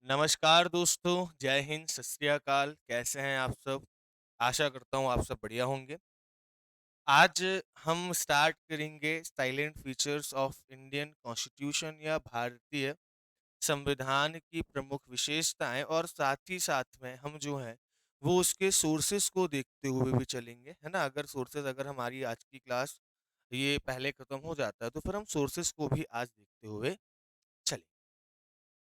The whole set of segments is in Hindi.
नमस्कार दोस्तों, जय हिंद, सत श्री अकाल। कैसे हैं आप सब? आशा करता हूँ आप सब बढ़िया होंगे। आज हम स्टार्ट करेंगे salient features of Indian constitution या भारतीय संविधान की प्रमुख विशेषताएं और साथ ही साथ में हम जो हैं वो उसके सोर्सेस को देखते हुए भी चलेंगे, है ना? अगर हमारी आज की क्लास ये पहले खत्म हो जाता है तो फिर हम सोर्सेस को भी आज देखते हुए चलेंगे।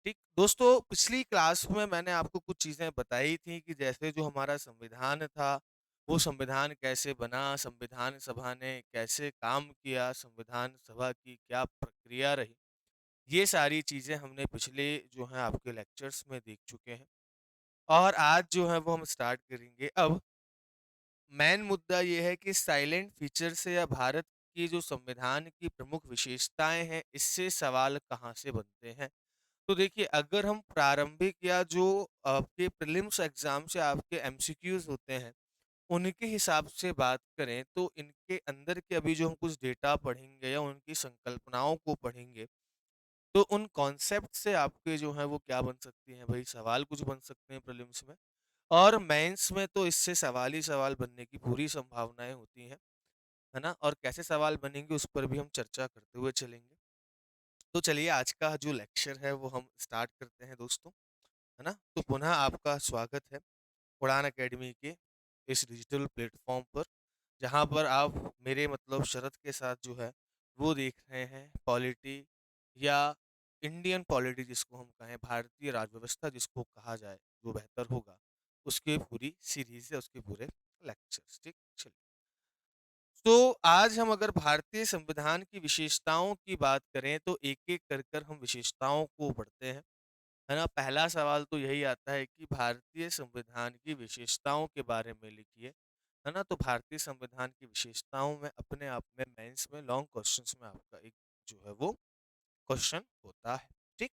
ठीक दोस्तों, पिछली क्लास में मैंने आपको कुछ चीज़ें बताई थी कि जैसे जो हमारा संविधान था, वो संविधान कैसे बना, संविधान सभा ने कैसे काम किया, संविधान सभा की क्या प्रक्रिया रही। ये सारी चीज़ें हमने पिछले जो हैं आपके लेक्चर्स में देख चुके हैं और आज जो है वो हम स्टार्ट करेंगे। अब मेन मुद्दा ये है कि साइलेंट फीचर से या भारत की जो संविधान की प्रमुख विशेषताएँ हैं, इससे सवाल कहाँ से बनते हैं। तो देखिए, अगर हम प्रारंभिक या जो आपके प्रीलिम्स एग्जाम से आपके एमसीक्यूज होते हैं, उनके हिसाब से बात करें तो इनके अंदर के अभी जो हम कुछ डेटा पढ़ेंगे या उनकी संकल्पनाओं को पढ़ेंगे, तो उन कॉन्सेप्ट से आपके जो है वो क्या बन सकती हैं भाई, सवाल कुछ बन सकते हैं प्रीलिम्स में। और मेंस में तो इससे सवाल ही सवाल बनने की पूरी संभावनाएं होती हैं, है ना? और कैसे सवाल बनेंगे उस पर भी हम चर्चा करते हुए चलेंगे। तो चलिए, आज का जो लेक्चर है वो हम स्टार्ट करते हैं दोस्तों, है ना? तो पुनः आपका स्वागत है उड़ान अकेडमी के इस डिजिटल प्लेटफॉर्म पर, जहाँ पर आप मेरे मतलब शरत के साथ जो है वो देख रहे हैं पॉलिटी या इंडियन पॉलिटी जिसको हम कहें, भारतीय राज व्यवस्था जिसको कहा जाए वो बेहतर होगा, उसकी पूरी सीरीज है, उसके पूरे लेक्चर्स। ठीक, चलिए। तो आज हम अगर भारतीय संविधान की विशेषताओं की बात करें तो एक एक कर कर हम विशेषताओं को पढ़ते हैं, है ना? पहला सवाल तो यही आता है कि भारतीय संविधान की विशेषताओं के बारे में लिखिए, है ना? तो भारतीय संविधान की विशेषताओं में अपने आप में मेंस में लॉन्ग क्वेश्चंस में आपका एक जो है वो क्वेश्चन होता है। ठीक,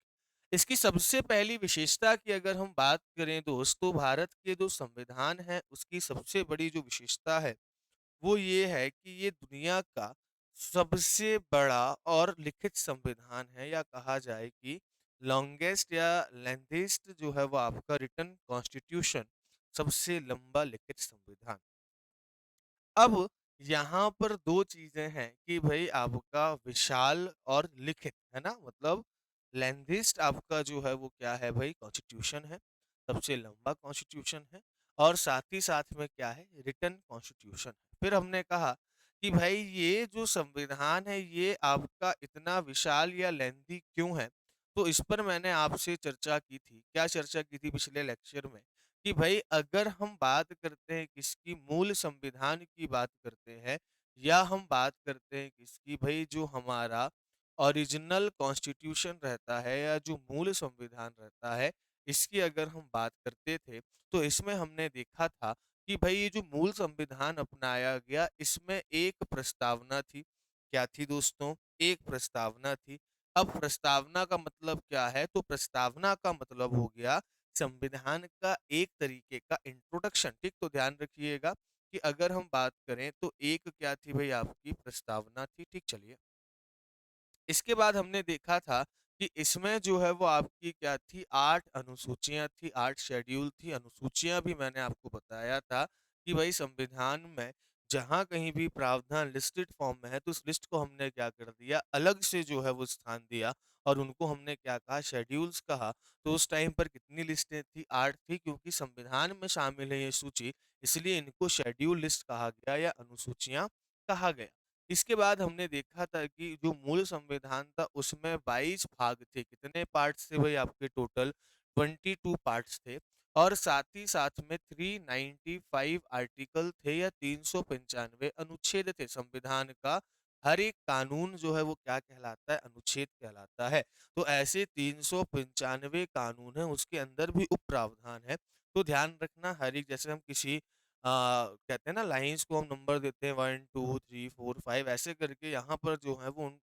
इसकी सबसे पहली विशेषता की अगर हम बात करें दोस्तों, भारत के जो संविधान है उसकी सबसे बड़ी जो विशेषता है वो ये है कि ये दुनिया का सबसे बड़ा और लिखित संविधान है, या कहा जाए कि लॉन्गेस्ट या लेंथेस्ट जो है वो आपका रिटन कॉन्स्टिट्यूशन, सबसे लंबा लिखित संविधान। अब यहाँ पर दो चीजें हैं कि भाई आपका विशाल और लिखित, है ना? मतलब लेंथेस्ट आपका जो है वो क्या है भाई, कॉन्स्टिट्यूशन है, सबसे लंबा कॉन्स्टिट्यूशन है। और साथ ही साथ में क्या है, रिटन कॉन्स्टिट्यूशन है। फिर हमने कहा कि भाई ये जो संविधान है ये आपका इतना विशाल या लेंथी क्यों है। तो इस पर मैंने आपसे चर्चा की थी, क्या चर्चा की थी पिछले लेक्चर में, कि भाई अगर हम बात करते हैं किसकी, मूल संविधान की बात करते हैं, या हम बात करते हैं किसकी भाई, जो हमारा ओरिजिनल कॉन्स्टिट्यूशन रहता है या जो मूल संविधान रहता है, इसकी अगर हम बात करते थे तो इसमें हमने देखा था कि भाई ये जो मूल संविधान अपनाया गया इसमें एक प्रस्तावना थी। क्या थी दोस्तों? एक प्रस्तावना थी। अब प्रस्तावना का मतलब क्या है? तो प्रस्तावना का मतलब हो गया संविधान का एक तरीके का इंट्रोडक्शन। ठीक, तो ध्यान रखिएगा कि अगर हम बात करें तो एक क्या थी भाई, आपकी प्रस्तावना थी। ठीक, चलिए। इसके बाद हमने देखा था कि इसमें जो है वो आपकी क्या थी, 8 अनुसूचियाँ थी, 8 शेड्यूल थी। अनुसूचियाँ भी मैंने आपको बताया था कि भाई संविधान में जहाँ कहीं भी प्रावधान लिस्टेड फॉर्म में है तो उस लिस्ट को हमने क्या कर दिया, अलग से जो है वो स्थान दिया, और उनको हमने क्या कहा, शेड्यूल्स कहा। तो उस टाइम पर कितनी लिस्टें थी? 8 थी, क्योंकि संविधान में शामिल है ये सूची, इसलिए इनको शेड्यूल लिस्ट कहा गया या अनुसूचियाँ कहा गया। इसके बाद हमने देखा था कि जो मूल संविधान था उसमें 22 भाग थे। कितने पार्ट्स थे भाई आपके? टोटल 22 पार्ट्स थे। और साथ ही साथ में 395 आर्टिकल थे या 395 अनुच्छेद थे। संविधान का हर एक कानून जो है वो क्या कहलाता है? अनुच्छेद कहलाता है। तो ऐसे 395 कानून है, उसके अंदर भी उप प्रावधान है। तो ध्यान रखना, हर एक जैसे हम किसी कहते हैं ना, लाइन्स को हम नंबर देते हैं 1 2 3 4 5, ऐसे करके यहाँ पर जो है वो उन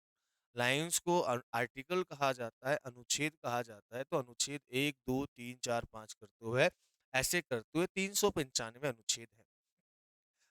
लाइन्स को आर्टिकल कहा जाता है, अनुच्छेद कहा जाता है। तो अनुच्छेद 1 2 3 4 5 करते हुए, ऐसे करते हुए 395 अनुच्छेद है।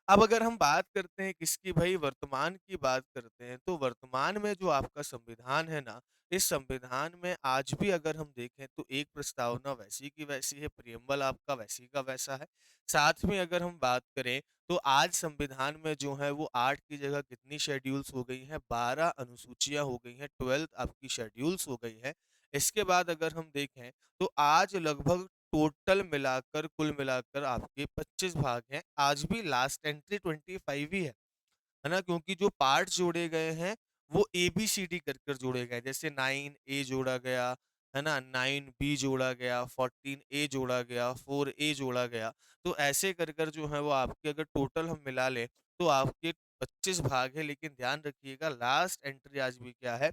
अब अगर हम बात करते हैं किसकी भाई, वर्तमान की बात करते हैं, तो वर्तमान में जो आपका संविधान है ना, इस संविधान में आज भी अगर हम देखें तो एक प्रस्तावना वैसी की वैसी है, प्रियम्बल आपका वैसी का वैसा है। साथ में अगर हम बात करें तो आज संविधान में जो है वो 8 की जगह कितनी शेड्यूल्स हो गई हैं, 12 अनुसूचियाँ हो गई हैं, 12th आपकी शेड्यूल्स हो गई है। इसके बाद अगर हम देखें तो आज लगभग टोटल मिलाकर, कुल मिलाकर आपके 25 भाग हैं। आज भी लास्ट एंट्री 25 ही है ना? क्योंकि जो पार्ट्स जोड़े गए हैं, वो ए-बी-सी-डी कर कर जोड़े गए हैं। जैसे 9 ए जोड़ा गया, है ना? 9 बी जोड़ा गया, 14 ए जोड़ा गया, 4 ए जोड़ा गया। तो ऐसे कर कर जो है वो आपके अगर टोटल हम मिला लें, तो आपके 25 भाग हैं। लेकिन ध्यान रखिएगा लास्ट एंट्री आज भी क्या है?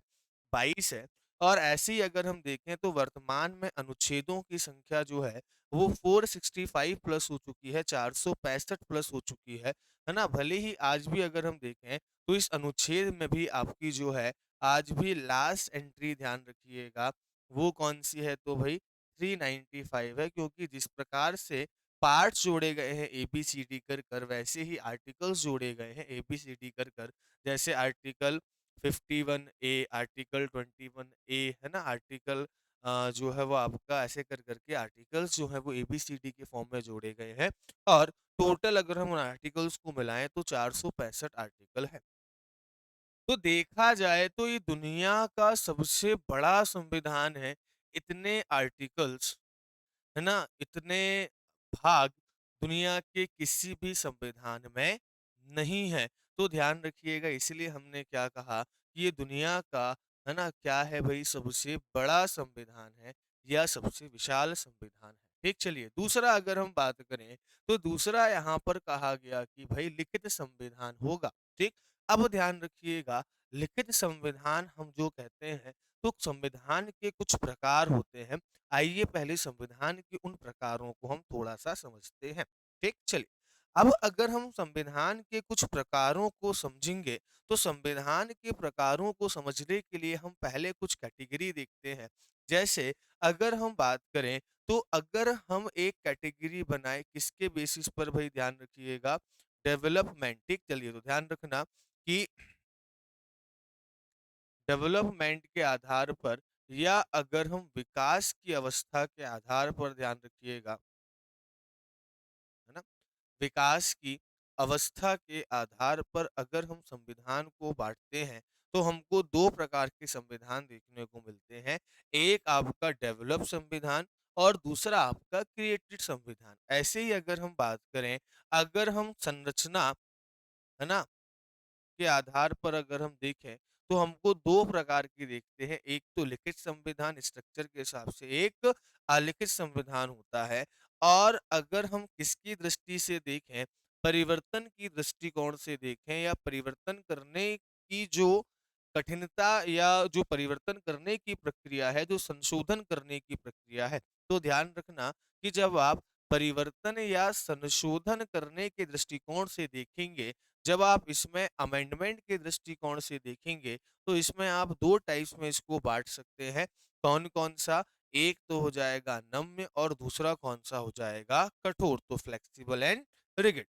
22 है। और ऐसे ही अगर हम देखें तो वर्तमान में अनुच्छेदों की संख्या जो है, वो 465 प्लस हो चुकी है, 465 प्लस हो चुकी है ना? भले ही आज भी अगर हम देखें तो इस अनुच्छेद में भी आपकी जो है आज भी लास्ट एंट्री ध्यान रखिएगा वो कौन-सी है तो भई 395 है, क्योंकि जिस प्रकार से पार्ट्स जोड़े गए हैं ए-बी-सी-डी कर कर, वैसे ही आर्टिकल्स जोड़े गए हैं ए-बी-सी-डी कर कर। जैसे आर्टिकल 51 ए, आर्टिकल 21 ए, है ना? आर्टिकल जो है वो आपका ऐसे कर कर के आर्टिकल्स जो है वो ए-बी-सी-डी के फॉर्म में जोड़े गए हैं। और टोटल अगर हम उन आर्टिकल्स को मिलाएँ तो 465 आर्टिकल है। तो देखा जाए तो ये दुनिया का सबसे बड़ा संविधान है। इतने आर्टिकल्स, है ना? इतने भाग दुनिया के किसी भी संविधान में नहीं है। तो ध्यान रखिएगा, इसलिए हमने क्या कहा कि ये दुनिया का, है ना, क्या है भई, सबसे बड़ा संविधान है या सबसे विशाल संविधान है। ठीक, चलिए दूसरा अगर हम बात करें तो दूसरा यहाँ पर कहा गया कि भई लिखित संविधान होगा। ठीक? अब ध्यान रखिएगा, लिखित संविधान हम जो कहते हैं तो संविधान के कुछ प्रकार होते हैं। आइए पहले संविधान के उन प्रकारों को हम थोड़ा-सा समझते हैं। ठीक? चलिए। अब अगर हम संविधान के कुछ प्रकारों को समझेंगे, तो संविधान के प्रकारों को समझने के लिए हम पहले कुछ कैटेगरी देखते हैं। जैसे अगर हम बात करें, तो अगर हम एक कैटेगरी बनाएँ किसके बेसिस पर भई, ध्यान रखिएगा, डेवलपमेंट, ठीक? चलिए तो ध्यान रखना कि डेवलपमेंट के आधार पर या अगर हम विकास की अवस्था के आधार पर, ध्यान रखिएगा, है ना? विकास की अवस्था के आधार पर अगर हम संविधान को बाँटते हैं, तो हमको 2 प्रकार के संविधान देखने को मिलते हैं। एक आपका डेवलप संविधान और दूसरा आपका क्रिएटेड संविधान। ऐसे ही अगर हम बात करें, अगर हम संरचना, है ना, के आधार पर अगर हम देखें, तो हमको 2 प्रकार की देखते हैं। एक तो लिखित संविधान स्ट्रक्चर के हिसाब से, एक अलिखित संविधान होता है। और अगर हम किसकी दृष्टि से देखें, परिवर्तन की दृष्टिकोण से देखें या परिवर्तन करने की जो कठिनता या जो परिवर्तन करने की प्रक्रिया है, जो संशोधन करने की प्रक्रिया है, तो ध्यान रखना कि जब आप परिवर्तन या संशोधन करने के दृष्टिकोण से देखेंगे, जब आप इसमें अमेंडमेंट के दृष्टिकोण से देखेंगे, तो इसमें आप 2 टाइप्स में इसको बाँट सकते हैं। कौन-कौन सा? एक तो हो जाएगा नम्य और दूसरा कौन-सा हो जाएगा? कठोर, तो फ्लेक्सिबल एंड रिजिड।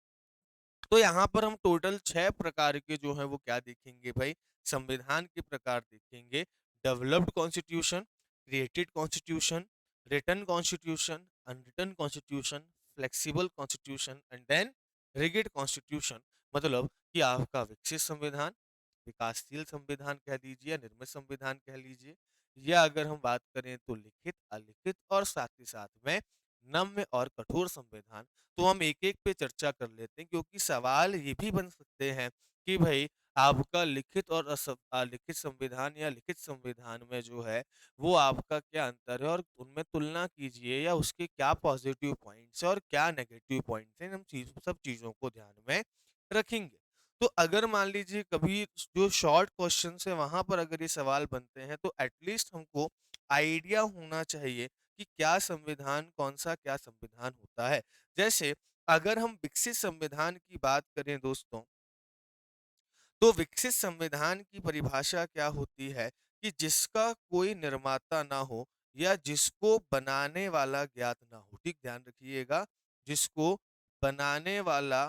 तो यहाँ पर हम टोटल 6 प्रकार के जो हैं वो क्या देखेंगे भाई? संविधान के प्रकार देखेंगे। Developed constitution, created constitution, written constitution, unwritten constitution, flexible constitution and then rigid constitution. मतलब कि आपका विकसित संविधान, विकासशील संविधान कह दीजिए या निर्मित संविधान कह लीजिए, या अगर हम बात करें तो लिखित, अलिखित और साथ ही साथ में नम्य और कठोर संविधान। तो हम एक-एक पे चर्चा कर लेते हैं, क्योंकि सवाल ये भी बन सकते हैं कि भई आपका लिखित और अलिखित संविधान या लिखित संविधान में जो है वो आपका क्या अंतर है, और उनमें तुलना कीजिए या उसके क्या पॉजिटिव पॉइंट्स हैं और क्या नेगेटिव पॉइंट्स हैं। हम सब चीज़ों को ध्यान में रखेंगे। तो अगर मान लीजिए कभी जो शॉर्ट क्वेश्चन्स हैं वहाँ पर अगर ये सवाल बनते हैं, तो एटलीस्ट हमको आइडिया होना चाहिए कि क्या संविधान, कौन-सा क्या संविधान होता है। जैसे अगर हम विकसित संविधान की बात करें दोस्तों, तो विकसित संविधान की परिभाषा क्या होती है कि जिसका कोई निर्माता ना हो या जिसको बनाने वाला ज्ञात ना हो। ठीक, ध्यान रखिएगा, जिसको बनाने वाला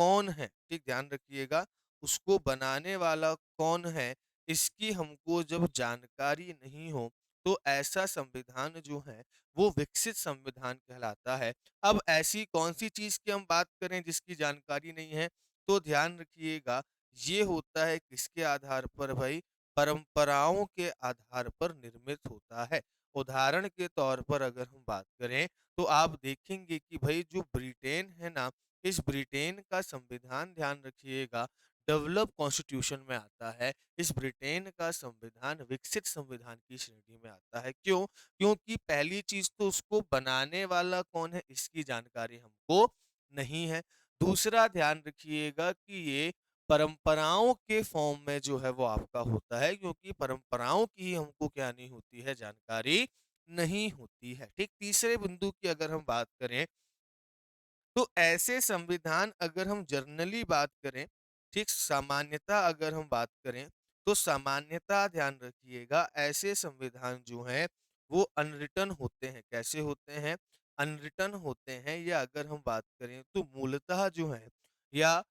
कौन है, ठीक ध्यान रखिएगा, उसको बनाने वाला कौन है, इसकी हमको जब जानकारी नहीं हो, तो ऐसा संविधान जो है, वो विकसित संविधान कहलाता है। अब ऐसी कौन-सी चीज़ की हम बात करें जिसकी जानकारी नहीं है, तो ध्यान रखिएगा, ये होता है किसके आधार पर भई? परंपराओं के आधार पर निर्मित होता है। उदाहरण के तौर पर अगर हम बात करें, तो आप देखेंगे कि भई जो ब्रिटेन है ना, इस ब्रिटेन का संविधान ध्यान रखिएगा डेवलप कॉन्स्टिट्यूशन में आता है। इस ब्रिटेन का संविधान विकसित संविधान की श्रेणी में आता है। क्यों? क्योंकि पहली चीज़ तो उसको बनाने वाला कौन है, इसकी जानकारी हमको नहीं है। दूसरा ध्यान रखिएगा कि ये परंपराओं के फॉर्म में जो है वो आपका होता है, क्योंकि परंपराओं की हमको क्या नहीं होती है, जानकारी नहीं होती है। ठीक, तीसरे बिंदु की अगर हम बात करें, तो ऐसे संविधान अगर हम जनरली बात करें, ठीक, सामान्यता अगर हम बात करें, तो सामान्यता ध्यान रखिएगा ऐसे संविधान जो हैं वो अनरिटन होते हैं। कैसे होते हैं? अनरिटन होते हैं, या अगर हम बात करें तो मूलतः जो है, या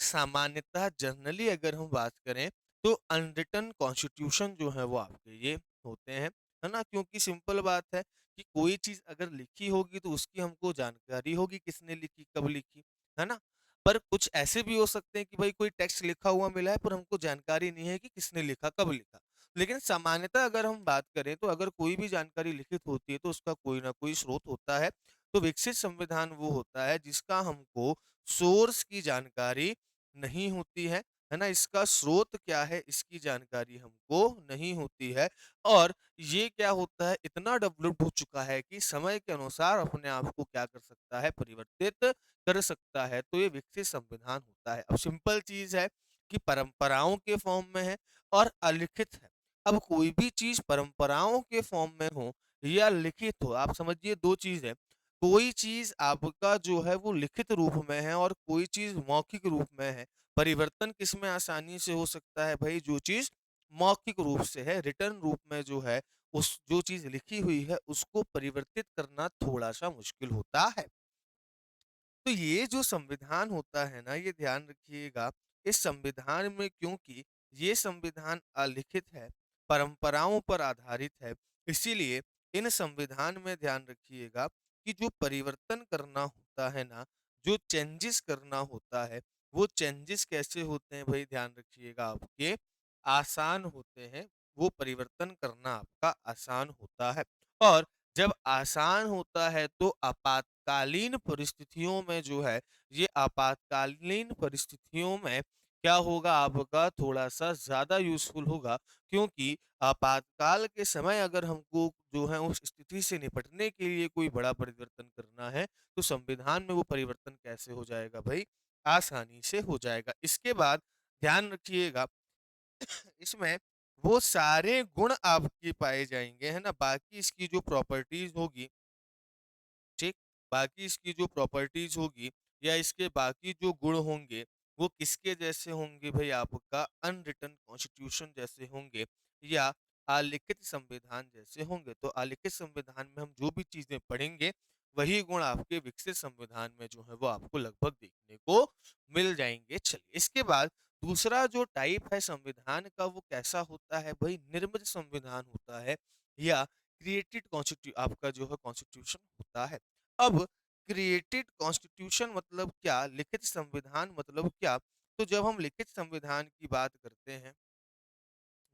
सामान्यतः जनरली अगर हम बात करें, तो अनरिटन कॉन्स्टिट्यूशन जो है वो आपके ये होते हैं, है ना? क्योंकि सिंपल बात है कि कोई चीज़ अगर लिखी होगी तो उसकी हमको जानकारी होगी किसने लिखी, कब लिखी, है ना? पर कुछ ऐसे भी हो सकते हैं कि भाई कोई टेक्स्ट लिखा हुआ मिला है पर हमको जानकारी नहीं है कि किसने लिखा, कब लिखा। लेकिन सामान्यतः अगर हम बात करें, तो अगर कोई भी जानकारी लिखित होती है तो उसका कोई ना कोई स्रोत होता है। तो विकसित संविधान वो होता है जिसका हमको सोर्स की जानकारी नहीं होती है ना? इसका स्रोत क्या है, इसकी जानकारी हमको नहीं होती है, और ये क्या होता है, इतना डेवलप्ड हो चुका है कि समय के अनुसार अपने आप को क्या कर सकता है, परिवर्तित कर सकता है। तो ये विकसित संविधान होता है। अब सिंपल चीज़ है कि परंपराओं के फॉर्म में है और अलिखित है। अब कोई भी चीज़ परंपराओं के फॉर्म में हो या लिखित हो, आप समझिए 2 चीज़ है। कोई चीज़ आपका जो है वो लिखित रूप में है और कोई चीज़ मौखिक रूप में है। परिवर्तन किसमें आसानी से हो सकता है भई? जो चीज़ मौखिक रूप से है, रिटन रूप में जो है, उस जो चीज़ लिखी हुई है, उसको परिवर्तित करना थोड़ा-सा मुश्किल होता है। तो ये जो संविधान होता है ना, ये ध्यान रखिएगा, इस संविधान में क्योंकि ये संविधान अलिखित है, परंपराओं पर आधारित है, इसीलिए इन संविधान में ध्यान रखिएगा कि जो परिवर्तन करना होता है ना, जो चेंजेस करना होता है, वो चेंजेस कैसे होते हैं भई? ध्यान रखिएगा, आपके आसान होते हैं, वो परिवर्तन करना आपका आसान होता है। और जब आसान होता है तो आपातकालीन परिस्थितियों में जो है, ये आपातकालीन परिस्थितियों में क्या होगा, आपका थोड़ा-सा ज़्यादा यूज़फुल होगा, क्योंकि आपातकाल के समय अगर हमको जो है उस स्थिति से निपटने के लिए कोई बड़ा परिवर्तन करना है, तो संविधान में वो परिवर्तन कैसे हो जाएगा भई? आसानी से हो जाएगा। इसके बाद ध्यान रखिएगा, इसमें वो सारे गुण आपके पाए जाएँगे, है ना? बाकी इसकी जो प्रॉपर्टीज़ होगी, ठीक? बाकी इसकी जो प्रॉपर्टीज़ होगी या इसके बाकी जो गुण होंगे, वो किसके जैसे होंगे भई? आपका अनरिटन कॉन्स्टिट्यूशन जैसे होंगे या अलिखित संविधान जैसे होंगे। तो अलिखित संविधान में हम जो भी चीज़ें पढ़ेंगे, वही गुण आपके विकसित संविधान में जो है वो आपको लगभग देखने को मिल जाएँगे। चलिए, इसके बाद दूसरा जो टाइप है संविधान का, वो कैसा होता है भई? निर्मित संविधान होता है या क्रिएटेड आपका जो है कॉन्स्टिट्यूशन होता है। अब क्रिएटेड कॉन्स्टिट्यूशन मतलब क्या? लिखित संविधान मतलब क्या? तो जब हम लिखित संविधान की बात करते हैं,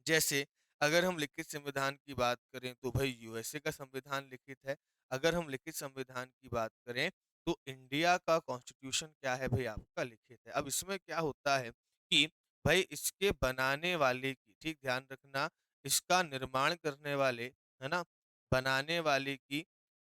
जैसे अगर हम लिखित संविधान की बात करें तो भाई यूएसए का संविधान लिखित है। अगर हम लिखित संविधान की बात करें, तो इंडिया का कॉन्स्टिट्यूशन क्या है भई? आपका लिखित है। अब इसमें क्या होता है कि भाई इसके बनाने वाले की, ठीक ध्यान रखना, इसका निर्माण करने वाले, है ना? बनाने वाले की,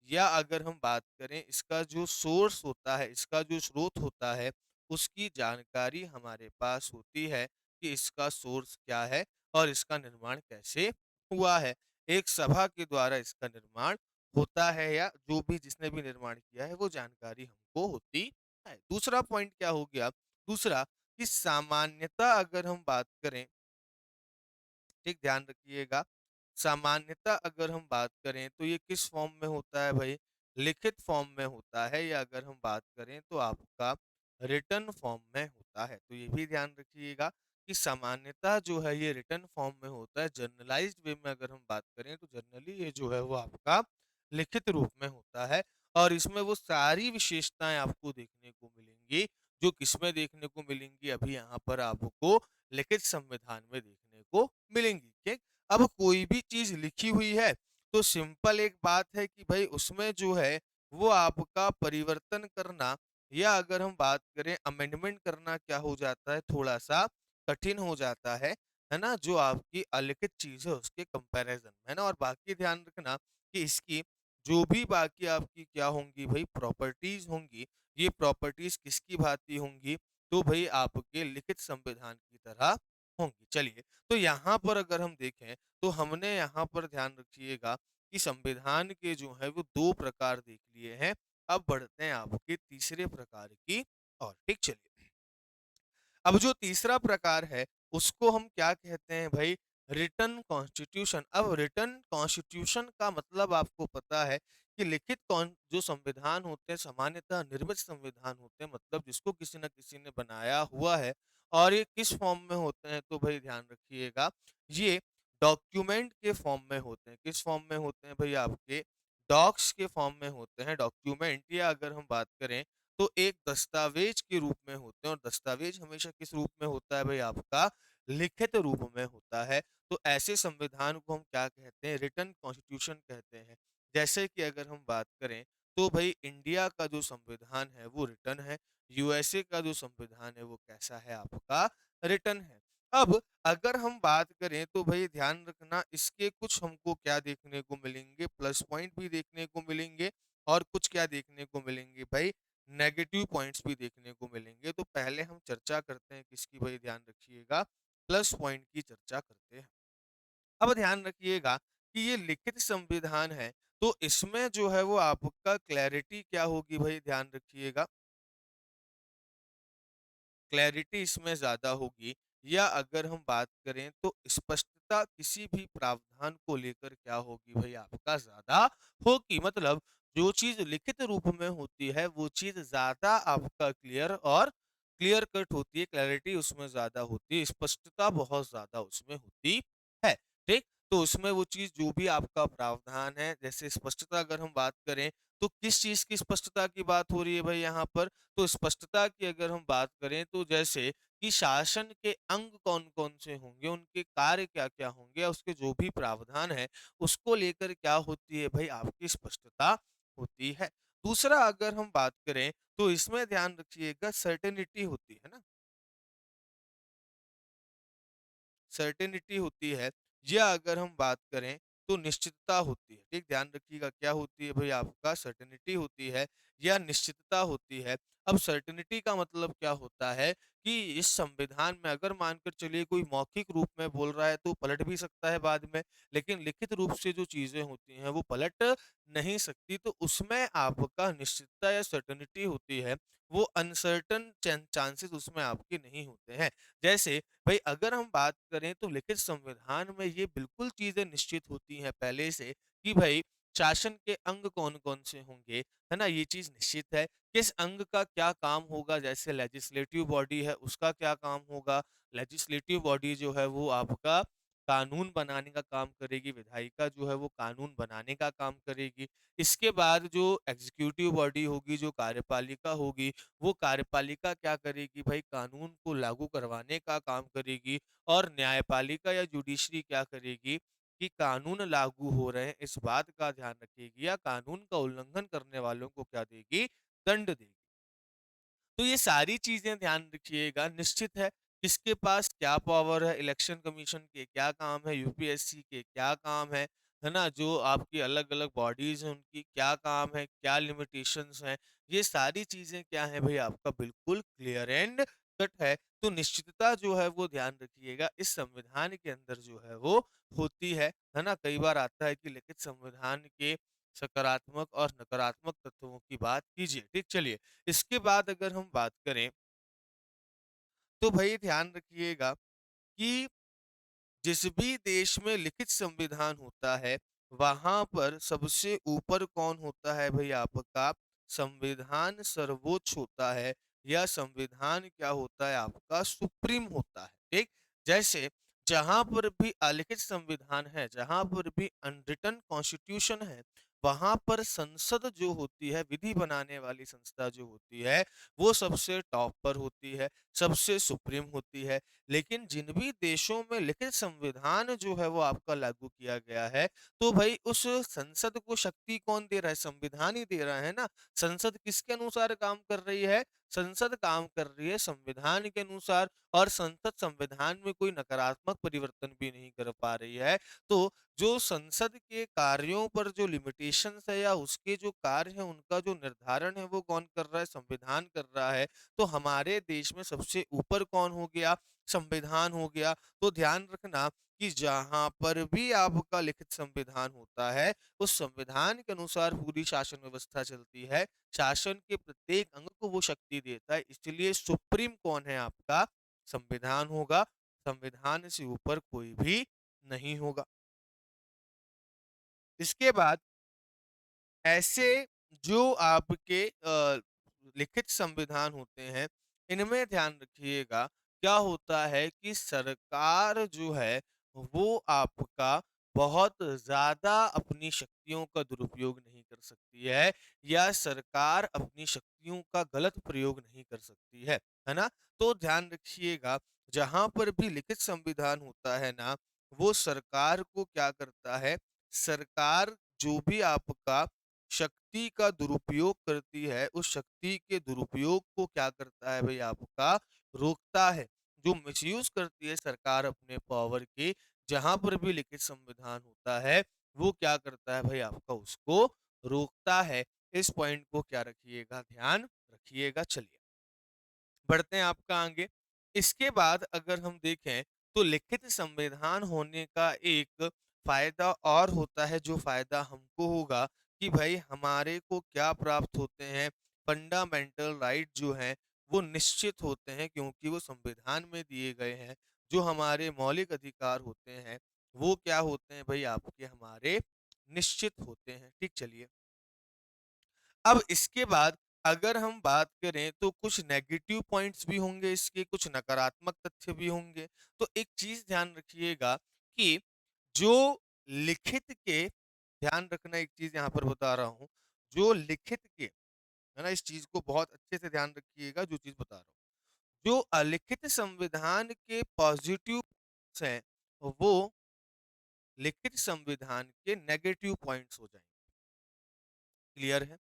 या अगर हम बात करें इसका जो सोर्स होता है, इसका जो स्रोत होता है, उसकी जानकारी हमारे पास होती है कि इसका सोर्स क्या है और इसका निर्माण कैसे हुआ है। एक सभा के द्वारा इसका निर्माण होता है, या जो भी जिसने भी निर्माण किया है वो जानकारी हमको होती है। दूसरा पॉइंट क्या हो गया? दूसरा, कि सामान्यता अगर हम बात करें, ठीक ध्यान रखिएगा, सामान्यता अगर हम बात करें तो ये किस फॉर्म में होता है भाई? लिखित फॉर्म में होता है, या अगर हम बात करें तो आपका रिटन फॉर्म में होता है। तो ये भी ध्यान रखिएगा कि सामान्यतः जो है ये रिटन फॉर्म में होता है। जर्नलाइज्ड वे में अगर हम बात करें तो जनरली ये जो है वो आपका लिखित रूप में होता है और इसमें वो सारी विशेषताएँ आपको देखने को मिलेंगी, जो किसमें देखने को मिलेंगी अभी यहाँ पर आपको लिखित संविधान में देखने को मिलेंगी, ठीक? अब कोई भी चीज़ लिखी हुई है, तो सिंपल एक बात है कि भई उसमें जो है वो आपका परिवर्तन करना या अगर हम बात करें अमेंडमेंट करना क्या हो जाता है थोड़ा-सा कठिन हो जाता है ना? जो आपकी अलिखित चीज़ है उसके कंपैरिज़न में, है ना? और बाकी ध्यान रखना कि इसकी जो भी बाकी आपकी क्या होंगी भई प्रॉपर्टीज़ होंगी, ये प्रॉपर्टीज़ किसकी भाँति होंगी? तो भई आपके लिखित संविधान की तरह होंगी। चलिए, तो यहाँ पर अगर हम देखें, तो हमने यहाँ पर ध्यान रखिएगा कि संविधान के जो है वो 2 प्रकार देख लिए हैं। अब बढ़ते हैं आपके तीसरे प्रकार की ओर, ठीक चलिए। अब जो तीसरा प्रकार है, उसको हम क्या कहते हैं भई रिटन कॉन्स्टिट्यूशन। अब रिटन कॉन्स्टिट्यूशन का मतलब आपको पता है कि लिखित कौन जो संविधान होते हैं सामान्यतः निर्मित संविधान होते हैं मतलब जिसको किसी न किसी ने बनाया हुआ है और ये किस फॉर्म में होते हैं तो भई ध्यान रखिएगा, ये डॉक्यूमेंट के फॉर्म में होते हैं। किस फॉर्म में होते हैं भई आपके डॉक्स के फॉर्म में होते हैं। डॉक्यूमेंट या अगर हम बात करें तो एक दस्तावेज के रूप में होते हैं और दस्तावेज हमेशा किस रूप में होता है भाई आपका लिखित रूप में होता है। तो ऐसे संविधान को हम क्या कहते हैं रिटन कॉन्स्टिट्यूशन कहते हैं। जैसे कि अगर हम बात करें तो भाई इंडिया का जो संविधान है वो रिटन है, यूएसए का जो संविधान है वो कैसा है आपका रिटन है। अब अगर हम बात करें तो भाई ध्यान रखना इसके कुछ हमको क्या देखने को मिलेंगे प्लस पॉइंट भी देखने को मिलेंगे और कुछ क्या देखने को मिलेंगे भाई नेगेटिव पॉइंट्स भी देखने को मिलेंगे। तो पहले हम चर्चा करते हैं किसकी भाई ध्यान रखिएगा प्लस पॉइंट की चर्चा करते हैं। अब ध्यान रखिएगा कि ये लिखित संविधान है तो इसमें जो है वो आपका क्लैरिटी क्या होगी भाई ध्यान रखिएगा क्लैरिटी इसमें ज़्यादा होगी या अगर हम बात करें तो स्पष्टता किसी भी प्रावधान को लेकर क्या होगी भाई आपका ज़्यादा होगी। मतलब जो चीज़ लिखित रूप में होती है वो चीज़ ज़्यादा आपका क्लियर और क्लियर कट होती है, क्लैरिटी उसमें ज़्यादा होती है, स्पष्टता बहुत ज़्यादा उसमें होती है, ठीक? तो उसमें वो चीज़ जो भी आपका प्रावधान है जैसे स्पष्टता अगर हम बात करें तो किस चीज़ की स्पष्टता की बात हो रही है भाई यहाँ पर? तो स्पष्टता की अगर हम बात करें तो जैसे कि शासन के अंग कौन-कौन से होंगे, उनके कार्य क्या-क्या होंगे या उसके जो भी प्रावधान है, उसको लेकर क्या होती है भई आपकी स्पष्टता होती है। दूसरा अगर हम बात करें तो इसमें ध्यान रखिएगा सर्टेनिटी होती है ना? सर्टेनिटी होती है या अगर हम बात करें तो निश्चितता होती है। ठीक ध्यान रखिएगा क्या होती है भाई आपका सर्टेनिटी होती है या निश्चितता होती है। अब सर्टेनिटी का मतलब क्या होता है कि इस संविधान में अगर मानकर चलिए कोई मौखिक रूप में बोल रहा है तो पलट भी सकता है बाद में, लेकिन लिखित रूप से जो चीजें होती हैं वो पलट नहीं सकती। तो उसमें आपका निश्चितता या सर्टेनिटी होती है, वो अनसर्टन चांसेस उसमें आपके नहीं होते हैं। जैसे भाई अगर हम बात करें तो लिखित संविधान में ये बिल्कुल चीजें निश्चित होती हैं पहले से कि भाई शासन के अंग कौन-कौन से होंगे, है ना? ये चीज़ निश्चित है। किस अंग का क्या काम होगा जैसे लेजिस्लेटिव बॉडी है उसका क्या काम होगा? लेजिस्लेटिव बॉडी जो है वो आपका कानून बनाने का काम करेगी, विधायिका जो है वो कानून बनाने का काम करेगी। इसके बाद जो एग्जीक्यूटिव बॉडी होगी, जो कार्यपालिका होगी, वो कार्यपालिका क्या करेगी भाई कानून को लागू करवाने का काम करेगी और न्यायपालिका या जुडिशरी क्या करेगी कि कानून लागू हो रहे हैं इस बात का ध्यान रखेगी या कानून का उल्लंघन करने वालों को क्या देगी दंड देगी। तो ये सारी चीज़ें ध्यान रखिएगा, निश्चित है किसके पास क्या पावर है, इलेक्शन कमीशन के क्या काम है, यूपीएससी के क्या काम है ना? जो आपकी अलग-अलग बॉडीज़ हैं उनकी क्या काम है, क्या लिमिटेशंस हैं, ये सारी चीज़ें क्या हैं भई आपका बिल्कुल क्लियर एंड कट है। तो निश्चितता जो है वो ध्यान रखिएगा इस संविधान के अंदर जो है वो होती है ना? कई बार आता है कि लिखित संविधान के सकारात्मक और नकारात्मक तत्वों की बात कीजिए, ठीक? चलिए इसके बाद अगर हम बात करें, तो भई ध्यान रखिएगा कि जिस भी देश में लिखित संविधान होता है, वहाँ पर सबसे ऊपर कौन होता है भई आपका संविधान सर्वोच्च होता है। या संविधान क्या होता है आपका सुप्रीम होता है, ठीक? जैसे जहां पर भी अलिखित संविधान है, जहां पर भी अनरिटन कॉन्स्टिट्यूशन है, वहां पर संसद जो होती है, विधि बनाने वाली संस्था जो होती है, वो सबसे टॉप पर होती है, सबसे सुप्रीम होती है। लेकिन जिन भी देशों में लिखित संविधान जो है वो आपका लागू किया गया है, तो भाई उस संसद को शक्ति कौन दे रहा है? संविधान ही दे रहा है ना। संसद किसके अनुसार काम कर रही है? संसद काम कर रही है संविधान के अनुसार, और संसद संविधान में कोई नकारात्मक परिवर्तन भी नहीं कर पा रही है। तो जो संसद के कार्यों पर जो लिमिटेशंस है या उसके जो कार्य है उनका जो निर्धारण है वो कौन कर रहा है? संविधान कर रहा है। तो हमारे देश में सबसे ऊपर कौन हो गया? संविधान हो गया। तो ध्यान रखना कि जहां पर भी आपका लिखित संविधान होता है, उस संविधान के अनुसार पूरी शासन व्यवस्था चलती है। शासन के प्रत्येक अंग को वो शक्ति देता है, इसलिए सुप्रीम कौन है आपका? संविधान होगा। संविधान से ऊपर कोई भी नहीं होगा। इसके बाद ऐसे जो आपके लिखित संविधान होते हैं, इनमें ध्यान रखिएगा क्या होता है कि सरकार जो है वो आपका बहुत ज़्यादा अपनी शक्तियों का दुरुपयोग नहीं कर सकती है, या सरकार अपनी शक्तियों का गलत प्रयोग नहीं कर सकती है ना? तो ध्यान रखिएगा, जहाँ पर भी लिखित संविधान होता है ना, वो सरकार को क्या करता है? सरकार जो भी आपका शक्ति का दुरुपयोग करती है, उस शक्ति के दुरुपयोग को क्या करता है भई आपका? रोकता है। जो मिसयूज़ करती है सरकार अपने पावर के, जहाँ पर भी लिखित संविधान होता है, वो क्या करता है भई आपका? उसको रोकता है। इस पॉइंट को क्या रखिएगा? ध्यान रखिएगा। चलिए, बढ़ते हैं आपका आगे। इसके बाद अगर हम देखें तो लिखित संविधान होने का एक फ़ायदा और होता है, जो फ़ायदा हमको होगा कि भाई हमारे को क्या प्राप्त होते हैं, फंडामेंटल राइट जो हैं वो निश्चित होते हैं, क्योंकि वो संविधान में दिए गए हैं। जो हमारे मौलिक अधिकार होते हैं, वो क्या होते हैं भई आपके? हमारे निश्चित होते हैं। ठीक, चलिए। अब इसके बाद अगर हम बात करें तो कुछ नेगेटिव पॉइंट्स भी होंगे इसके, कुछ नकारात्मक तथ्य भी होंगे। तो एक चीज़ ध्यान रखिएगा कि जो लिखित के, ध्यान रखना एक चीज़ यहाँ पर बता रहा हूँ, जो लिखित के, है ना? इस चीज़ को बहुत अच्छे से ध्यान रखिएगा जो चीज़ बता रहा हूँ। जो अलिखित संविधान के पॉजिटिव हैं, वो लिखित संविधान के नेगेटिव पॉइंट्स हो जाएँगे। क्लियर है?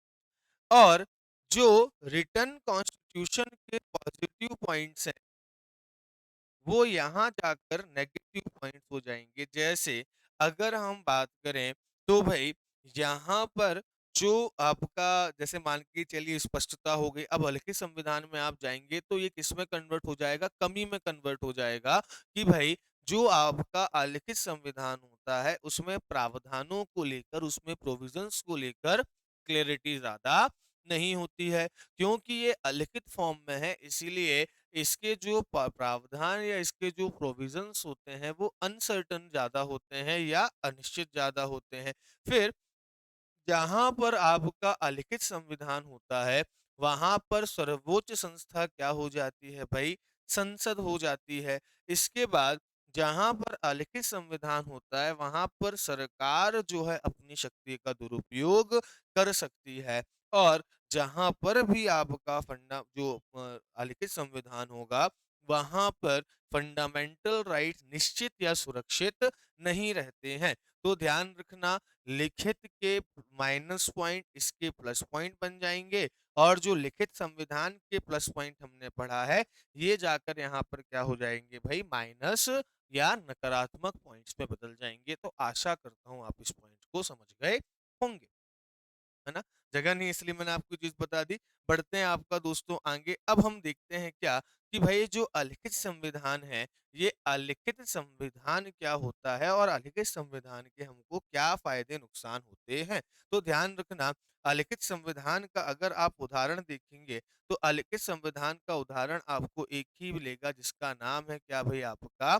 और जो रिटर्न कॉन्स्टिट्यूशन के पॉजिटिव पॉइंट्स हैं, वो यहाँ जाकर नेगेटिव पॉइंट्स हो जाएँगे। जैसे अगर हम बात करें तो भई यहाँ पर जो आपका, जैसे मान के चलिए स्पष्टता हो गई, अब हल्के संविधान में आप जाएँगे तो ये किसमें कन्वर्ट हो जाएगा? कमी में कन्वर्ट हो जाएगा कि भई जो आपका अलिखित संविधान होता है उसमें प्रावधानों को लेकर, उसमें प्रोविज़न्स को लेकर क्लैरिटी ज़्यादा नहीं होती है। क्योंकि ये अलिखित फॉर्म में है, इसीलिए इसके जो प्रावधान या इसके जो प्रोविजंस होते हैं वो अनसर्टन ज्यादा होते हैं या अनिश्चित ज्यादा होते हैं। फिर जहाँ पर आपका अलिखित संविधान होता है, वहाँ पर सर्वोच्च संस्था क्या हो जाती है भई? संसद हो जाती है। इसके बाद जहाँ पर अलिखित संविधान होता है, वहाँ पर सरकार जो है अपनी शक्ति का दुरुपयोग कर सकती है, और जहाँ पर भी आपका अलिखित संविधान होगा, वहाँ पर फंडामेंटल राइट्स निश्चित या सुरक्षित नहीं रहते हैं। तो ध्यान रखना, लिखित के माइनस पॉइंट इसके प्लस पॉइंट बन जाएँगे, और जो लिखित संविधान के प्लस पॉइंट हमने पढ़ा है, ये जाकर यहाँ पर क्या हो जाएँगे भई? माइनस या नकारात्मक पॉइंट्स में बदल जाएँगे। तो आशा करता हूँ आप इस पॉइंट को समझ गए होंगे। है ना? जगह नहीं इसलिए मैंने आपको ये चीज़ बता दी। बढ़ते हैं आपका दोस्तों आगे। अब हम देखते हैं क्या कि भई जो अलिखित संविधान है, ये अलिखित संविधान क्या होता है और अलिखित संविधान के हमको क्या फ़ायदे नुकसान होते हैं? तो ध्यान रखना, अलिखित संविधान का अगर आप उदाहरण देखेंगे, तो अलिखित संविधान का उदाहरण आपको एक ही मिलेगा जिसका नाम है क्या भई आपका?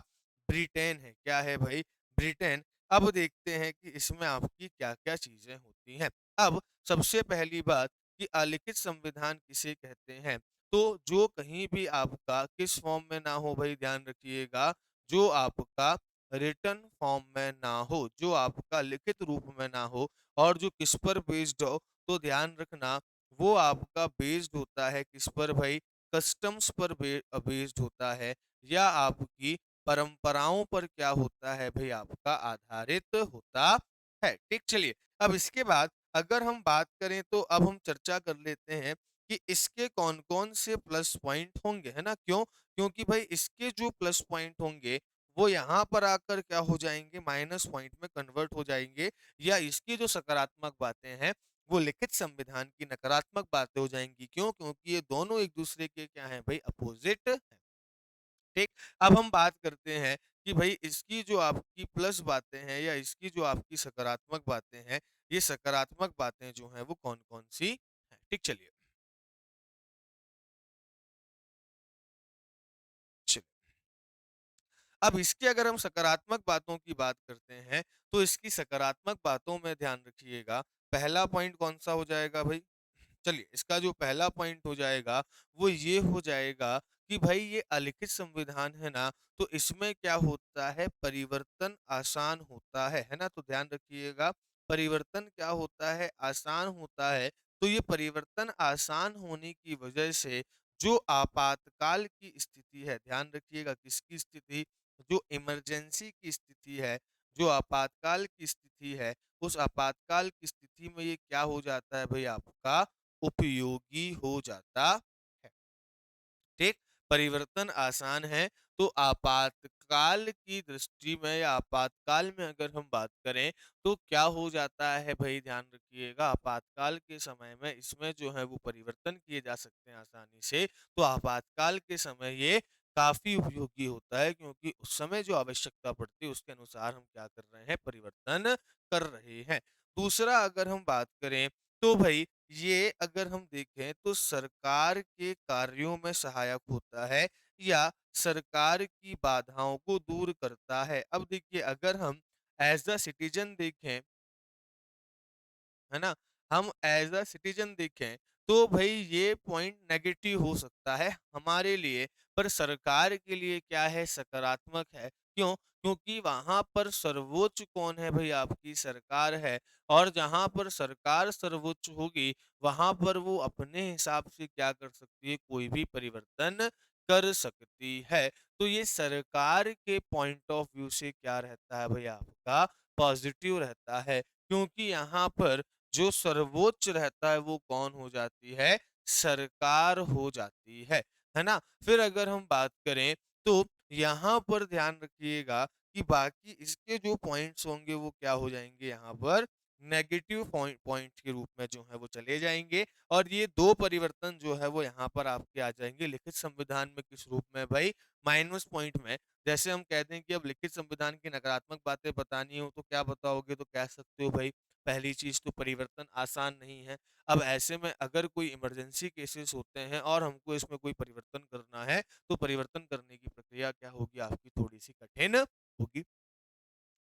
ब्रिटेन है। क्या है भई? ब्रिटेन। अब देखते हैं कि इसमें आपकी क्या-क्या चीज़ें होती हैं। अब सबसे पहली बात कि अलिखित संविधान किसे कहते हैं? तो जो कहीं भी आपका किस फॉर्म में ना हो भाई, ध्यान रखिएगा, जो आपका रिटन फॉर्म में ना हो, जो आपका लिखित रूप में ना हो और जो किस पर बेस्ड हो, तो ध्यान रखना वो आपका बेस्ड होता है किस पर भाई, कस्टम्स पर बेस्ड होता है, या आपकी परंपराओं पर क्या होता है भाई, आपका आधारित होता है। ठीक, चलिए अब इसके बाद अगर हम बात करें तो अब हम चर्चा कर लेते हैं कि इसके कौन-कौन से प्लस पॉइंट होंगे, है ना? क्यों? क्योंकि भाई इसके जो प्लस पॉइंट होंगे, वो यहाँ पर आकर क्या हो जाएँगे, माइनस पॉइंट में कन्वर्ट हो जाएँगे, या इसकी जो सकारात्मक बातें हैं, वो लिखित संविधान की नकारात्मक बातें हो जाएँगी। क्यों? क्योंकि ये दोनों एक-दूसरे के क्या हैं भई, अपोज़िट हैं। ठीक, अब हम बात करते हैं कि भई इसकी जो आपकी प्लस बातें हैं या इसकी जो आपकी सकारात्मक बातें हैं, ये सकारात्मक बातें जो हैं वो कौन-कौन सी हैं? ठीक, चलिए। चलिए। अब इसकी अगर हम सकारात्मक बातों की बात करते हैं, तो इसकी सकारात्मक बातों में ध्यान रखिएगा, पहला पॉइंट कौन-सा हो जाएगा भई? चलिए, इसका जो पहला पॉइंट हो जाएगा, वो ये हो जाएगा कि भई ये अलिखित संविधान है ना, तो इसमें क्या होता है, परिवर्तन आसान होता है ना? तो ध्यान रखिएगा, परिवर्तन क्या होता है, आसान होता है। तो ये परिवर्तन आसान होने की वजह से जो आपातकाल की स्थिति है, ध्यान रखिएगा किसकी स्थिति? जो इमरजेंसी की स्थिति है, जो आपातकाल की स्थिति है, उस आपातकाल की स्थिति में ये क्या हो जाता है भई, आपका उपयोगी हो जाता है। ठीक, परिवर्तन आसान है, तो आपातकाल की दृष्टि में या आपातकाल में अगर हम बात करें, तो क्या हो जाता है भई, ध्यान रखिएगा, आपातकाल के समय में इसमें जो है वो परिवर्तन किए जा सकते हैं आसानी से, तो आपातकाल के समय ये काफ़ी उपयोगी होता है, क्योंकि उस समय जो आवश्यकता पड़ती है उसके अनुसार हम क्या कर रहे हैं, परिवर्तन कर रहे हैं। दूसरा अगर हम बात करें, तो भई ये अगर हम देखें तो सरकार के कार्यों में सहायक होता है, या सरकार की बाधाओं को दूर करता है। अब देखिए, अगर हम एज़ अ सिटीज़न देखें, है ना? हम एज़ अ सिटीज़न देखें, तो भई ये पॉइंट नेगेटिव हो सकता है हमारे लिए, पर सरकार के लिए क्या है, सकारात्मक है। क्यों? क्योंकि वहाँ पर सर्वोच्च कौन है भई, आपकी सरकार है, और जहाँ पर सरकार सर्वोच्च होगी, वहाँ पर वो अपने हिसाब से क्या कर सकती है, कोई भी परिवर्तन कर सकती है। तो ये सरकार के पॉइंट ऑफ व्यू से क्या रहता है भई, आपका पॉज़िटिव रहता है, क्योंकि यहाँ पर जो सर्वोच्च रहता है वो कौन हो जाती है? सरकार हो जाती है ना? फिर अगर हम बात करें, तो यहाँ पर ध्यान रखिएगा कि बाकी इसके जो पॉइंट्स होंगे वो क्या हो जाएँगे, यहाँ पर नेगेटिव पॉइंट के रूप में जो है वो चले जाएँगे, और ये 2 परिवर्तन जो है वो यहाँ पर आपके आ जाएँगे लिखित संविधान में, किस रूप में भई? माइनस पॉइंट में। जैसे हम कहते हैं कि अब लिखित संविधान की नकारात्मक बातें बतानी हो तो क्या बताओगे? तो कह सकते हो भई, पहली चीज़ तो परिवर्तन आसान नहीं है। अब ऐसे में अगर कोई इमरजेंसी केसेस होते हैं और हमको इसमें कोई परिवर्तन करना है, तो परिवर्तन करने की प्रक्रिया क्या होगी, आपकी थोड़ी-सी कठिन होगी।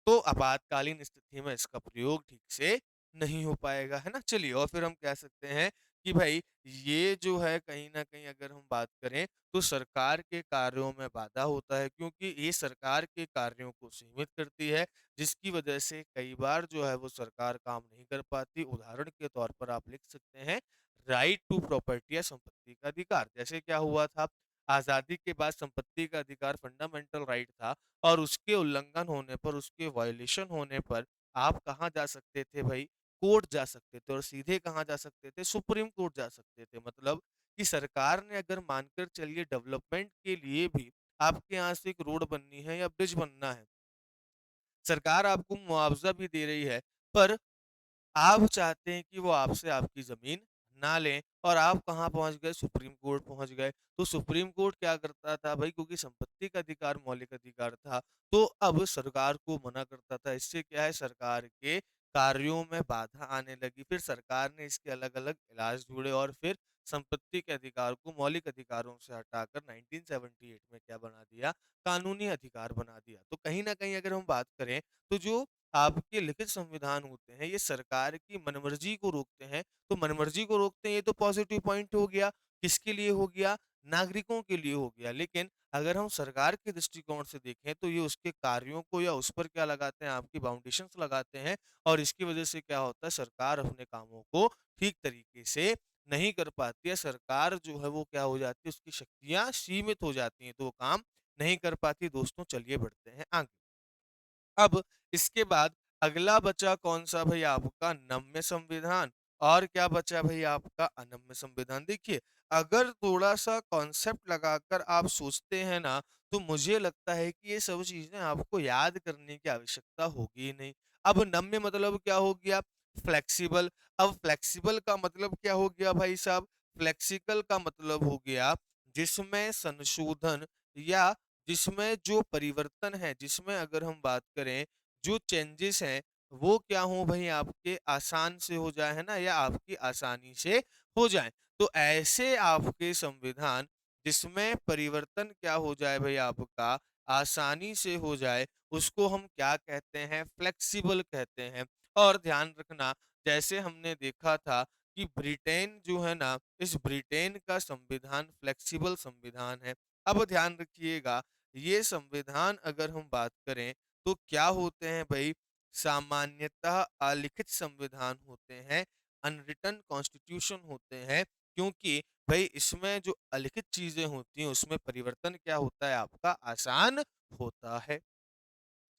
तो आपातकालीन स्थिति में इसका प्रयोग ठीक से नहीं हो पाएगा, है ना? चलिए, और फिर हम कह सकते हैं कि भाई ये जो है कहीं न कहीं अगर हम बात करें, तो सरकार के कार्यों में बाधा होता है, क्योंकि ये सरकार के कार्यों को सीमित करती है, जिसकी वजह से कई बार जो है वो सरकार काम नहीं कर पाती। उदाहरण के तौर पर आप लिख सकते हैं, राइट टू प्रॉपर्टी या संपत्ति का अधिकार। जैसे क्या हुआ था, आज़ादी के बाद संपत्ति का अधिकार फंडामेंटल राइट था, और उसके उल्लंघन होने पर, उसके वायलेशन होने पर आप कहाँ जा सकते थे भई? कोर्ट जा सकते थे, और सीधे कहाँ जा सकते थे? सुप्रीम कोर्ट जा सकते थे। मतलब कि सरकार ने अगर मानकर चलिए डेवलपमेंट के लिए भी आपके यहाँ से एक रोड बननी है या ब्रिज बनना है, सरकार आपको मुआवज़ा भी दे रही है, पर आप चाहते हैं कि वो आपसे आपकी ज़मीन ना लें, और आप कहाँ पहुँच गए? सुप्रीम कोर्ट पहुँच गए। तो सुप्रीम कोर्ट क्या करता था भई, क्योंकि संपत्ति का अधिकार मौलिक अधिकार था, तो अब सरकार को मना करता था। इससे क्या है, सरकार के कार्यों में बाधा आने लगी। फिर सरकार ने इसके अलग-अलग इलाज ढूँढे, और फिर संपत्ति के अधिकार को मौलिक अधिकारों से हटाकर 1978 में क्या बना दिया? कानूनी अधिकार बना दिया। तो कहीं न कहीं अगर हम बात करें, तो जो आपके लिखित संविधान होते हैं, ये सरकार की मनमर्जी को रोकते हैं, तो मनमर्जी को रोकते हैं, ये तो पॉज़िटिव पॉइंट हो गया, किसके लिए हो गया? नागरिकों के लिए हो गया। लेकिन अगर हम सरकार के दृष्टिकोण से देखें तो ये उसके कार्यों को या उस पर क्या लगाते हैं, आपकी बाउंडेशंस लगाते हैं और इसकी वजह से क्या होता है, सरकार अपने कामों को ठीक तरीके से नहीं कर पाती है। सरकार जो है वो क्या हो जाती है, उसकी शक्तियाँ सीमित हो जाती हैं, तो वो काम नहीं कर पाती। दोस्तों चलिए बढ़ते हैं आगे। अब इसके बाद अगला बचा कौन-सा भई, आपका नम्य संविधान और क्या बचा भई आपका अनम्य संविधान। देखिए, अगर थोड़ा-सा कॉन्सेप्ट लगाकर आप सोचते हैं ना, तो मुझे लगता है कि ये सब चीज़ें आपको याद करने की आवश्यकता होगी ही नहीं। अब नम्य मतलब क्या हो गया? फ्लेक्सिबल। अब फ्लेक्सिबल का मतलब क्या हो गया भाई साहब? फ्लेक्सिबल का मतलब हो गया जिसमें संशोधन या जिसमें जो परिवर्तन है, जिसमें अगर हम बात करें, जो चेंजेस हैं, वो क्या हों भई, आपके आसान से हो जाए, है ना? या आपकी आसानी से हो जाएँ। तो ऐसे आपके संविधान जिसमें परिवर्तन क्या हो जाए भई आपका, आसानी से हो जाए, उसको हम क्या कहते हैं? फ्लेक्सिबल कहते हैं। और ध्यान रखना, जैसे हमने देखा था कि ब्रिटेन जो है ना, इस ब्रिटेन का संविधान फ्लेक्सिबल संविधान है। अब ध्यान रखिएगा, ये संविधान अगर हम बात करें तो क्या होते हैं भई, सामान्यतः अलिखित संविधान होते हैं, अनरिटन कॉन्स्टिट्यूशन होते हैं, क्योंकि भई इसमें जो अलिखित चीज़ें होती हैं उसमें परिवर्तन क्या होता है, आपका आसान होता है।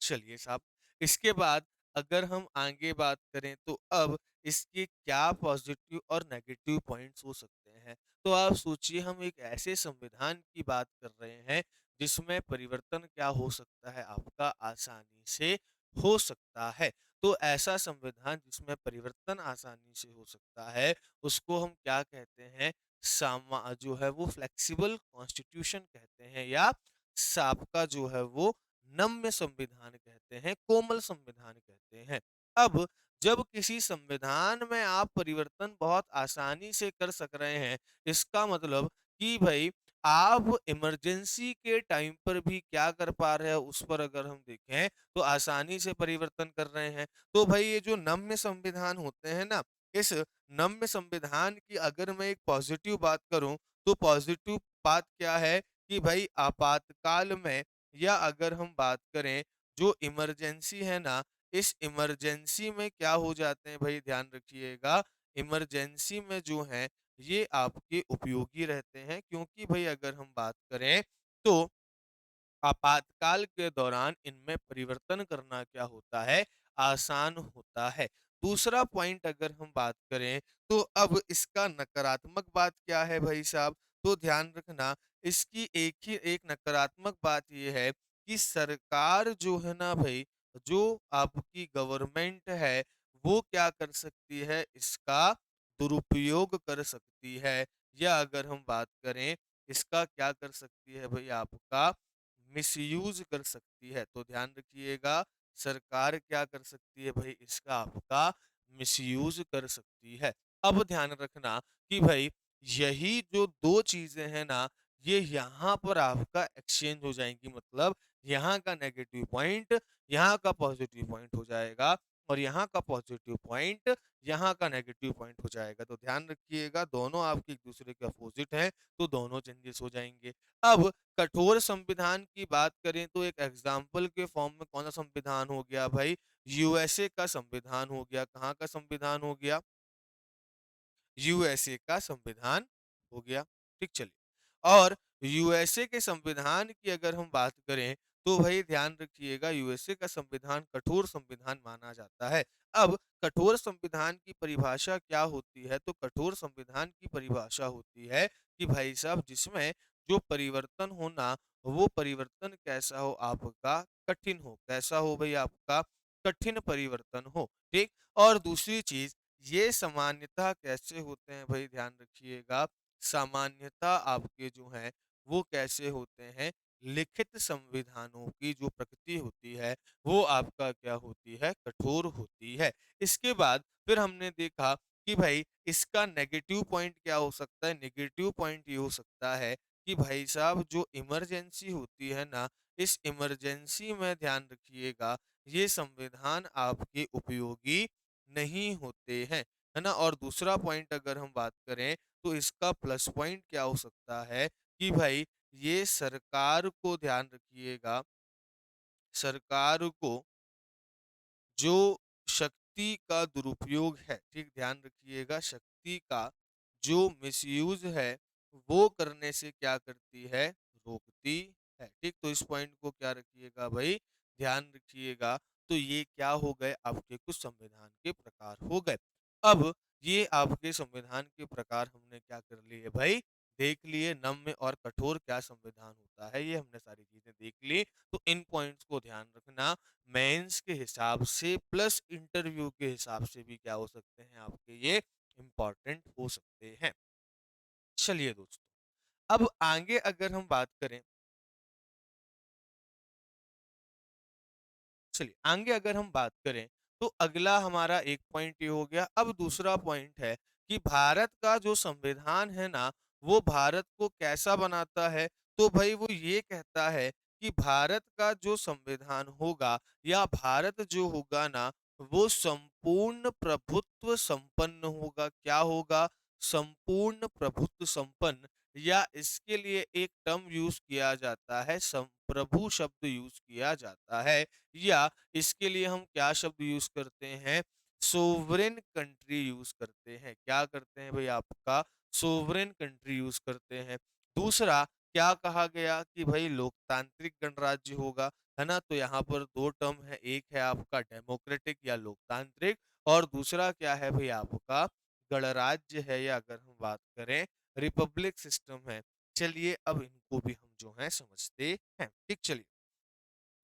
चलिए साहब, इसके बाद अगर हम आगे बात करें तो अब इसके क्या पॉजिटिव और नेगेटिव पॉइंट्स हो सकते हैं। तो आप सोचिए, हम एक ऐसे संविधान की बात कर रहे हैं जिसमें परिवर्तन क्या हो सकता है, आपका आसानी से हो सकता है। तो ऐसा संविधान जिसमें परिवर्तन आसानी से हो सकता है, उसको हम क्या कहते हैं, जो है वो फ्लेक्सिबल कॉन्स्टिट्यूशन कहते हैं, या आपका जो है वो नम्य संविधान कहते हैं, कोमल संविधान कहते हैं। अब जब किसी संविधान में आप परिवर्तन बहुत आसानी से कर सक रहे हैं, इसका मतलब कि भई आप इमरजेंसी के टाइम पर भी क्या कर पा रहे हैं, उस पर अगर हम देखें तो आसानी से परिवर्तन कर रहे हैं। तो भई ये जो नम्य संविधान होते हैं ना, इस नम्य संविधान की अगर मैं एक पॉजिटिव बात करूँ, तो पॉजिटिव बात क्या है कि भई आपातकाल में, या अगर हम बात करें जो इमरजेंसी है ना, इस इमरजेंसी में क्या हो जाते हैं भई, ध्यान रखिएगा, इमरजेंसी में जो है ये आपके उपयोगी रहते हैं, क्योंकि भई अगर हम बात करें तो आपातकाल के दौरान इनमें परिवर्तन करना क्या होता है, आसान होता है। दूसरा पॉइंट अगर हम बात करें, तो अब इसका नकारात्मक बात क्या है भाई साहब? तो ध्यान रखना, इसकी एक नकारात्मक बात ये है कि सरकार जो है ना भई, जो आपकी गवर्नमेंट है, वो क्या कर सकती है, इसका दुरुपयोग कर सकती है, या अगर हम बात करें, इसका क्या कर सकती है भई, आपका मिसयूज़ कर सकती है। तो ध्यान रखिएगा, सरकार क्या कर सकती है भई, इसका आपका मिसयूज़ कर सकती है। अब ध्यान रखना कि भई यही जो 2 चीज़ें हैं ना, ये यहाँ पर आपका एक्सचेंज हो जाएँगी, मतलब यहाँ का नेगेटिव पॉइंट यहाँ का पॉज़िटिव पॉइंट हो जाएगा और यहाँ का पॉज़िटिव पॉइंट यहाँ का नेगेटिव पॉइंट हो जाएगा। तो ध्यान रखिएगा, दोनों आपके एक-दूसरे के अपोज़िट हैं, तो दोनों चेंजेस हो जाएँगे। अब कठोर संविधान की बात करें तो एक एग्जाम्पल के फॉर्म में कौन सा संविधान हो गया भाई, यूएसए का संविधान हो गया। कहाँ का संविधान हो गया? यूएसए का संविधान हो गया। ठीक, चलिए। और यूएसए के संविधान की अगर हम बात करें तो भाई ध्यान रखिएगा, यूएसए का संविधान कठोर संविधान माना जाता है। अब कठोर संविधान की परिभाषा क्या होती है? तो कठोर संविधान की परिभाषा होती है कि भाई साहब जिसमें जो परिवर्तन होना, वो परिवर्तन कैसा हो, आपका कठिन हो। कैसा हो भई, आपका कठिन परिवर्तन हो। ठीक? और दूसरी चीज़, ये सामान्यतः कैसे होते हैं भई, ध्यान रखिएगा, सामान्यतः आपके जो हैं वो कैसे होते हैं, लिखित संविधानों की जो प्रकृति होती है वो आपका क्या होती है, कठोर होती है। इसके बाद फिर हमने देखा कि भाई इसका नेगेटिव पॉइंट क्या हो सकता है, नेगेटिव पॉइंट ये हो सकता है कि भाई साहब जो इमरजेंसी होती है ना, इस इमरजेंसी में ध्यान रखिएगा, ये संविधान आपके उपयोगी नहीं होते हैं। है ना? और दूसरा पॉइंट अगर हम बात करें तो इसका प्लस पॉइंट क्या हो सकता है कि भाई ये सरकार को ध्यान रखिएगा, सरकार को जो शक्ति का दुरुपयोग है, ठीक ध्यान रखिएगा, शक्ति का जो मिसयूज है वो करने से क्या करती है, रोकती है। ठीक, तो इस पॉइंट को क्या रखिएगा भाई, ध्यान रखिएगा। तो ये क्या हो गए, आपके कुछ संविधान के प्रकार हो गए। अब ये आपके संविधान के प्रकार हमने क्या कर लिए भाई, देख लिए। नम्य और कठोर क्या संविधान होता है, ये हमने सारी चीजें देख ली। तो इन पॉइंट्स को ध्यान रखना, मेंस के हिसाब से प्लस इंटरव्यू के हिसाब से भी क्या हो सकते हैं आपके, ये इम्पोर्टेंट हो सकते हैं। चलिए दोस्तों, अब आगे अगर हम बात करें, चलिए आगे अगर हम बात करें तो अगला हमारा एक पॉइंट ये हो गया। अब दूसरा पॉइंट है कि भारत का जो संविधान है ना, वो भारत को कैसा बनाता है। तो भाई वो ये कहता है कि भारत का जो संविधान होगा या भारत जो होगा ना, वो संपूर्ण प्रभुत्व संपन्न होगा। क्या होगा, संपूर्ण प्रभुत्व संपन्न। या इसके लिए एक टर्म यूज किया जाता है, संप्रभु शब्द यूज किया जाता है। या इसके लिए हम क्या शब्द यूज करते हैं, सोवरेन कंट्री यूज करते हैं। क्या करते हैं भाई, आपका सोवरेन कंट्री यूज करते हैं। दूसरा क्या कहा गया कि भाई लोकतांत्रिक गणराज्य होगा, है ना? तो यहाँ पर दो टर्म है, एक है आपका डेमोक्रेटिक या लोकतांत्रिक, और दूसरा क्या है भाई आपका गणराज्य है, या अगर हम बात करें रिपब्लिक सिस्टम है। चलिए अब इनको भी हम जो है समझते हैं। ठीक, चलिए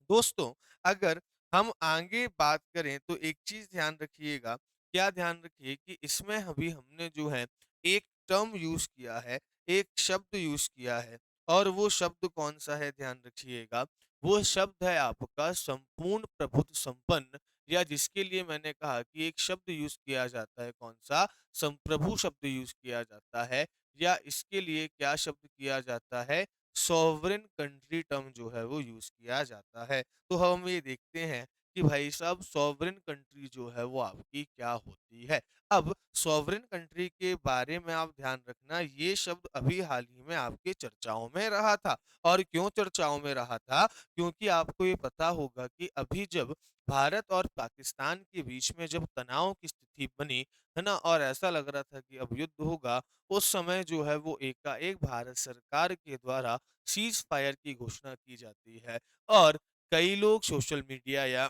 दोस्तों, अगर हम आगे बात करें तो एक चीज ध्यान रखिएगा। क्या ध्यान रखिए कि इसमें अभी हमने जो है एक टर्म यूज किया है, एक शब्द यूज किया है। और वो शब्द कौन सा है, ध्यान रखिएगा, वो शब्द है आपका संपूर्ण प्रभुत्व संपन्न। या जिसके लिए मैंने कहा कि एक शब्द यूज किया जाता है, कौन सा, संप्रभु शब्द यूज किया जाता है। या इसके लिए क्या शब्द किया जाता है, सॉवरेन कंट्री टर्म जो है वो यूज किया जाता है। तो हम ये देखते हैं कि भाई साहब सॉवरेन कंट्री जो है वो आपकी क्या होती है। अब सॉवरेन कंट्री के बारे में आप ध्यान रखना, ये शब्द अभी हाल ही में आपके चर्चाओं में रहा था। और क्यों चर्चाओं में रहा था, क्योंकि आपको ये पता होगा कि अभी जब भारत और पाकिस्तान के बीच में जब तनाव की स्थिति बनी, है ना, और ऐसा लग रहा था कि अब युद्ध होगा, उस समय जो है वो एकाएक भारत सरकार के द्वारा सीज फायर की घोषणा की जाती है। और कई लोग सोशल मीडिया या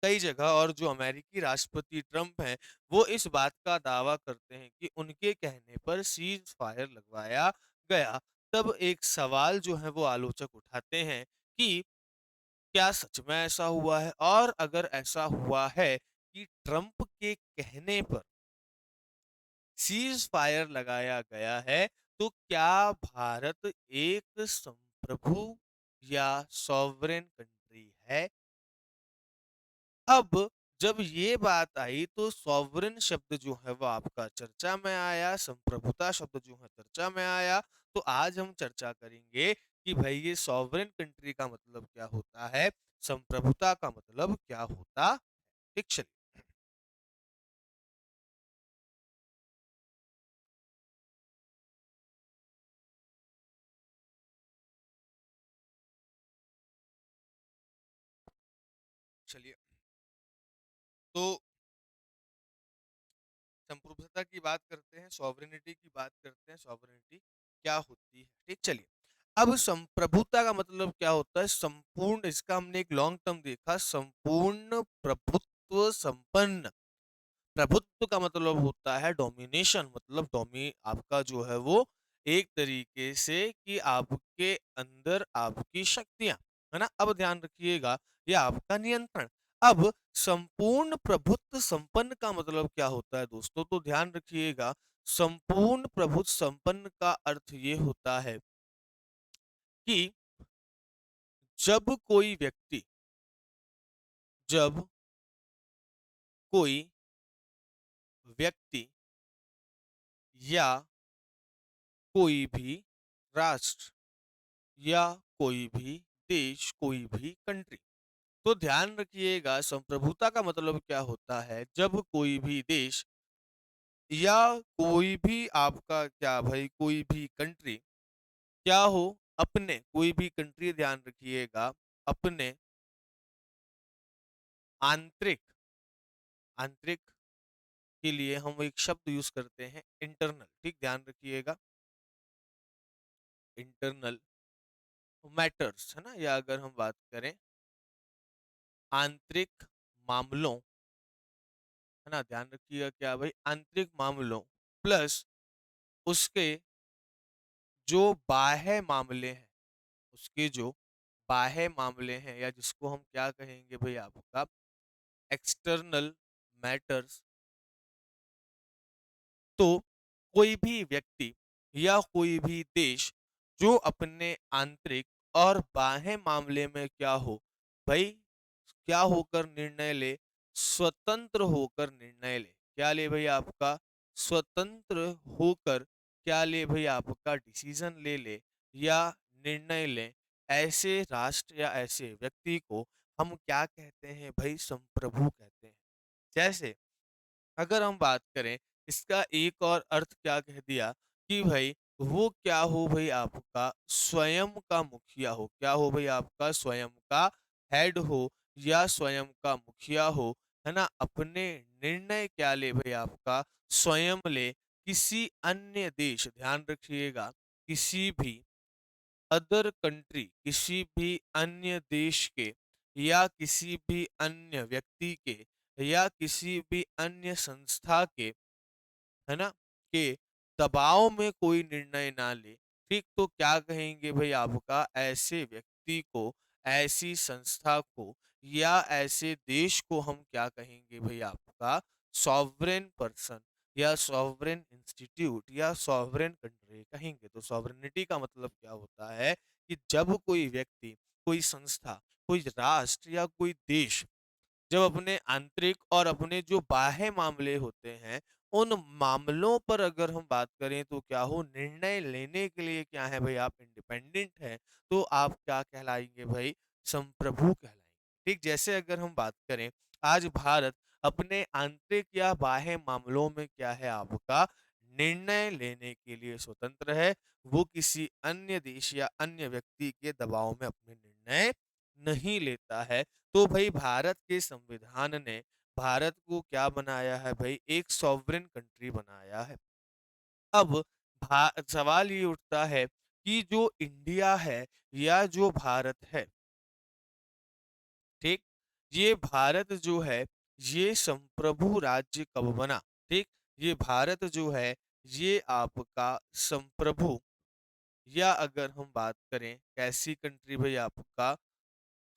कई जगह, और जो अमेरिकी राष्ट्रपति ट्रंप हैं, वो इस बात का दावा करते हैं कि उनके कहने पर सीज फायर लगवाया गया। तब एक सवाल जो है वो आलोचक उठाते हैं कि क्या सच में ऐसा हुआ है, और अगर ऐसा हुआ है कि ट्रंप के कहने पर सीज फायर लगाया गया है, तो क्या भारत एक संप्रभु या सॉवरेन कंट्री है। अब जब ये बात आई तो सॉवरेन शब्द जो है वो आपका चर्चा में आया, संप्रभुता शब्द जो है चर्चा में आया। तो आज हम चर्चा करेंगे कि भाई ये सॉवरेन कंट्री का मतलब क्या होता है, संप्रभुता का मतलब क्या होता है। ठीक, चलिए चलिए तो संप्रभुता की बात करते हैं, सॉवरेनिटी की बात करते हैं, सॉवरेनिटी क्या होती है। ठीक, चलिए अब संप्रभुता का मतलब क्या होता है, संपूर्ण, इसका हमने एक लॉन्ग टर्म देखा, संपूर्ण प्रभुत्व संपन्न। प्रभुत्व का मतलब होता है डोमिनेशन, मतलब डोमी आपका जो है वो एक तरीके से कि आपके अंदर आपकी शक्तियां, है ना। अब ध्यान रखिएगा, ये आपका नियंत्रण। अब संपूर्ण प्रभुत्व संपन्न का मतलब क्या होता है दोस्तों, तो ध्यान रखिएगा, संपूर्ण प्रभुत्व संपन्न का अर्थ ये होता है कि जब कोई व्यक्ति, जब कोई व्यक्ति या कोई भी राष्ट्र या कोई भी देश, कोई भी कंट्री, तो ध्यान रखिएगा संप्रभुता का मतलब क्या होता है, जब कोई भी देश या कोई भी आपका क्या भाई कोई भी कंट्री क्या हो अपने कोई भी कंट्री ध्यान रखिएगा अपने आंतरिक आंतरिक के लिए हम एक शब्द यूज करते हैं इंटरनल। ठीक, ध्यान रखिएगा इंटरनल मैटर्स है ना, या अगर हम बात करें आंतरिक मामलों, है ना, ध्यान रखिएगा क्या भाई आंतरिक मामलों प्लस उसके जो बाह्य मामले हैं, उसके जो बाह्य मामले हैं या जिसको हम क्या कहेंगे भाई आपका एक्सटर्नल मैटर्स। तो कोई भी व्यक्ति या कोई भी देश जो अपने आंतरिक और बाह्य मामले में क्या हो भाई क्या होकर निर्णय ले, स्वतंत्र होकर निर्णय ले, क्या ले भाई आपका स्वतंत्र होकर क्या ले भाई आपका डिसीजन ले या निर्णय ले, ऐसे राष्ट्र या ऐसे व्यक्ति को हम क्या कहते हैं भाई संप्रभु कहते हैं। जैसे अगर हम बात करें इसका एक और अर्थ क्या कह दिया कि भाई वो क्या हो भाई आपका स्वयं का मुखिया हो, क्या हो भाई आपका स्वयं का हेड हो या स्वयं का मुखिया हो, है ना, अपने निर्णय क्या ले भाई आपका स्वयं ले, किसी अन्य देश ध्यान रखिएगा किसी भी अदर कंट्री किसी भी अन्य देश के या किसी भी अन्य व्यक्ति के या किसी भी अन्य संस्था के, है ना, के दबाव में कोई निर्णय ना ले। ठीक, तो क्या कहेंगे भाई आपका ऐसे व्यक्ति को, ऐसी संस्था को या ऐसे देश को हम क्या कहेंगे भाई आपका सॉवरेन पर्सन या सॉवरेन इंस्टीट्यूट या सॉवरेन कंट्री कहेंगे। तो सॉवरेनिटी का मतलब क्या होता है कि जब कोई व्यक्ति, कोई संस्था, कोई राष्ट्र या कोई देश जब अपने आंतरिक और अपने जो बाह्य मामले होते हैं उन मामलों पर अगर हम बात करें तो क्या हो निर्णय लेने के लिए क्या है भाई आप इंडिपेंडेंट हैं, तो आप क्या कहलाएंगे भाई संप्रभु कहलाएंगे। ठीक, जैसे अगर हम बात करें आज भारत अपने आंतरिक या बाह्य मामलों में क्या है आपका निर्णय लेने के लिए स्वतंत्र है, वो किसी अन्य देश या अन्य व्यक्ति के दबाव में अपने निर्णय नहीं लेता है। तो भाई भारत के संविधान ने भारत को क्या बनाया है भाई एक सॉवरेन कंट्री बनाया है। अब सवाल ये उठता है कि जो इंडिया है या जो भारत है, ठीक, ये भारत जो है ये संप्रभु राज्य कब बना। ठीक, ये भारत जो है ये आपका संप्रभु या अगर हम बात करें कैसी कंट्री भाई आपका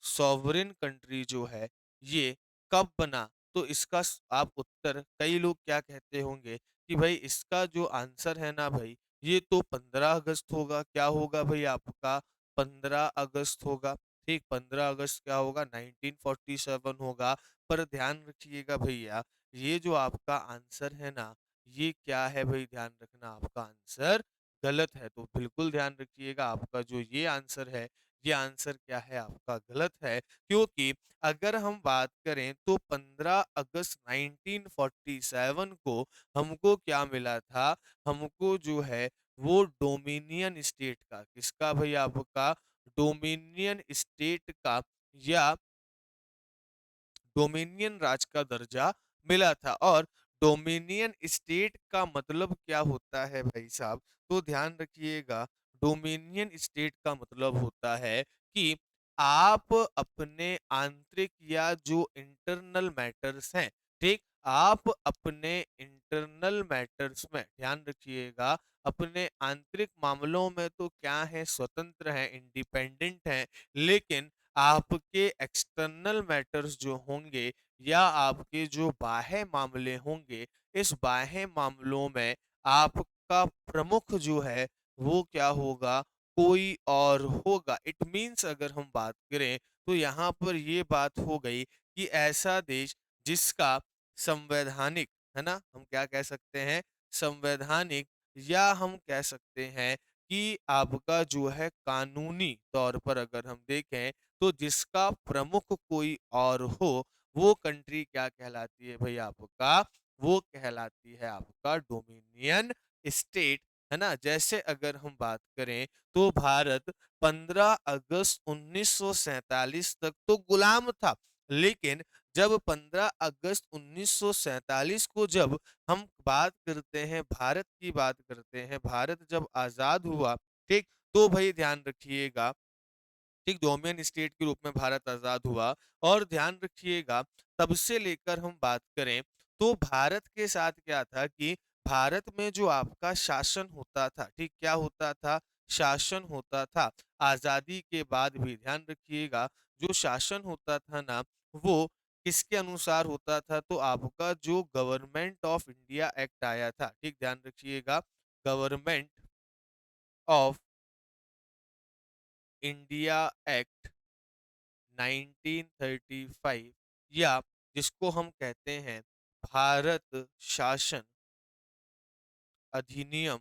सॉवरेन कंट्री जो है ये कब बना, तो इसका आप उत्तर कई लोग क्या कहते होंगे कि भाई इसका जो आंसर है ना भाई ये तो 15 अगस्त होगा। क्या होगा भाई आपका 15 अगस्त होगा। ठीक, 15 अगस्त क्या होगा 1947 होगा। पर ध्यान रखिएगा भैया ये जो आपका आंसर है ना ये क्या है भाई ध्यान रखना आपका आंसर गलत है। तो बिल्कुल ध्यान रखिएगा आपका जो ये आंसर है ये आंसर क्या है आपका गलत है, क्योंकि अगर हम बात करें तो 15 अगस्त 1947 को हमको क्या मिला था, हमको जो है वो डोमिनियन स्टेट का किसका भाई आपका डोमिनियन स्टेट का या डोमिनियन राज का दर्जा मिला था। और डोमिनियन स्टेट का मतलब क्या होता है भाई साहब, तो ध्यान रखिएगा डोमिनियन स्टेट का मतलब होता है कि आप अपने आंतरिक या जो इंटरनल मैटर्स हैं, ठीक, आप अपने इंटरनल मैटर्स में ध्यान रखिएगा अपने आंतरिक मामलों में तो क्या है स्वतंत्र है इंडिपेंडेंट है, लेकिन आपके एक्सटर्नल मैटर्स जो होंगे या आपके जो बाह्य मामले होंगे इस बाह्य मामलों में आपका प्रमुख जो है वो क्या होगा कोई और होगा। इट मीन्स अगर हम बात करें तो यहाँ पर ये बात हो गई कि ऐसा देश जिसका संवैधानिक, है ना, हम क्या कह सकते हैं संवैधानिक, या हम कह सकते हैं कि आपका जो है कानूनी तौर पर अगर हम देखें तो जिसका प्रमुख कोई और हो वो कंट्री क्या कहलाती है भाई आपका वो कहलाती है आपका डोमिनियन स्टेट, है ना। जैसे अगर हम बात करें तो भारत 15 अगस्त 1947 तक तो गुलाम था, लेकिन जब 15 अगस्त 1947 को जब हम बात करते हैं, भारत की बात करते हैं, भारत जब आजाद हुआ, ठीक, तो भाई ध्यान रखिएगा, ठीक, डोमिनियन स्टेट के रूप में भारत आजाद हुआ। और ध्यान रखिएगा, तब से लेकर हम बात करें तो भारत के साथ क्या था कि भारत में जो आपका शासन होता था, ठीक, क्या होता था, शासन होता था। आजादी के बाद भी ध्यान रखिएगा, जो शासन होता था ना, वो किसके अनुसार होता था, तो आपका जो गवर्नमेंट ऑफ इंडिया एक्ट आया था, ठीक, ध्यान रखिएगा, गवर्नमेंट ऑफ इंडिया एक्ट 1935, या जिसको हम कहते हैं भारत शासन अधिनियम,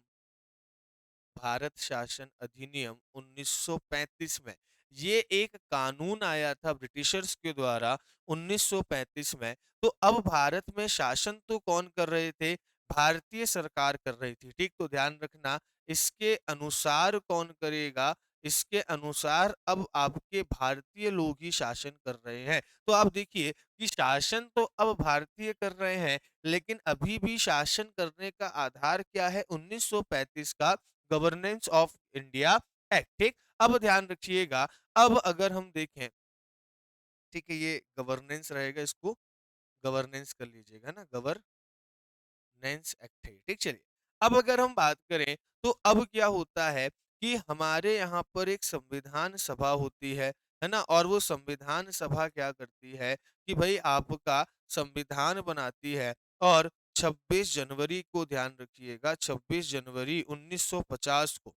भारत शासन अधिनियम 1935 में, ये एक कानून आया था ब्रिटिशर्स के द्वारा 1935 में। तो अब भारत में शासन तो कौन कर रहे थे, भारतीय सरकार कर रही थी, ठीक, तो ध्यान रखना, इसके अनुसार कौन करेगा, इसके अनुसार अब आपके भारतीय लोग ही शासन कर रहे हैं। तो आप देखिए कि शासन तो अब भारतीय कर रहे हैं, लेकिन अभी भी शासन करने का आधार क्या है, 1935 का गवर्नेंस ऑफ इंडिया एक्ट, ठीक। अब ध्यान रखिएगा, अब अगर हम देखें, ठीक है, ये गवर्नेंस रहेगा, इसको गवर्नेंस कर लीजिएगा ना, गवर्नेंस एक्ट है, ठीक। चलिए, अब अगर हम बात करें तो अब क्या होता है कि हमारे यहाँ पर एक संविधान सभा होती है ना, और वो संविधान सभा क्या करती है कि भाई आपका संविधान बनाती है। और 26 जनवरी को ध्यान रखिएगा, 26 जनवरी 1950 को,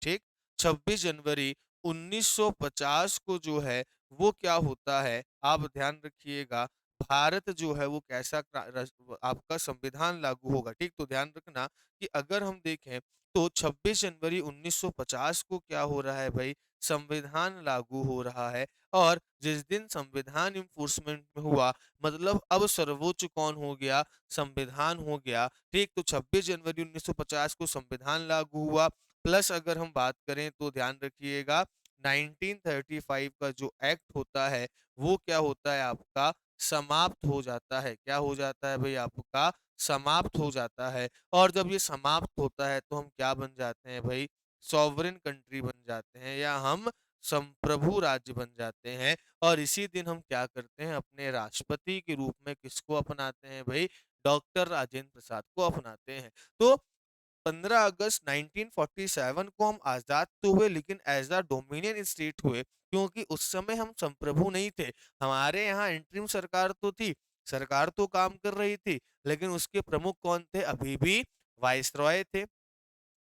ठीक, 26 जनवरी 1950 को जो है वो क्या होता है, आप ध्यान रखिएगा, भारत जो है वो कैसा आपका संविधान लागू होगा, ठीक। तो ध्यान रखना कि अगर हम देखें तो 26 जनवरी 1950 को क्या हो रहा है भाई, संविधान लागू हो रहा है। और जिस दिन संविधान इन्फोर्समेंट में हुआ, मतलब अब सर्वोच्च कौन हो गया, संविधान हो गया, ठीक। तो 26 जनवरी 1950 को संविधान लागू हुआ, प्लस अगर हम बात करें तो ध्यान रखिएगा 1935 का जो एक्ट होता है वो क्या होता है आपका, समाप्त हो जाता है। क्या हो जाता है भाई, आपका समाप्त हो जाता है। और जब ये समाप्त होता है तो हम क्या बन जाते हैं भाई, सॉवरेन कंट्री बन जाते हैं, या हम संप्रभु राज्य बन जाते हैं। और इसी दिन हम क्या करते हैं, अपने राष्ट्रपति के रूप में किसको अपनाते हैं भाई, डॉक्टर राजेंद्र प्रसाद को अपनाते हैं। तो 15 अगस्त 1947 को हम आजाद तो हुए, लेकिन एज अ डोमिनियन स्टेट हुए, क्योंकि उस समय हम संप्रभु नहीं थे। हमारे यहाँ इंटरिम सरकार तो थी, सरकार तो काम कर रही थी, लेकिन उसके प्रमुख कौन थे, अभी भी वाइसरॉय थे,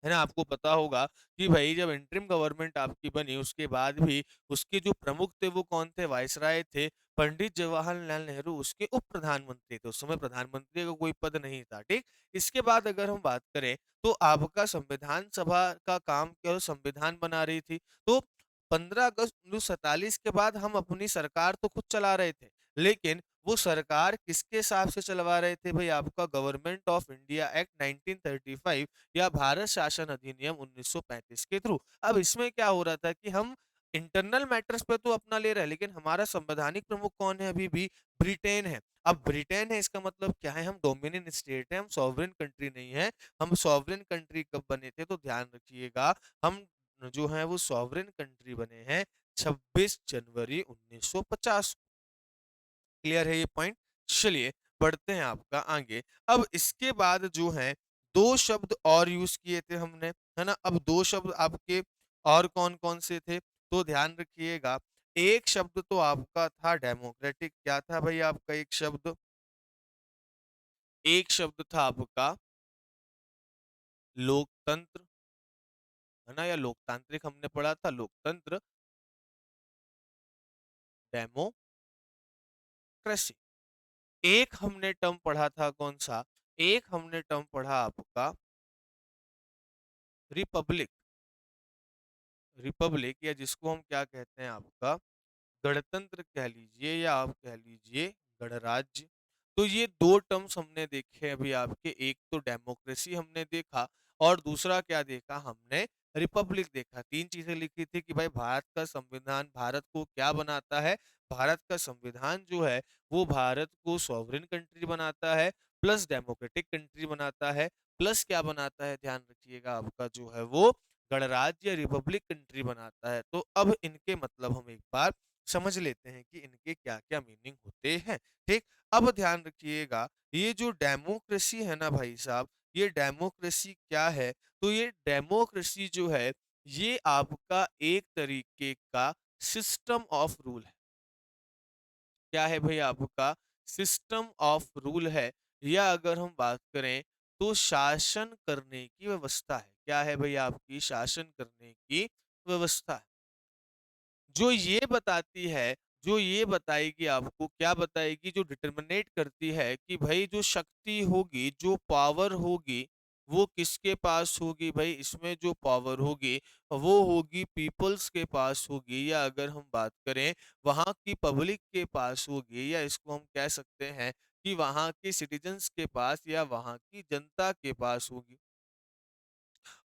है ना। आपको पता होगा कि भाई जब इंटरिम गवर्नमेंट आपकी बनी उसके बाद भी उसके जो प्रमुख थे वो कौन थे, वाइसराय थे। पंडित जवाहरलाल नेहरू उसके उप प्रधानमंत्री थे, उस समय प्रधानमंत्री का कोई पद नहीं था, ठीक। इसके बाद अगर हम बात करें तो आपका संविधान सभा का काम केवल संविधान बना रही थी। तो 15 अगस्त 1947 के बाद हम अपनी सरकार तो खुद चला रहे थे, लेकिन वो सरकार किसके हिसाब से चलवा रहे थे भाई, आपका गवर्नमेंट ऑफ इंडिया एक्ट 1935 या भारत शासन अधिनियम 1935 के थ्रू। अब इसमें क्या हो रहा था कि हम इंटरनल मैटर्स पे तो अपना ले रहे हैं, लेकिन हमारा संवैधानिक प्रमुख कौन है, अभी भी ब्रिटेन है। अब ब्रिटेन है, इसका मतलब क्या है, हम डोमिनियन स्टेट है, हम सॉवरेन कंट्री नहीं है। हम सॉवरेन कंट्री कब बने थे, तो ध्यान रखिएगा, हम जो है वो सॉवरेन कंट्री बने हैं 26 जनवरी 1950। क्लियर है ये पॉइंट। चलिए बढ़ते हैं आपका आगे। अब इसके बाद जो है दो शब्द और यूज किए थे हमने, है ना। अब दो शब्द आपके और कौन कौन से थे, तो ध्यान रखिएगा, एक शब्द तो आपका था डेमोक्रेटिक, क्या था भाई आपका एक शब्द, एक शब्द था आपका लोकतंत्र, है ना, या लोकतांत्रिक हमने पढ़ा था, लोकतंत्र, डेमोक्रेसी। एक हमने टर्म पढ़ा था कौन सा, एक हमने टर्म पढ़ा आपका रिपब्लिक, रिपब्लिक, या जिसको हम क्या कहते हैं आपका गणतंत्र कह लीजिए, या आप कह लीजिए गणराज्य। तो ये 2 टर्म्स हमने देखे अभी आपके, एक तो डेमोक्रेसी हमने देखा और दूसरा क्या देखा हमने, रिपब्लिक देखा। 3 चीज़ें लिखी थी कि भाई भारत का संविधान भारत को क्या बनाता है? भारत का संविधान जो है वो भारत को सॉवरेन कंट्री बनाता है, प्लस डेमोक्रेटिक कंट्री बनाता है, प्लस क्या बनाता है ध्यान रखिएगा आपका जो है वो गणराज्य या रिपब्लिक कंट्री बनाता है। तो अब इनके मतलब हम एक बार समझ लेते हैं कि इनके क्या-क्या मीनिंग होते हैं, ठीक? अब ध्यान रखिएगा, ये जो डेमोक्रेसी है ना भाई साहब, ये डेमोक्रेसी क्या है? तो ये डेमोक्रेसी जो है, ये आपका एक तरीके का सिस्टम ऑफ रूल है। क्या है भाई आपका? सिस्टम ऑफ रूल है, या अगर हम बात करें तो शासन करने की व्यवस्था है। क्या है भाई आपकी? शासन करने की व्यवस्था है। जो ये बताती है, जो ये बताएगी आपको, क्या बताएगी? जो डिटरमिनेट करती है कि भाई जो शक्ति होगी, जो पावर होगी, वो किसके पास होगी भाई? इसमें जो पावर होगी, वो होगी पीपल्स के पास होगी, या अगर हम बात करें वहाँ की पब्लिक के पास होगी, या इसको हम कह सकते हैं कि वहाँ के सिटीजन्स के पास या वहाँ की जनता के पास होगी।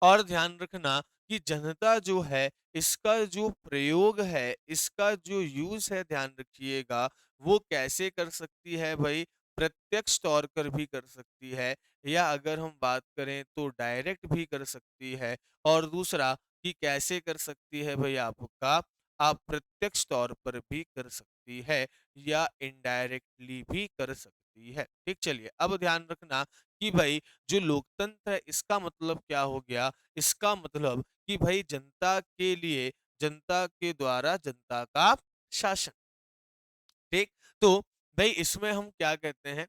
और ध्यान रखना कि जनता जो है, इसका जो प्रयोग है, इसका जो यूज़ है ध्यान रखिएगा, वो कैसे कर सकती है भई? प्रत्यक्ष तौर पर भी कर सकती है, या अगर हम बात करें तो डायरेक्ट भी कर सकती है। और दूसरा कि कैसे कर सकती है भई आपका? अप्रत्यक्ष तौर पर भी कर सकती है, या इनडायरेक्टली भी कर सकती है। ठीक, चलिए अब ध्यान रखना कि भई जो लोकतंत्र है इसका मतलब क्या हो गया? इसका मतलब कि भाई जनता के लिए, जनता के द्वारा जनता का शासन, ठीक? तो भाई इसमें हम क्या कहते हैं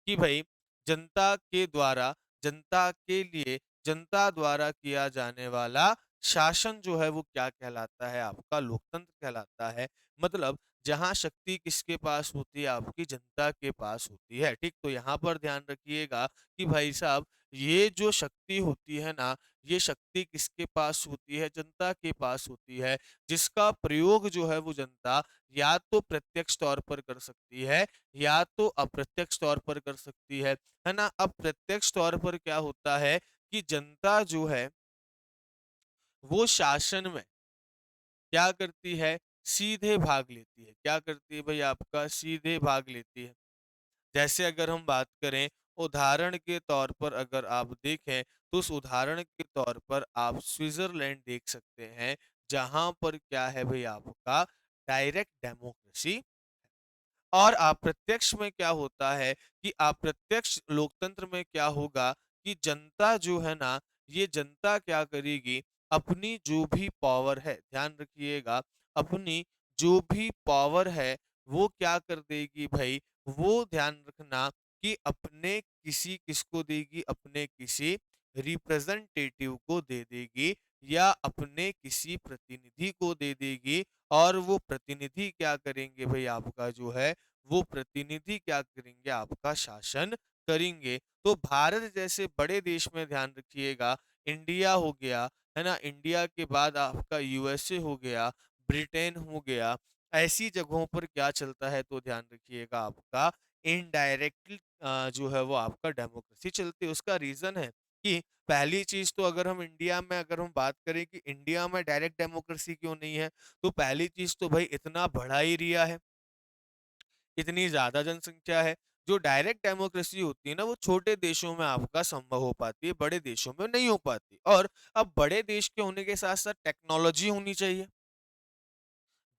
कि भाई जनता के द्वारा, जनता के लिए, जनता द्वारा किया जाने वाला शासन जो है वो क्या कहलाता है? आपका लोकतंत्र कहलाता है। मतलब जहाँ शक्ति किसके पास होती है? आपकी जनता के पास होती है, ठीक? तो यहाँ पर ध्यान रखिएगा कि भाई साहब ये जो शक्ति होती है ना, ये शक्ति किसके पास होती है? जनता के पास होती है, जिसका प्रयोग जो है वो जनता या तो प्रत्यक्ष तौर पर कर सकती है, या तो अप्रत्यक्ष तौर पर कर सकती है ना? अब प्रत्यक्ष तौर पर क्या होता है कि जनता जो है, वो शासन में क्या करती है? सीधे भाग लेती है। क्या करती है भई आपका? सीधे भाग लेती है। जैसे अगर हम बात करें, उदाहरण के तौर पर अगर आप देखें, तो उस उदाहरण के तौर पर आप स्विट्ज़रलैंड देख सकते हैं, जहाँ पर क्या है भई आपका डायरेक्ट डेमोक्रेसी। और अप्रत्यक्ष में क्या होता है कि अप्रत्यक्ष लोकतंत्र में क्या होगा कि जनता जो है ना, ये जनता क्या करेगी, अपनी जो भी पावर है, ध्यान रखिएगा, अपनी जो भी पावर है, वो क्या कर देगी भई, वो ध्यान रखना कि अपने किसी किसको देगी, अपने किसी रिप्रेजेंटेटिव को दे देगी, या अपने किसी प्रतिनिधि को दे देगी। और वो प्रतिनिधि क्या करेंगे भई आपका जो है, वो प्रतिनिधि क्या करेंगे? आपका शासन करेंगे। तो भारत जैसे बड़े देश में ध्यान रखिएगा, इंडिया हो गया, है ना? इंडिया के बाद आपका यूएसए हो गया, ब्रिटेन हो गया, ऐसी जगहों पर क्या चलता है तो ध्यान रखिएगा आपका इनडायरेक्टली जो है वो आपका डेमोक्रेसी चलती है। उसका रीज़न है कि पहली चीज़ तो अगर हम इंडिया में अगर हम बात करें कि इंडिया में डायरेक्ट डेमोक्रेसी क्यों नहीं है? तो पहली चीज़ तो भई इतना बड़ा एरिया है। इतनी ज़्यादा जनसंख्या है, जो डायरेक्ट डेमोक्रेसी होती है ना, वो छोटे देशों में आपका संभव हो पाती है, बड़े देशों में नहीं हो पाती। और अब बड़े देश के होने के साथ-साथ टेक्नोलॉजी होनी चाहिए।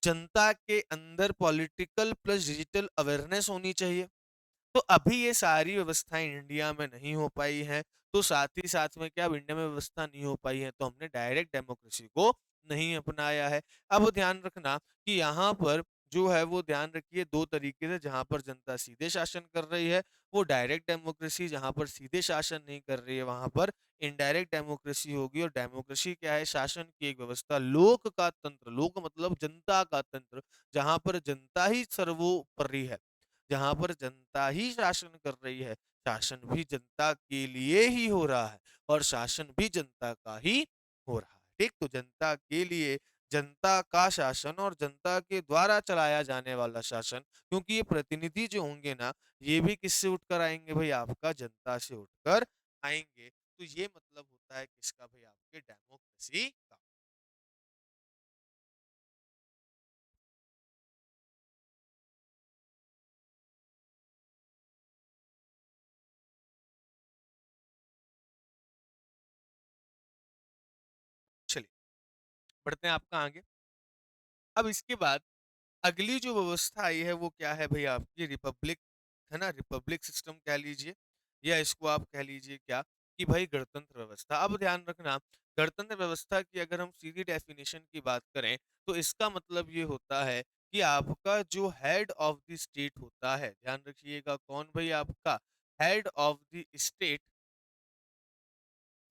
जनता के अंदर पॉलिटिकल प्लस डिजिटल अवेयरनेस होनी चाहिए। तो अभी ये सारी व्यवस्थाएँ इंडिया में नहीं हो पाई हैं, तो साथ ही साथ में क्या अब इंडिया में व्यवस्था नहीं हो पाई है, तो हमने डायरेक्ट डेमोक्रेसी को नहीं अपनाया है। अब ध्यान रखना कि यहाँ पर जो है वो ध्यान रखिए 2 तरीके से, जहाँ पर जनता सीधे शासन कर रही है, वो डायरेक्ट डेमोक्रेसी, जहाँ पर सीधे शासन नहीं कर रही है, वहाँ पर इनडायरेक्ट डेमोक्रेसी होगी। और डेमोक्रेसी क्या है? शासन की एक व्यवस्था, लोक का तंत्र, लोक मतलब जनता का तंत्र, जहाँ पर जनता ही सर्वोपरि है। जहाँ पर जनता ही शासन कर रही है, शासन भी जनता के लिए ही हो रहा है और शासन भी जनता का ही हो रहा है। ठीक? तो जनता के लिए, जनता का शासन और जनता के द्वारा चलाया जाने वाला शासन, क्योंकि ये प्रतिनिधि जो होंगे ना, ये भी किससे उठकर आएंगे भाई, आपका जनता से उठकर आएंगे। तो ये मतलब होता है किसका भाई, आपके डेमोक्रेसी का। चलिए बढ़ते हैं आपका आगे। अब इसके बाद अगली जो व्यवस्था आई है वो क्या है भाई, आपकी रिपब्लिक है ना, रिपब्लिक सिस्टम कह लीजिए, या इसको आप कह लीजिए क्या, कि भाई गणतंत्र व्यवस्था। अब ध्यान रखना, गणतंत्र व्यवस्था की अगर हम सीधी डेफिनेशन की बात करें, तो इसका मतलब ये होता है कि आपका जो हेड ऑफ द स्टेट होता है, ध्यान रखिएगा, कौन भाई, आपका हेड ऑफ द स्टेट,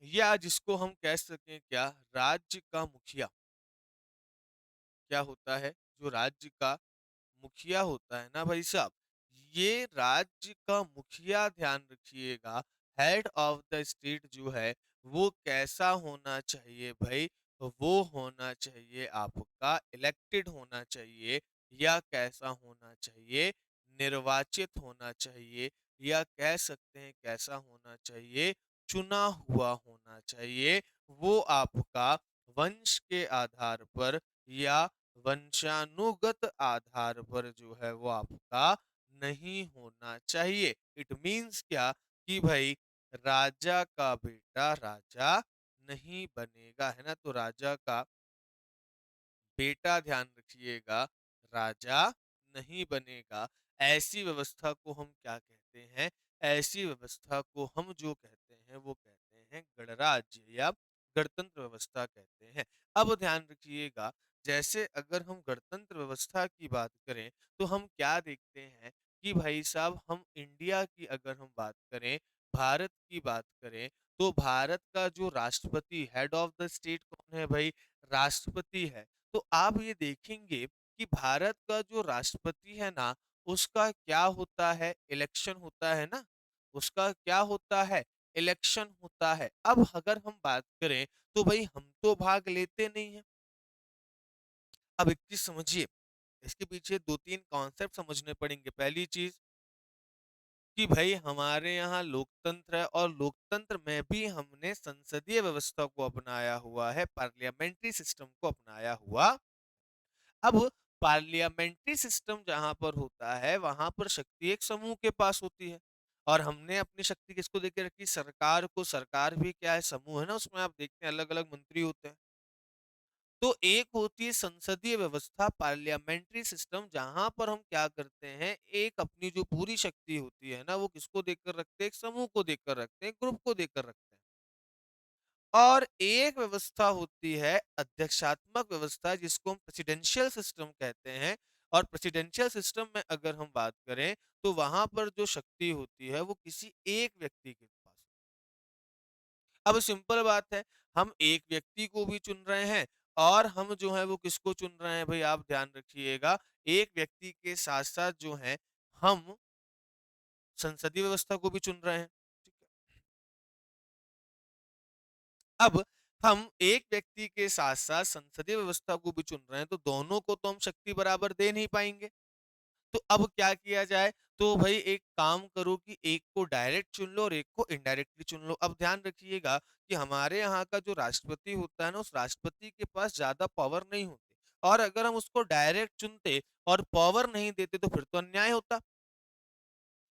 या जिसको हम कह सकें क्या, राज्य का मुखिया, क्या होता है, जो राज्य का मुखिया होता है ना भाई साहब, ये राज्य का मुखिया, ध्यान रखिएगा, हेड ऑफ द स्टेट जो है वो कैसा होना चाहिए भाई, वो होना चाहिए आपका इलेक्टेड होना चाहिए, या कैसा होना चाहिए, निर्वाचित होना चाहिए, या कह सकते हैं कैसा होना चाहिए, चुना हुआ होना चाहिए। वो आपका वंश के आधार पर या वंशानुगत आधार पर जो है वो आपका नहीं होना चाहिए। इट मीन्स क्या, कि भाई राजा का बेटा राजा नहीं बनेगा, है ना, तो राजा का बेटा, ध्यान रखिएगा, राजा नहीं बनेगा। ऐसी व्यवस्था को हम क्या कहते हैं, ऐसी व्यवस्था को हम जो कहते हैं वो कहते हैं गणराज्य या गणतंत्र व्यवस्था कहते हैं। अब ध्यान रखिएगा, जैसे अगर हम गणतंत्र व्यवस्था की बात करें, तो हम क्या देखते हैं कि भाई साहब, हम इंडिया की अगर हम बात करें, भारत की बात करें, तो भारत का जो राष्ट्रपति, हेड ऑफ द स्टेट कौन है भाई, राष्ट्रपति है। तो आप ये देखेंगे कि भारत का जो राष्ट्रपति है ना, उसका क्या होता है, इलेक्शन होता है ना, उसका क्या होता है, इलेक्शन होता है। अब अगर हम बात करें, तो भाई हम तो भाग लेते नहीं है। अब एक चीज समझिए, इसके पीछे दो तीन कॉन्सेप्ट समझने पड़ेंगे। पहली चीज कि भाई हमारे यहाँ लोकतंत्र है, और लोकतंत्र में भी हमने संसदीय व्यवस्था को अपनाया हुआ है, पार्लियामेंट्री सिस्टम को अपनाया हुआ। अब पार्लियामेंट्री सिस्टम जहां पर होता है, वहां पर शक्ति एक समूह के पास होती है, और हमने अपनी शक्ति किसको देके रखी, सरकार को। सरकार भी क्या है, समूह है ना, उसमें आप देखते हैं अलग अलग मंत्री होते हैं। तो एक होती है संसदीय व्यवस्था, पार्लियामेंट्री सिस्टम, जहां पर हम क्या करते हैं, एक अपनी जो पूरी शक्ति होती है ना, वो किसको देकर रखते हैं, एक समूह को देकर रखते हैं, ग्रुप को देकर रखते हैं। और एक व्यवस्था होती है अध्यक्षात्मक व्यवस्था, जिसको हम प्रेसिडेंशियल सिस्टम कहते हैं। और प्रेसिडेंशियल सिस्टम में अगर हम बात करें, तो वहां पर जो शक्ति होती है वो किसी एक व्यक्ति के पास। अब सिंपल बात है, हम एक व्यक्ति को भी चुन रहे हैं, और हम जो है वो किसको चुन रहे हैं भाई, आप ध्यान रखिएगा, एक व्यक्ति के साथ साथ जो है हम संसदीय व्यवस्था को भी चुन रहे हैं। ठीक है? अब हम एक व्यक्ति के साथ-साथ संसदीय व्यवस्था को भी चुन रहे हैं, तो दोनों को तो हम शक्ति बराबर दे नहीं पाएँगे। तो अब क्या किया जाए? तो भई एक काम करो कि एक को डायरेक्ट चुन लो और एक को इनडायरेक्टली चुन लो। अब ध्यान रखिएगा कि हमारे यहाँ का जो राष्ट्रपति होता है ना, उस राष्ट्रपति के पास ज़्यादा पावर नहीं होती, और अगर हम उसको डायरेक्ट चुनते और पावर नहीं देते, तो फिर तो अन्याय होता।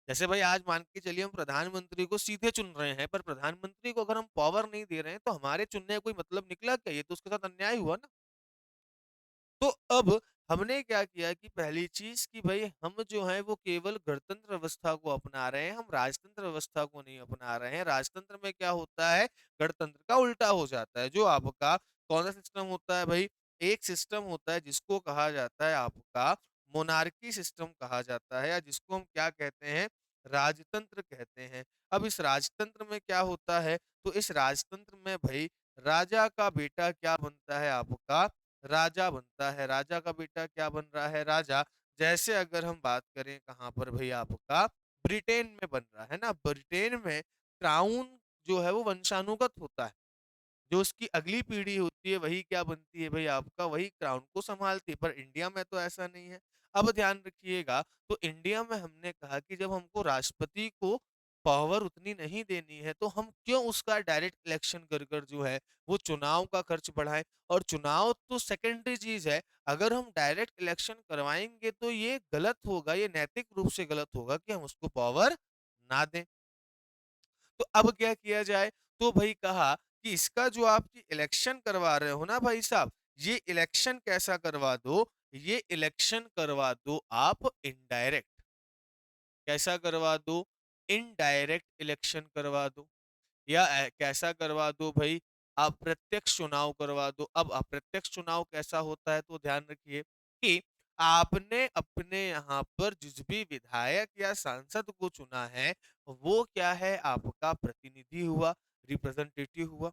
जैसे भाई आज मान के चलिए हम प्रधानमंत्री को सीधे चुन रहे हैं, पर प्रधानमंत्री को अगर हम पावर नहीं दे रहे हैं, तो हमारे चुनने का कोई मतलब निकला क्या? ये तो उसके साथ अन्याय हुआ ना। तो अब हमने क्या किया कि पहली चीज कि भाई हम जो है वो केवल गणतंत्र व्यवस्था को अपना रहे हैं, हम राजतंत्र व्यवस्था को नहीं अपना रहे हैं। राजतंत्र में क्या होता है, गणतंत्र का उल्टा हो जाता है। जो आपका कौन सा सिस्टम होता है भाई, एक सिस्टम होता है जिसको कहा जाता है आपका मोनार्की सिस्टम कहा जाता है, या जिसको हम क्या कहते हैं, राजतंत्र कहते हैं। अब इस राजतंत्र में क्या होता है, तो इस राजतंत्र में भाई राजा का बेटा क्या बनता है, आपका राजा बनता है। राजा का बेटा क्या बन रहा है, राजा। जैसे अगर हम बात करें कहाँ पर भाई, आपका ब्रिटेन में बन रहा है ना, ब्रिटेन में क्राउन जो है वो वंशानुगत होता है। जो उसकी अगली पीढ़ी होती है वही क्या बनती है भाई, आपका वही क्राउन को संभालती है। पर इंडिया में तो ऐसा नहीं है। अब ध्यान रखिएगा, तो इंडिया में हमने कहा कि जब हमको राष्ट्रपति को पावर उतनी नहीं देनी है, तो हम क्यों उसका डायरेक्ट इलेक्शन कर कर जो है वो चुनाव का खर्च बढ़ाएं। और चुनाव तो सेकेंडरी चीज है। अगर हम डायरेक्ट इलेक्शन करवाएंगे तो ये गलत होगा, ये नैतिक रूप से गलत होगा कि हम उसको पावर ना दें। तो अब क्या किया जाए? तो भाई कहा कि इसका जो आप इलेक्शन करवा रहे हो ना भाई साहब, ये इलेक्शन कैसा करवा दो? ये इलेक्शन करवा दो आप इनडायरेक्ट। कैसा करवा दो? इनडायरेक्ट इलेक्शन करवा दो। या कैसा करवा दो भाई, अप्रत्यक्ष चुनाव करवा दो। अब अप्रत्यक्ष चुनाव कैसा होता है? तो ध्यान रखिए कि आपने अपने यहाँ पर जिस भी विधायक या सांसद को चुना है, वो क्या है? आपका प्रतिनिधि हुआ, रिप्रेजेंटेटिव हुआ।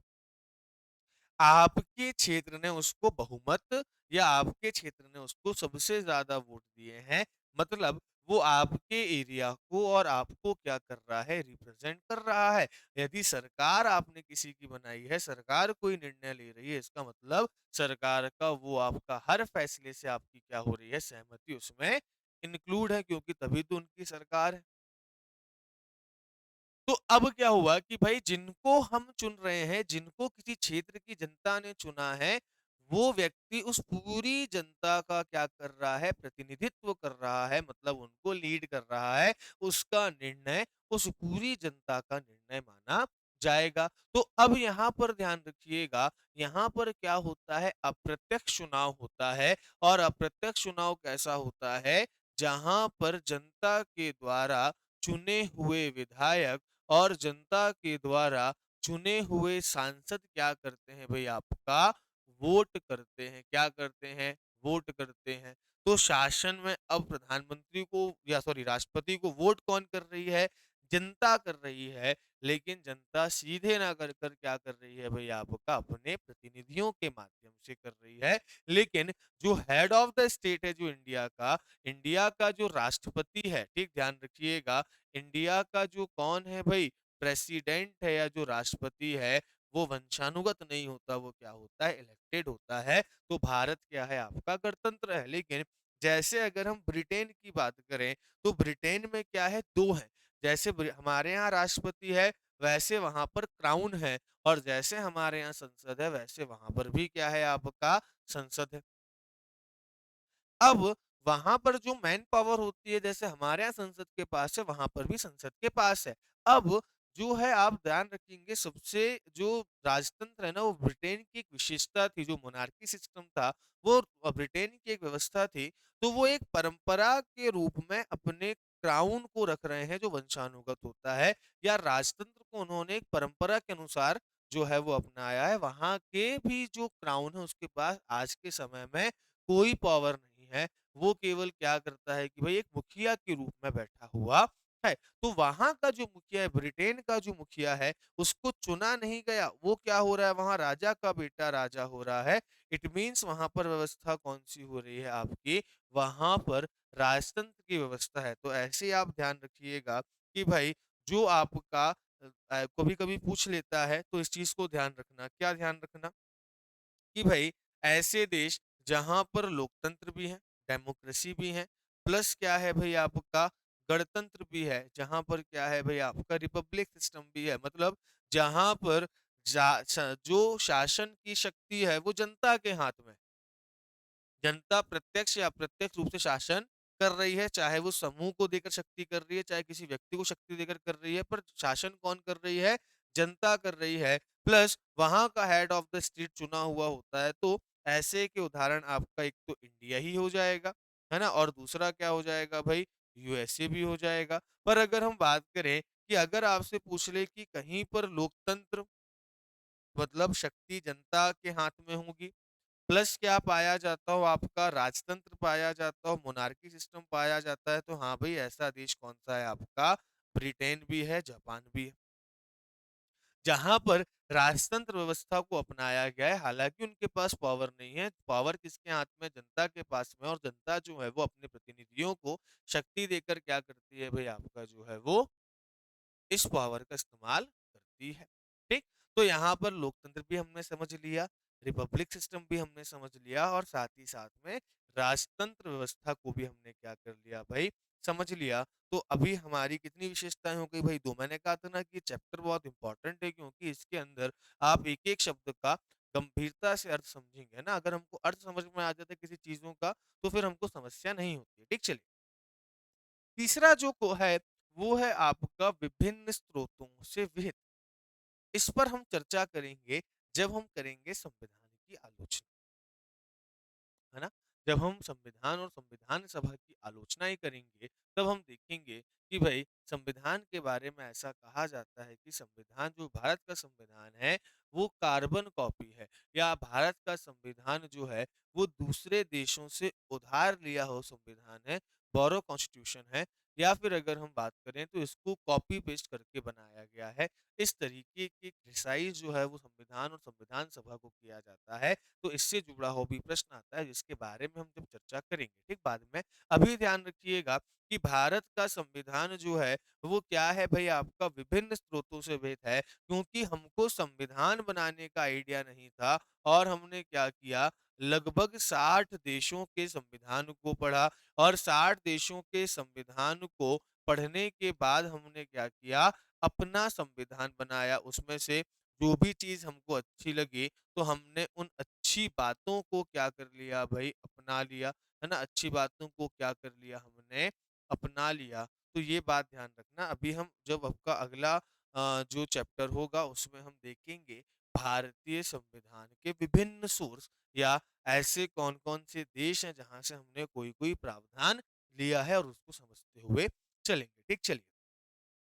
आपके क्षेत्र ने उसको बहुमत या आपके क्षेत्र ने उसको सबसे ज्यादा वोट दिए हैं, मतलब वो आपके एरिया को और आपको क्या कर रहा है? रिप्रेजेंट कर रहा है। यदि सरकार आपने किसी की बनाई है, सरकार कोई निर्णय ले रही है, इसका मतलब सरकार का वो आपका हर फैसले से आपकी क्या हो रही है? सहमति उसमें इंक्लूड है, क्योंकि तभी तो उनकी सरकार है। तो अब क्या हुआ कि भाई जिनको हम चुन रहे हैं, जिनको किसी क्षेत्र की जनता ने चुना है, वो व्यक्ति उस पूरी जनता का क्या कर रहा है? प्रतिनिधित्व कर रहा है, मतलब उनको लीड कर रहा है। उसका निर्णय उस पूरी जनता का निर्णय माना जाएगा। तो अब यहाँ पर ध्यान रखिएगा, यहाँ पर क्या होता है? अप्रत्यक्ष चुनाव होता है। और अप्रत्यक्ष चुनाव कैसा होता है? जहां पर जनता के द्वारा चुने हुए विधायक और जनता के द्वारा चुने हुए सांसद क्या करते हैं भाई? आपका वोट करते हैं। क्या करते हैं? वोट करते हैं। तो शासन में अब प्रधानमंत्री को या सॉरी राष्ट्रपति को वोट कौन कर रही है? जनता कर रही है। लेकिन जनता सीधे ना कर कर क्या कर रही है भाई? आपका अपने प्रतिनिधियों के माध्यम से कर रही है। लेकिन जो हेड ऑफ द स्टेट है, जो इंडिया का जो राष्ट्रपति है, ठीक ध्यान रखिएगा, इंडिया का जो कौन है भाई? प्रेसिडेंट है या जो राष्ट्रपति है, वो वंशानुगत नहीं होता, वो क्या होता है? इलेक्टेड होता है। तो भारत क्या है? आपका गणतंत्र है। लेकिन जैसे अगर हम ब्रिटेन की बात करें, तो ब्रिटेन में क्या है? दो है। जैसे हमारे यहाँ राष्ट्रपति है, वैसे वहां पर क्राउन है। और जैसे हमारे यहाँ संसद है, वैसे वहां पर भी क्या है? आपका संसद है। अब वहां पर जो मैन पावर होती है, जैसे हमारे यहाँ संसद के पास है, वहां पर भी संसद के पास है। अब जो है, आप ध्यान रखेंगे, सबसे जो राजतंत्र है ना, वो ब्रिटेन की एक विशेषता थी, जो मोनार्की सिस्टम था, वो ब्रिटेन की एक व्यवस्था थी। तो वो एक परंपरा के रूप में अपने क्राउन को रख रहे हैं, जो वंशानुगत होता है, या राजतंत्र को उन्होंने एक परंपरा के अनुसार जो है वो अपनाया है। वहां के भी जो क्राउन है, उसके पास आज के समय में कोई पावर नहीं है। वो केवल क्या करता है कि भाई एक मुखिया के रूप में बैठा हुआ है। तो वहां का जो मुखिया है, ब्रिटेन का जो मुखिया है, उसको चुना नहीं गया। वो क्या हो रहा है? वहां राजा का बेटा राजा हो रहा है। इट मीन्स वहां पर व्यवस्था कौन सी हो रही है आपकी? वहां पर राजतंत्र की व्यवस्था है। तो ऐसे आप ध्यान रखिएगा कि भाई जो आपका कभी कभी पूछ लेता है, तो इस चीज को ध्यान रखना। क्या ध्यान रखना? कि भाई ऐसे देश जहां पर लोकतंत्र भी है, डेमोक्रेसी भी है, प्लस क्या है भाई? आपका गणतंत्र भी है, जहां पर क्या है भाई? आपका रिपब्लिक सिस्टम भी है, मतलब जहां पर जो शासन की शक्ति है वो जनता के हाथ में। जनता प्रत्यक्ष या अप्रत्यक्ष रूप से शासन कर रही है, चाहे वो समूह को देकर शक्ति कर रही है, चाहे किसी व्यक्ति को शक्ति देकर कर रही है, पर शासन कौन कर रही है? जनता कर रही है। प्लस वहां का हेड ऑफ द स्टेट चुना हुआ होता है। तो ऐसे के उदाहरण आपका एक तो इंडिया ही हो जाएगा, है ना, और दूसरा क्या हो जाएगा भाई? यूएसए भी हो जाएगा। पर अगर हम बात करें कि अगर आपसे पूछ ले कि कहीं पर लोकतंत्र मतलब शक्ति जनता के हाथ में होगी, प्लस क्या पाया जाता हो? आपका राजतंत्र पाया जाता हो, मोनार्की सिस्टम पाया जाता है, तो हाँ भाई, ऐसा देश कौन सा है आपका? ब्रिटेन भी है, जापान भी है, जहां पर राजतंत्र व्यवस्था को अपनाया गया है। हालांकि उनके पास पावर नहीं है, पावर किसके हाथ में? जनता के पास में। और जनता जो है वो अपने प्रतिनिधियों को शक्ति देकर क्या करती है भाई? आपका जो है वो इस पावर का इस्तेमाल करती है। ठीक। तो यहाँ पर लोकतंत्र भी हमने समझ लिया, रिपब्लिक सिस्टम भी हमने समझ लिया और साथ ही साथ में राजतंत्र व्यवस्था को भी हमने क्या कर लिया भाई, समझ लिया। तो अभी हमारी कितनी विशेषताएं हो गई भाई, दो। मैंने कहा था ना कि चैप्टर बहुत इंपॉर्टेंट है क्योंकि इसके अंदर आप एक एक शब्द का गंभीरता से अर्थ समझेंगे, है ना। अगर हमको अर्थ समझ में आ जाता है किसी चीजों का तो फिर हमको समस्या नहीं होती है। ठीक, चलिए। तीसरा जो को है वो है आपका विभिन्न स्रोतों से विहित। इस पर हम चर्चा करेंगे जब हम करेंगे संविधान की आलोचना, है ना। जब हम संविधान और संविधान सभा की आलोचना ही करेंगे तब हम देखेंगे कि भाई संविधान के बारे में ऐसा कहा जाता है कि संविधान, जो भारत का संविधान है वो कार्बन कॉपी है, या भारत का संविधान जो है वो दूसरे देशों से उधार लिया हो संविधान है, बोरो कॉन्स्टिट्यूशन है, या फिर अगर हम बात करें तो इसको कॉपी पेस्ट करके बनाया गया है। इस तरीके की क्रिटिसाइज जो है वो संविधान और संविधान सभा को किया जाता है। तो इससे जुड़ा हुआ भी प्रश्न आता है जिसके बारे में हम जब चर्चा करेंगे, ठीक, बाद में। अभी ध्यान रखिएगा कि भारत का संविधान जो है वो क्या है भाई, आपका विभिन्न स्रोतों से विहित है, क्योंकि हमको संविधान बनाने का आइडिया नहीं था और हमने क्या किया, लगभग 60 देशों के संविधान को पढ़ा और 60 देशों के संविधान को पढ़ने के बाद हमने क्या किया, अपना संविधान बनाया। उसमें से जो भी चीज हमको अच्छी लगी तो हमने उन अच्छी बातों को क्या कर लिया भाई, अपना लिया, है ना। अच्छी बातों को क्या कर लिया, हमने अपना लिया। तो ये बात ध्यान रखना। अभी हम जब आपका अगला जो चैप्टर होगा उसमें हम देखेंगे भारतीय संविधान के विभिन्न सोर्स, या ऐसे कौन कौन से देश हैं जहां से हमने कोई कोई प्रावधान लिया है और उसको समझते हुए चलेंगे। ठीक, चलिए।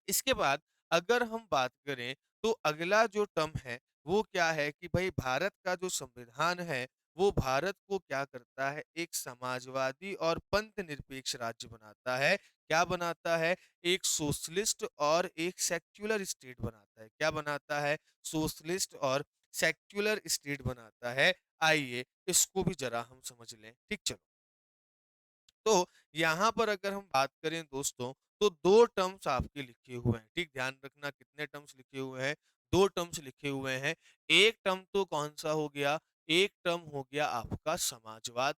इसके बाद अगर हम बात करें तो अगला जो टर्म है वो क्या है कि भाई भारत का जो संविधान है वो भारत को क्या करता है, एक समाजवादी और पंथ निरपेक्ष राज्य बनाता है। क्या बनाता है, एक सोशलिस्ट और एक सेक्युलर स्टेट बनाता है। क्या बनाता है, सोशलिस्ट और सेक्युलर स्टेट बनाता है। आइए इसको भी जरा हम समझ लें। ठीक, चलो। तो यहाँ पर अगर हम बात करें दोस्तों तो दो टर्म्स आपके लिखे हुए हैं। ठीक, ध्यान रखना कितने टर्म्स लिखे हुए हैं, दो टर्म्स लिखे हुए हैं। एक टर्म तो कौन सा हो गया, एक टर्म हो गया आपका समाजवाद।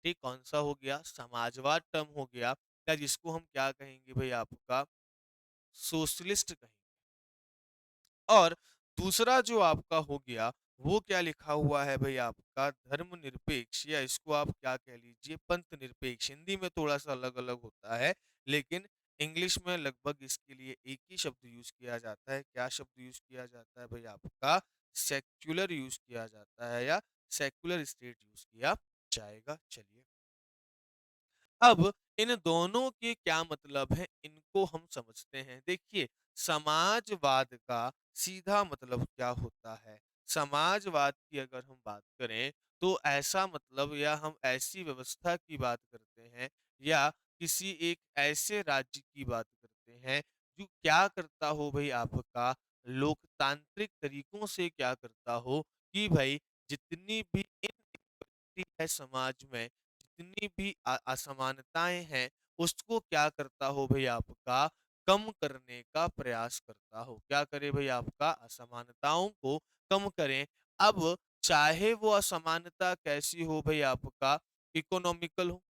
ठीक, कौन सा हो गया, समाजवाद टर्म हो गया, या जिसको हम क्या कहेंगे भाई, आपका सोशलिस्ट कहेंगे। और दूसरा जो आपका हो गया वो क्या लिखा हुआ है भाई, आपका धर्मनिरपेक्ष, या इसको आप क्या कह लीजिए, पंथ निरपेक्ष। हिंदी में थोड़ा सा अलग अलग होता है लेकिन इंग्लिश में लगभग इसके लिए एक ही शब्द यूज किया जाता है। क्या शब्द यूज किया जाता है भाई, आपका सेक्युलर यूज किया जाता है, या सेक्युलर स्टेट यूज किया जाएगा। चलिए, अब इन दोनों के क्या मतलब है इनको हम समझते हैं। देखिए, समाजवाद का सीधा मतलब क्या होता है। समाजवाद की अगर हम बात करें तो ऐसा मतलब, या हम ऐसी व्यवस्था की बात करते हैं, या किसी एक ऐसे राज्य की बात करते हैं जो क्या करता हो भाई, आपका लोकतांत्रिक तरीकों से क्या करता हो कि भाई जितनी भी है समाज में, जितनी भी असमानताएं हैं उसको क्या करता हो भाई, आपका कम करने का प्रयास करता हो। क्या करे भाई, आपका असमानताओं को कम करें। अब चाहे वो असमानता कैसी हो भाई, आपका इकोनॉमिकल हो।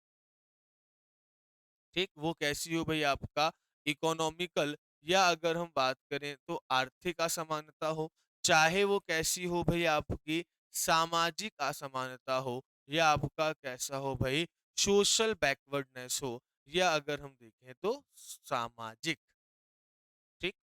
ठीक, वो कैसी हो भाई, आपका इकोनॉमिकल, या अगर हम बात करें तो आर्थिक असमानता हो। चाहे वो कैसी हो भाई, आपकी सामाजिक असमानता हो, या आपका कैसा हो भाई, सोशल बैकवर्डनेस हो, या अगर हम देखें तो सामाजिक। ठीक,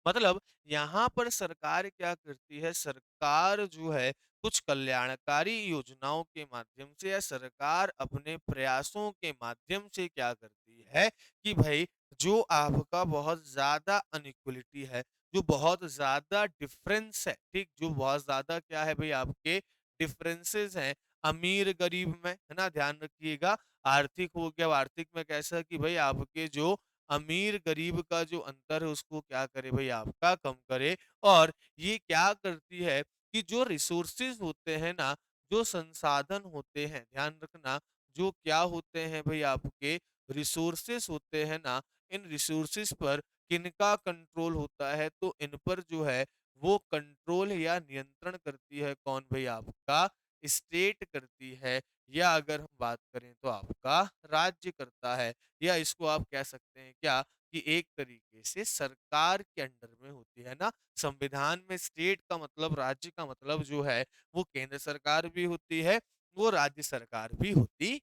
मतलब यहाँ पर सरकार क्या करती है, सरकार जो है कुछ कल्याणकारी योजनाओं के माध्यम से, या सरकार अपने प्रयासों के माध्यम से क्या करती है कि भाई जो आपका बहुत ज्यादा अनइक्वलिटी है, जो बहुत ज्यादा डिफरेंस है, ठीक, जो बहुत ज्यादा क्या है भाई, आपके डिफरेंसेस हैं अमीर गरीब में, है ना। ध्यान रखिएगा, आर्थिक हो गया, आर्थिक में कैसा कि भाई आपके जो अमीर गरीब का जो अंतर है उसको क्या करे भाई, आपका कम करे। और ये क्या करती है कि जो रिसोर्सेज होते हैं ना, जो संसाधन होते हैं, ध्यान रखना, जो क्या होते हैं भाई, आपके रिसोर्सेज होते हैं ना, इन रिसोर्सेज पर किनका कंट्रोल होता है, तो इन पर जो है वो कंट्रोल या नियंत्रण करती है कौन भाई? आपका स्टेट करती है, या अगर हम बात करें तो आपका राज्य करता है, या इसको आप कह सकते हैं क्या कि एक तरीके से सरकार के अंडर में होती है ना। संविधान में स्टेट का मतलब, राज्य का मतलब जो है वो केंद्र सरकार भी होती है, वो राज्य सरकार भी होती।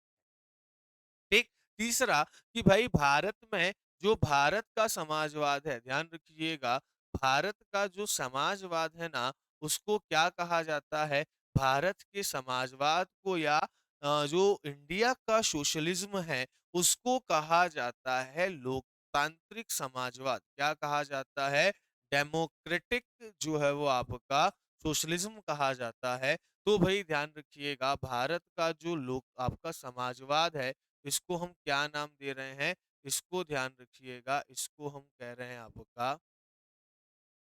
ठीक। तीसरा कि भाई भारत में जो भारत का समाजवाद है, ध्यान रखिएगा, भारत का जो समाजवाद है ना, उसको क्या कहा जाता है? भारत के समाजवाद को, या जो इंडिया का सोशलिज्म है, उसको कहा जाता है लोकतांत्रिक समाजवाद। क्या कहा जाता है? डेमोक्रेटिक जो है वो आपका सोशलिज्म कहा जाता है। तो भाई ध्यान रखिएगा, भारत का जो लोक आपका समाजवाद है, इसको हम क्या नाम दे रहे हैं? इसको ध्यान रखिएगा, इसको हम कह रहे हैं आपका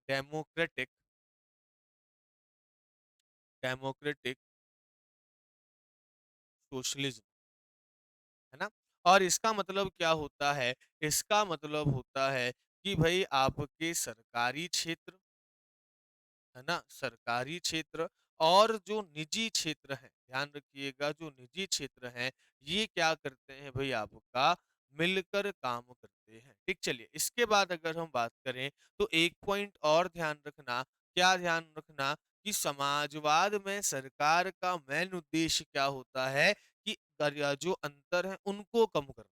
डेमोक्रेटिक, डेमोक्रेटिक सोशलिज्म, है ना? और इसका मतलब क्या होता है? इसका मतलब होता है कि भई आपके सरकारी क्षेत्र, है ना? सरकारी क्षेत्र और जो निजी क्षेत्र हैं, ध्यान रखिएगा, जो निजी क्षेत्र हैं, ये क्या करते हैं भई? आपका मिलकर काम करते हैं। ठीक, चलिए इसके बाद अगर हम बात करें तो एक पॉइंट और ध्यान रखना, क्या ध्यान रखना? कि समाजवाद में सरकार का मेन उद्देश्य क्या होता है? कि जो अंतर है उनको कम करना।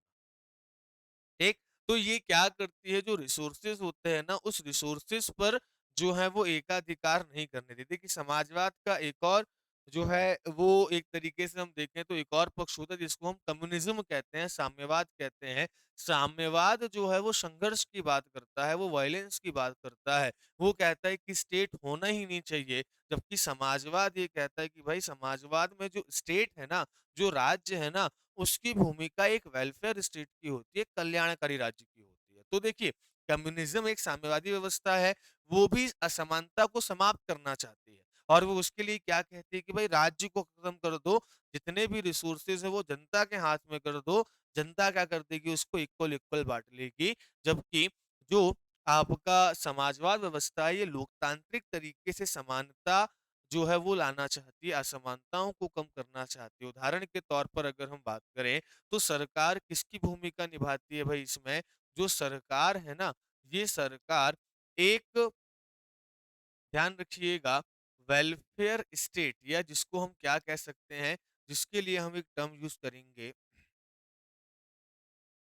ठीक? तो ये क्या करती है, जो रिसोर्सेज़ होते हैं ना, उस रिसोर्सेज़ पर जो है वो एकाधिकार नहीं करने देती। कि समाजवाद का एक और जो है वो एक तरीके से हम देखें तो एक और पक्ष होता है जिसको हम कम्युनिज़्म कहते हैं, साम्यवाद कहते हैं। साम्यवाद जो है वो संघर्ष की बात करता है, वो वायलेंस की बात करता है। वो कहता है कि स्टेट होना ही नहीं चाहिए, जबकि समाजवाद ये कहता है कि भाई समाजवाद में जो स्टेट है ना, जो राज्य है ना, उसकी भूमिका एक वेलफेयर स्टेट की होती है, कल्याणकारी राज्य की होती है। तो देखिए, कम्युनिज्म एक साम्यवादी व्यवस्था है, वो भी असमानता को समाप्त करना चाहती है, और वो उसके लिए क्या कहती है कि भाई राज्य को खत्म कर दो, जितने भी रिसोर्सेज है वो जनता के हाथ में कर दो, जनता क्या कर देगी? उसको इक्वल इक्वल बांट लेगी। जबकि जो आपका समाजवाद व्यवस्था है, ये लोकतांत्रिक तरीके से समानता जो है वो लाना चाहती है, असमानताओं को कम करना चाहती है। उदाहरण के तौर पर अगर हम बात करें, तो सरकार किसकी भूमिका निभाती है भाई इसमें? जो सरकार है ना, ये सरकार एक, ध्यान रखिएगा, वेलफेयर स्टेट, या जिसको हम क्या कह सकते हैं, जिसके लिए हम एक टर्म यूज़ करेंगे,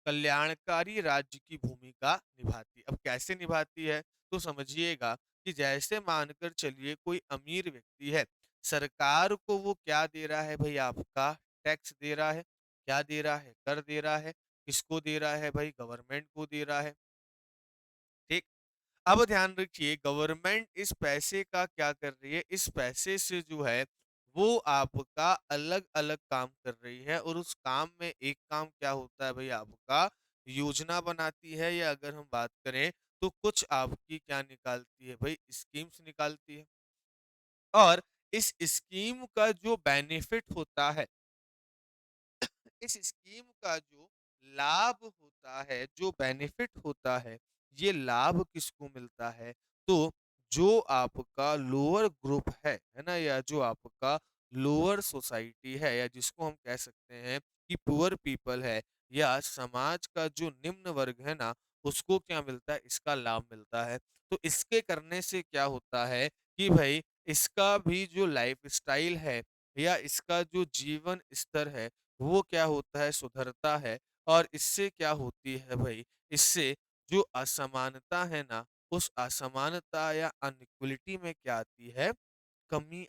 कल्याणकारी राज्य की भूमिका निभाती है। अब कैसे निभाती है? तो समझिएगा कि जैसे मानकर चलिए कोई अमीर व्यक्ति है, सरकार को वो क्या दे रहा है भई? आपका टैक्स दे रहा है। क्या दे रहा है? कर दे रहा है। किसको दे रहा है भई? गवर्नमेंट को दे रहा है। ठीक? अब ध्यान रखिए, गवर्नमेंट इस पैसे का क्या कर रही है? इस पैसे से जो है वो आपका अलग-अलग काम कर रही है, और उस काम में एक काम क्या होता है भई? आपका योजना बनाती है, या अगर हम बात करें तो कुछ आपकी क्या निकालती है भई? स्कीम्स निकालती है। और इस स्कीम का जो बेनिफिट होता है, इस स्कीम का जो लाभ होता है, जो बेनिफिट होता है, ये लाभ किसको मिलता है? तो जो आपका लोअर ग्रुप है ना? या जो आपका लोअर सोसाइटी है, या जिसको हम कह सकते हैं कि पुअर पीपल है, या समाज का जो निम्न वर्ग है ना, उसको क्या मिलता है? इसका लाभ मिलता है। तो इसके करने से क्या होता है कि भई इसका भी जो लाइफ़स्टाइल है, या इसका जो जीवन स्तर है, वो क्या होता है? सुधरता है। और इससे क्या होती है भई? इससे जो असमानता है ना, उस असमानता या अनइक्वालिटी में क्या आती है? कमी आती है।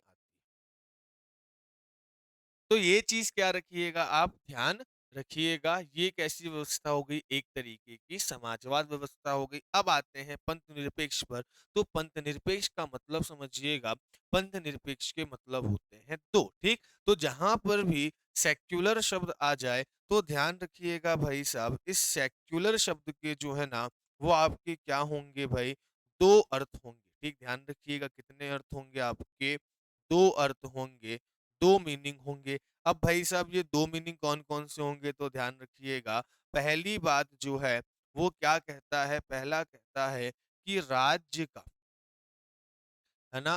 तो ये चीज़ क्या रखिएगा आप ध्यान रखिएगा, ये कैसी व्यवस्था हो गई? एक तरीके की समाजवाद व्यवस्था हो गई। अब आते हैं पंथ निरपेक्ष पर। तो पंथ निरपेक्ष का मतलब समझिएगा, पंथ निरपेक्ष के मतलब होते हैं 2, ठीक? तो जहाँ पर भी सेक्युलर शब्द आ जाए, तो ध्यान रखिएगा भाई साहब, इस सेक्युलर शब्द के जो है ना, वो आपके क्या होंगे भाई? 2 अर्थ होंगे, ठीक? ध्यान रखिएगा, कितने अर्थ होंगे आपके? 2 अर्थ होंगे, 2 मीनिंग होंगे। अब भाई साहब ये 2 मीनिंग कौन-कौन से होंगे? तो ध्यान रखिएगा, पहली बात जो है वो क्या कहता है? पहला कहता है कि राज्य का है ना,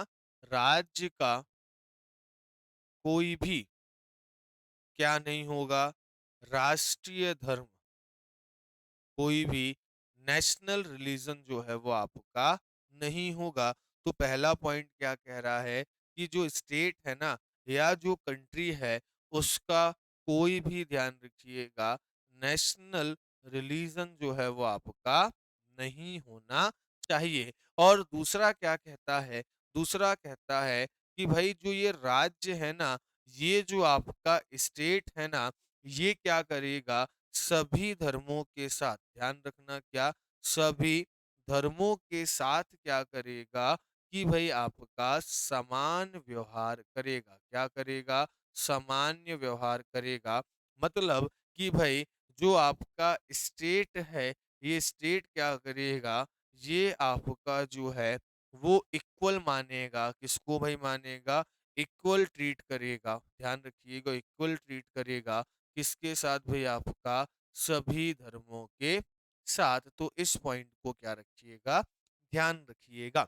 राज्य का कोई भी क्या नहीं होगा, राष्ट्रीय धर्म, कोई भी नेशनल रिलीजन जो है वो आपका नहीं होगा। तो पहला पॉइंट क्या कह रहा है कि जो स्टेट है ना या जो कंट्री है उसका कोई भी ध्यान रखिएगा, नेशनल रिलीजन जो है वो आपका नहीं होना चाहिए। और दूसरा क्या कहता है, दूसरा कहता है कि भाई जो ये राज्य है ना, ये जो आपका स्टेट है ना, ये क्या करेगा, सभी धर्मों के साथ, ध्यान रखना क्या, सभी धर्मों के साथ क्या करेगा कि भाई आपका समान व्यवहार करेगा। क्या करेगा, सामान्य व्यवहार करेगा। मतलब कि भाई जो आपका स्टेट है, ये स्टेट क्या करेगा, ये आपका जो है वो इक्वल मानेगा। किसको भाई मानेगा, इक्वल ट्रीट करेगा। ध्यान रखिएगा, इक्वल ट्रीट करेगा किसके साथ भाई, आपका सभी धर्मों के साथ। तो इस पॉइंट को क्या रखिएगा, ध्यान रखिएगा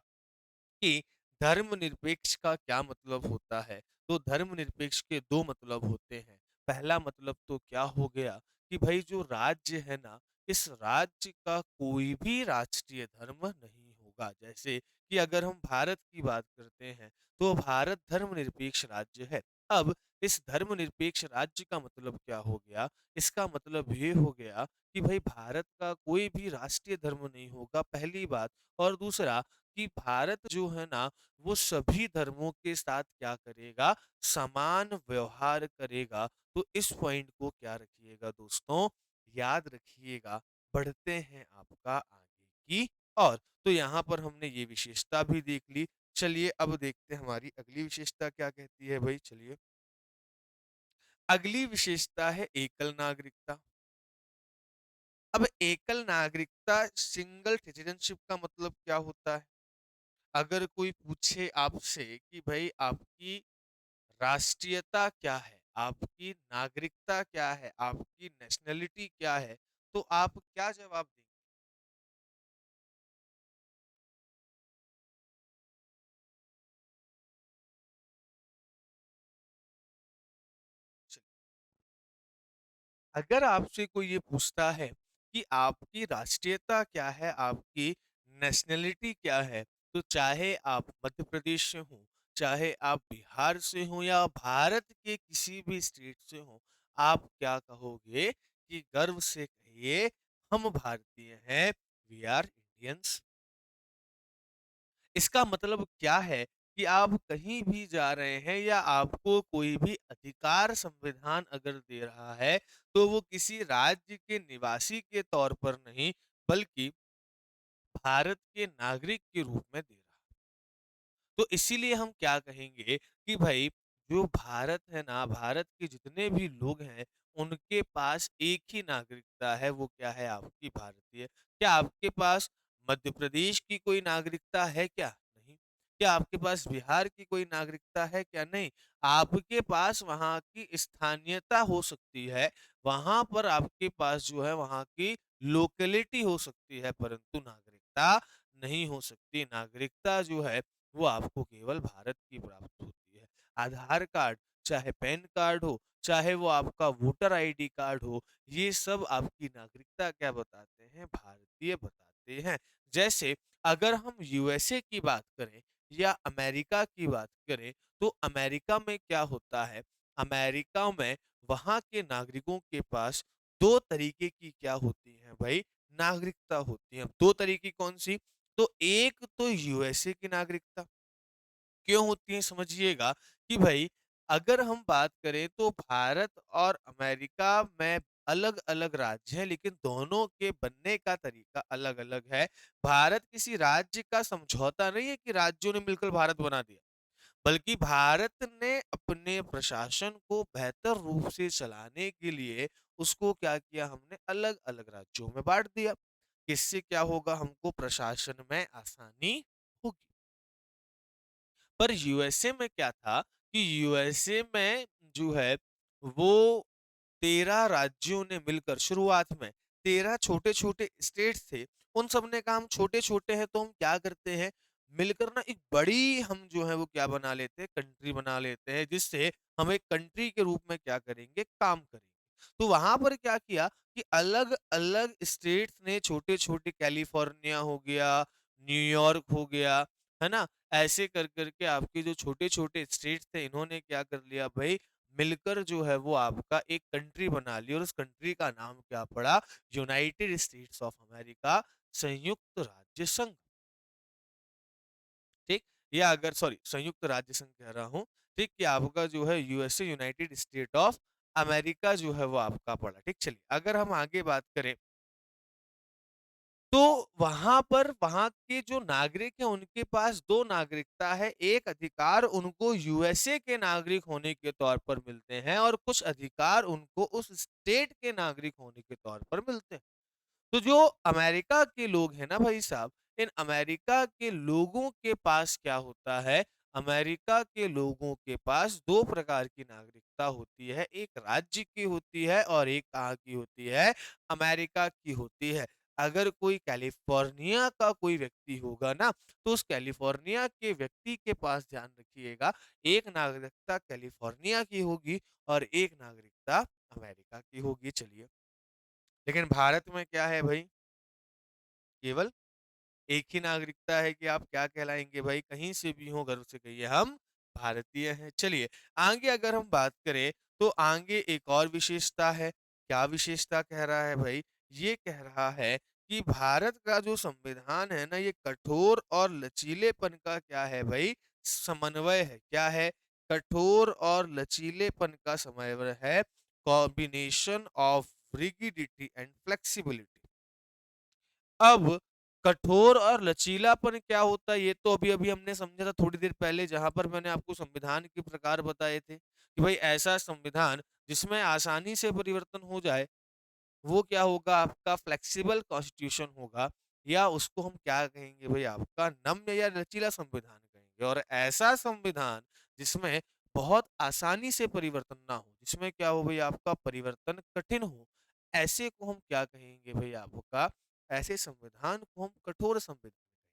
कि धर्मनिरपेक्ष का क्या मतलब होता है। तो धर्मनिरपेक्ष के दो मतलब होते हैं। पहला मतलब तो क्या हो गया कि भाई जो राज्य है ना, इस राज्य का कोई भी राष्ट्रीय धर्म नहीं होगा। जैसे कि अगर हम भारत की बात करते हैं तो भारत धर्मनिरपेक्ष राज्य है। अब इस धर्मनिरपेक्ष राज्य का मतलब क्या हो गया, इसका मतलब ये हो गया कि भाई भारत का कोई भी राष्ट्रीय धर्म नहीं होगा, पहली बात। और दूसरा कि भारत जो है ना वो सभी धर्मों के साथ क्या करेगा, समान व्यवहार करेगा। तो इस पॉइंट को क्या रखिएगा दोस्तों, याद रखिएगा। बढ़ते हैं आपका आगे की और तो यहाँ पर हमने ये विशेषता भी देख ली। चलिए अब देखते हैं हमारी अगली विशेषता क्या कहती है भाई। चलिए, अगली विशेषता है एकल नागरिकता। अब एकल नागरिकता, सिंगल सिटीजनशिप का मतलब क्या होता है। अगर कोई पूछे आपसे कि भाई आपकी राष्ट्रीयता क्या है, आपकी नागरिकता क्या है, आपकी नेशनलिटी क्या है, तो आप क्या जवाब देंगे? चलिए, अगर आपसे कोई ये पूछता है कि आपकी राष्ट्रीयता क्या है, आपकी नेशनलिटी क्या है, तो चाहे आप मध्य प्रदेश से हो, चाहे आप बिहार से हो या भारत के किसी भी स्टेट से हो, आप क्या कहोगे कि गर्व से कहिए हम भारतीय हैं, वी आर इंडियंस। इसका मतलब क्या है कि आप कहीं भी जा रहे हैं या आपको कोई भी अधिकार संविधान अगर दे रहा है, तो वो किसी राज्य के निवासी के तौर पर नहीं, बल्कि भारत के नागरिक के रूप में दे रहा है। तो इसीलिए हम क्या कहेंगे कि भाई जो भारत है ना, भारत के जितने भी लोग हैं, उनके पास एक ही नागरिकता है, वो क्या है, आपकी भारतीय। क्या आपके पास मध्य प्रदेश की कोई नागरिकता है क्या? नहीं। क्या आपके पास बिहार की कोई नागरिकता है क्या? नहीं। आपके पास वहाँ की स्थानीयता हो सकती है, वहाँ पर आपके पास जो है वहाँ की लोकेलिटी हो सकती है, परंतु नागरिकता नहीं हो सकती। नागरिकता जो है वो आपको केवल भारत की प्राप्त होती है। आधार कार्ड, चाहे पैन कार्ड हो, चाहे वो आपका वोटर आईडी कार्ड हो, ये सब आपकी नागरिकता क्या बताते हैं, भारतीय बताते हैं। जैसे अगर हम यूएसए की बात करें या अमेरिका की बात करें, तो अमेरिका में क्या होता है, अमेरिका में वहाँ के नागरिकों के पास दो तरीके की क्या होती है भाई, नागरिकता होती है। दो तरीके कौन सी, तो एक तो यूएसए की नागरिकता क्यों होती है समझिएगा कि भाई अगर हम बात करें तो भारत और अमेरिका में अलग-अलग राज्य हैं, लेकिन दोनों के बनने का तरीका अलग-अलग है। भारत किसी राज्य का समझौता नहीं है कि राज्यों ने मिलकर भारत बना दिया, बल्कि भारत ने अपने प्रशासन को बेहतर रूप से चलाने के लिए उसको क्या किया, हमने अलग-अलग राज्यों में बाँट दिया। इससे क्या होगा, हमको प्रशासन में आसानी होगी। पर यूएसए में क्या था कि यूएसए में जो है वो 13 राज्यों ने मिलकर शुरुआत में 13 छोटे-छोटे स्टेट्स थे। उन सब ने कहा हम छोटे-छोटे हैं तो हम क्या करते हैं, मिलकर ना एक बड़ी हम जो है वो क्या बना लेते हैं, कंट्री बना लेते हैं, जिससे हम एक कंट्री के रूप में क्या करेंगे, काम करेंगे। तो वहाँ पर क्या किया कि अलग-अलग स्टेट्स ने छोटे-छोटे, कैलिफ़ोर्निया हो गया, न्यूयॉर्क हो गया, है ना? ऐसे कर के आपके जो छोटे-छोटे स्टेट्स थे, इन्होंने क्या कर लिया भई, मिलकर जो है वो आपका एक कंट्री बना ली और उस कंट्री का नाम क्या पड़ा, यूनाइटेड स्टेट्स ऑफ अमेरिका, संयुक्त राज्य संघ। ठीक? या अगर सॉरी, संयुक्त राज्य संघ कह रहा हूँ, ठीक? कि आपका जो है USA, United state of America जो है वो आपका पड़ा, ठीक? चलिए, अगर हम आगे बात करें, तो वहाँ पर वहाँ के जो नागरिक हैं, उनके पास 2 नागरिकता है। एक अधिकार उनको यूएसए के नागरिक होने के तौर पर मिलते हैं और कुछ अधिकार उनको उस स्टेट के नागरिक होने के तौर पर मिलते हैं। तो जो अमेरिका के लोग हैं ना भाई साहब, इन अमेरिका के लोगों के पास क्या होता है, अमेरिका के लोगों के पास 2 प्रकार की नागरिकता होती है, एक राज्य की होती है और एक कहाँ की होती है, अमेरिका की होती है। अगर कोई कैलिफ़ोर्निया का कोई व्यक्ति होगा ना, तो उस कैलिफ़ोर्निया के व्यक्ति के पास ध्यान रखिएगा, एक नागरिकता कैलिफ़ोर्निया की होगी और एक नागरिकता अमेरिका की होगी। चलिए, लेकिन भारत में क्या है भई? केवल एक ही नागरिकता है कि आप क्या कहलाएँगे भाई, कहीं से भी हों गर्व से कहिए हम भारतीय हैं। चलिए, आगे अगर हम बात करें, तो आगे एक और विशेषता है। क्या विशेषता कह रहा है भाई? ये कह रहा है कि भारत का जो संविधान है ना, ये कठोर और लचीलेपन का क्या है भई? समन्वय है। क्या है? कठोर और लचीलेपन का समन्वय है। Combination of rigidity and flexibility. अब कठोर और लचीलापन क्या होता है, ये तो अभी-अभी हमने समझा था थोड़ी देर पहले, जहाँ पर मैंने आपको संविधान के प्रकार बताए थे कि भाई ऐसा संविधान जिसमें आसानी से परिवर्तन हो जाए, वो क्या होगा, आपका फ्लेक्सिबल कॉन्स्टिट्यूशन होगा, या उसको हम क्या कहेंगे भाई, आपका नम्य या लचीला संविधान कहेंगे। और ऐसा संविधान जिसमें बहुत आसानी से परिवर्तन ना हो, जिसमें क्या हो भाई, आपका परिवर्तन कठिन हो, ऐसे को हम क्या कहेंगे भाई, आपका ऐसे संविधान को हम कठोर संविधान कहेंगे।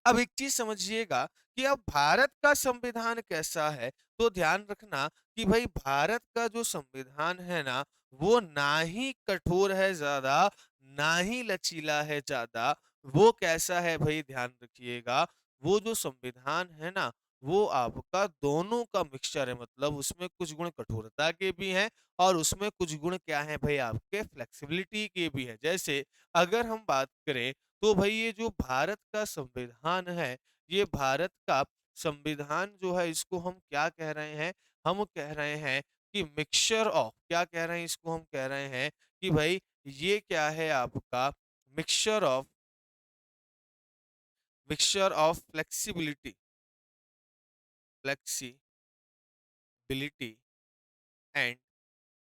अब एक चीज समझिएगा कि अब भारत का संविधान कैसा है, तो ध्यान रखना कि भाई भारत का जो संविधान है ना, वो ना ही कठोर है ज्यादा, ना ही लचीला है ज्यादा। वो कैसा है भाई, ध्यान रखिएगा, वो जो संविधान है ना, वो आपका दोनों का मिक्सचर है। मतलब उसमें कुछ गुण कठोरता के भी हैं और उसमें कुछ गुण क्या है भाई, आपके फ्लेक्सिबिलिटी के भी है। जैसे अगर हम बात करें, तो भाई ये जो भारत का संविधान है, ये भारत का संविधान जो है, इसको हम क्या कह रहे हैं? हम कह रहे हैं कि मिक्सचर ऑफ, क्या कह रहे हैं इसको? हम कह रहे हैं कि भाई ये क्या है आपका, mixture of, mixture of flexibility, flexibility and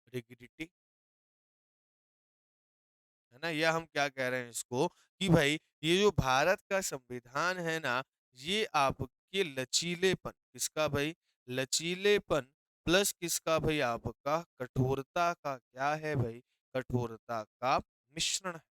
rigidity, है ना? या हम क्या कह रहे हैं इसको कि भाई ये जो भारत का संविधान है ना, ये आपके लचीलेपन, किसका भाई? लचीलेपन प्लस किसका भाई, आपका कठोरता का क्या है भाई? कठोरता का मिश्रण है।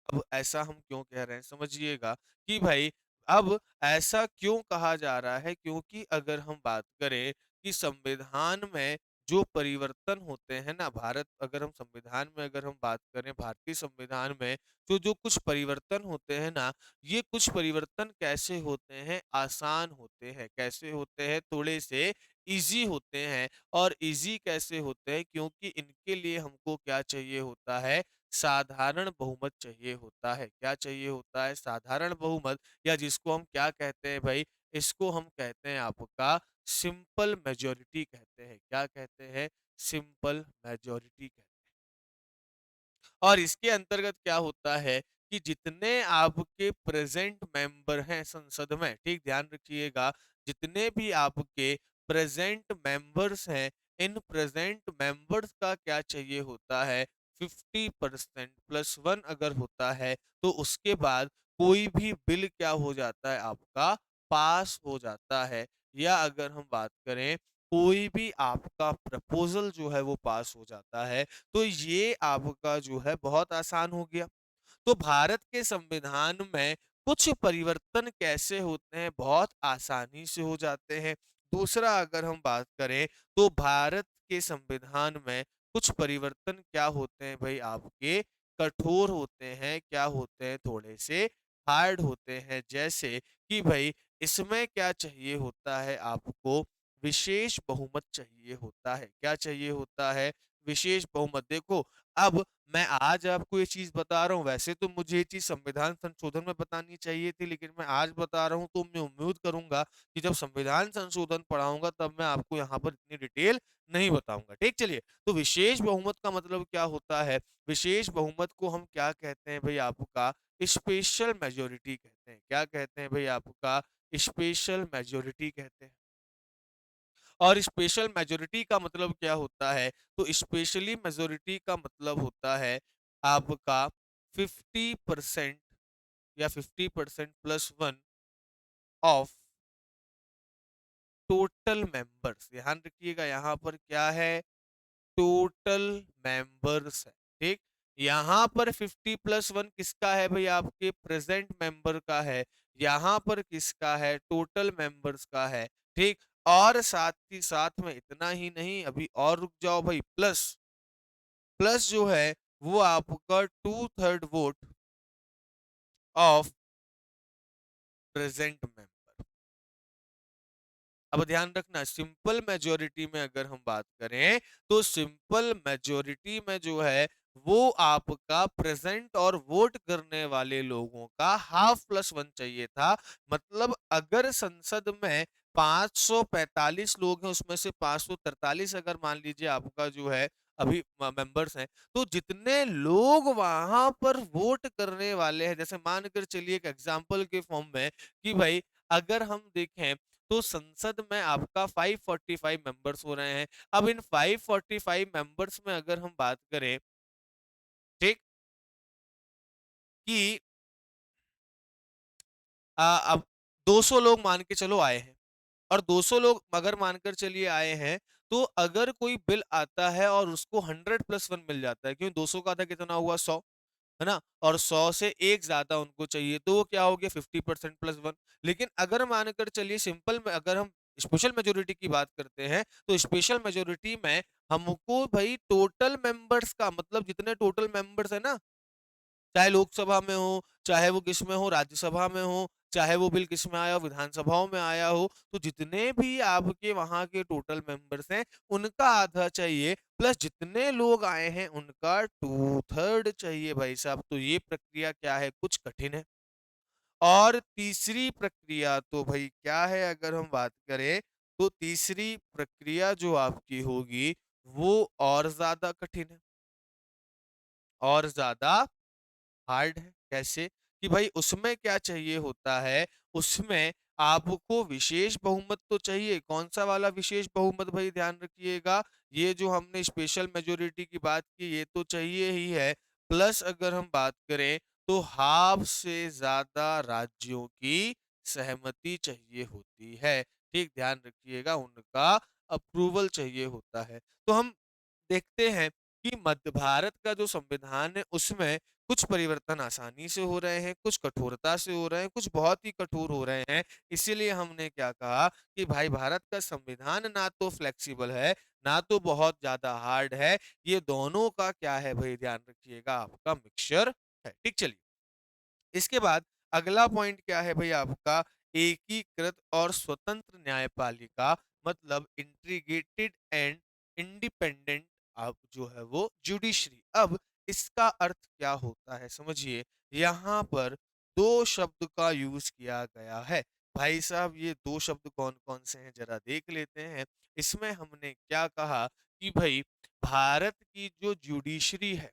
अब ऐसा हम क्यों कह रहे हैं, समझिएगा कि भाई अब ऐसा क्यों कहा जा रहा है, क्योंकि अगर हम बात करें कि संविधान में जो परिवर्तन होते हैं ना, भारत अगर हम संविधान में अगर हम बात करें, भारतीय संविधान में जो जो कुछ परिवर्तन होते हैं ना, ये कुछ परिवर्तन कैसे होते हैं, आसान होते हैं। कैसे होते हैं? थोड़े से इजी होते हैं। और इजी कैसे होते हैं? क्योंकि इनके लिए हमको क्या चाहिए होता है, साधारण बहुमत चाहिए होता है। क्या चाहिए होता है? साधारण बहुमत, या जिसको हम क्या कहते हैं भाई? इसको हम कहते हैं आपका सिंपल मेजॉरिटी कहते हैं। क्या कहते हैं? सिंपल मेजॉरिटी कहते हैं। और इसके अंतर्गत क्या होता है कि जितने आपके प्रेजेंट मेंबर हैं संसद में, ठीक ध्यान रखिएगा, जितने भी आपके प्रेजेंट मेंबर्स हैं, इन प्रेजेंट मेंबर्स का क्या चाहिए होता है, 50% प्लस वन अगर होता है, तो उसके बाद कोई भी बिल क्या हो जाता है, आपका पास हो जाता है। या अगर हम बात करें, कोई भी आपका प्रपोजल जो है वो पास हो जाता है। तो ये आपका जो है बहुत आसान हो गया। तो भारत के संविधान में कुछ परिवर्तन कैसे होते हैं, बहुत आसानी से हो जाते हैं। दूसरा अगर हम बात करें तो भारत के संविधान में कुछ परिवर्तन क्या होते हैं भाई आपके, कठोर होते हैं, क्या होते हैं थोड़े से हार्ड होते हैं। जैसे कि भाई इसमें क्या चाहिए होता है आपको, विशेष बहुमत चाहिए होता है। क्या चाहिए होता है? विशेष बहुमत। देखो, अब मैं आज आपको ये चीज़ बता रहा हूँ, वैसे तो मुझे ये चीज़ संविधान संशोधन में बतानी चाहिए थी, लेकिन मैं आज बता रहा हूँ, तो मैं उम्मीद करूँगा कि जब संविधान संशोधन पढ़ाऊँगा तब मैं आपको यहाँ पर इतनी डिटेल नहीं बताऊँगा। ठीक, चलिए। तो विशेष बहुमत का मतलब क्या होता है? विशेष बहुमत को हम क्या कहते हैं भई आपका, स्पेशल मेजॉरिटी कहते हैं। क्या कहते हैं भई आपका? स्पेशल मेजॉरिटी कहते हैं। और स्पेशल मेजॉरिटी का मतलब क्या होता है? तो स्पेशली मेजॉरिटी का मतलब होता है आपका 50% या 50% प्लस 1 ऑफ टोटल मेंबर्स। ध्यान रखिएगा, यहाँ पर क्या है? टोटल मेंबर्स है। ठीक, यहाँ पर 50+1 किसका है भाई? आपके प्रेजेंट मेंबर का है। यहाँ पर किसका है? टोटल मेंबर्स का है। ठीक, और साथ ही साथ में इतना ही नहीं, अभी और रुक जाओ भाई, प्लस प्लस जो है वो आपका 2/3 वोट ऑफ प्रेजेंट मेंबर। अब ध्यान रखना, सिंपल मेजोरिटी में अगर हम बात करें तो सिंपल मेजोरिटी में जो है वो आपका प्रेजेंट और वोट करने वाले लोगों का ½ + 1 चाहिए था। मतलब अगर संसद में 545 लोग हैं, उसमें से 543 अगर मान लीजिए आपका जो है अभी मेंबर्स हैं, तो जितने लोग वहां पर वोट करने वाले हैं, जैसे मानकर चलिए एक एग्जाम्पल के फॉर्म में कि भाई अगर हम देखें तो संसद में आपका 545 मेंबर्स हो रहे हैं। अब इन 545 मेंबर्स में अगर हम बात करें, ठीक, कि अब 200 लोग मान के चलो आए हैं, और 200 लोग अगर मानकर चलिए आए हैं, तो अगर कोई बिल आता है और उसको 100+1 मिल जाता है, क्योंकि 200 का आधा कितना हुआ? 100, है ना? और 100 से एक ज्यादा उनको चाहिए, तो वो क्या हो गया? 50%+1। लेकिन अगर मानकर चलिए सिंपल में अगर हम स्पेशल मेजोरिटी की बात करते हैं, तो स्पेशल मेजोरिटी में हमको भाई टोटल मेंबर्स का मतलब जितने टोटल मेंबर्स है ना, चाहे लोकसभा में हो, चाहे वो किस में हो, राज्यसभा में हो, चाहे वो बिल किस में आया हो, विधानसभाओं में आया हो, तो जितने भी आपके वहां के टोटल मेंबर्स हैं उनका आधा चाहिए, प्लस जितने लोग आए हैं उनका 2/3 चाहिए भाई साहब। तो ये प्रक्रिया क्या है? कुछ कठिन है। और तीसरी प्रक्रिया तो भाई क्या है? अगर हम बात करें तो तीसरी प्रक्रिया जो आपकी होगी वो और ज्यादा कठिन है, और ज्यादा हार्ड है। कैसे? कि भाई उसमें क्या चाहिए होता है? उसमें आपको विशेष बहुमत तो चाहिए। कौन सा वाला विशेष बहुमत भाई? ध्यान रखिएगा, ये जो हमने स्पेशल मेजोरिटी की बात की ये तो चाहिए ही है, प्लस अगर हम बात करें तो हाफ से ज्यादा राज्यों की सहमति चाहिए होती है। ठीक, ध्यान रखिएगा, उनका अप्रूवल चाहिए होता है। तो हम देखते हैं कि मध्य भारत का जो संविधान है उसमें कुछ परिवर्तन आसानी से हो रहे हैं, कुछ कठोरता से हो रहे हैं, कुछ बहुत ही कठोर हो रहे हैं। इसीलिए हमने क्या कहा कि भाई भारत का संविधान ना तो फ्लेक्सिबल है, ना तो बहुत ज्यादा हार्ड है, ये दोनों का क्या है भाई? ध्यान रखिएगा, आपका मिक्सचर है। ठीक, चलिए। इसके बाद अगला पॉइंट क्या है भाई आपका? एकीकृत और स्वतंत्र न्यायपालिका, मतलब इंटीग्रेटेड एंड इंडिपेंडेंट अब जो है वो जुडिशरी। अब इसका अर्थ क्या होता है समझिए, यहाँ पर दो शब्द का यूज किया गया है। भाई साहब ये दो शब्द कौन कौन से हैं जरा देख लेते हैं। इसमें हमने क्या कहा कि भाई भारत की जो जुडिशरी है,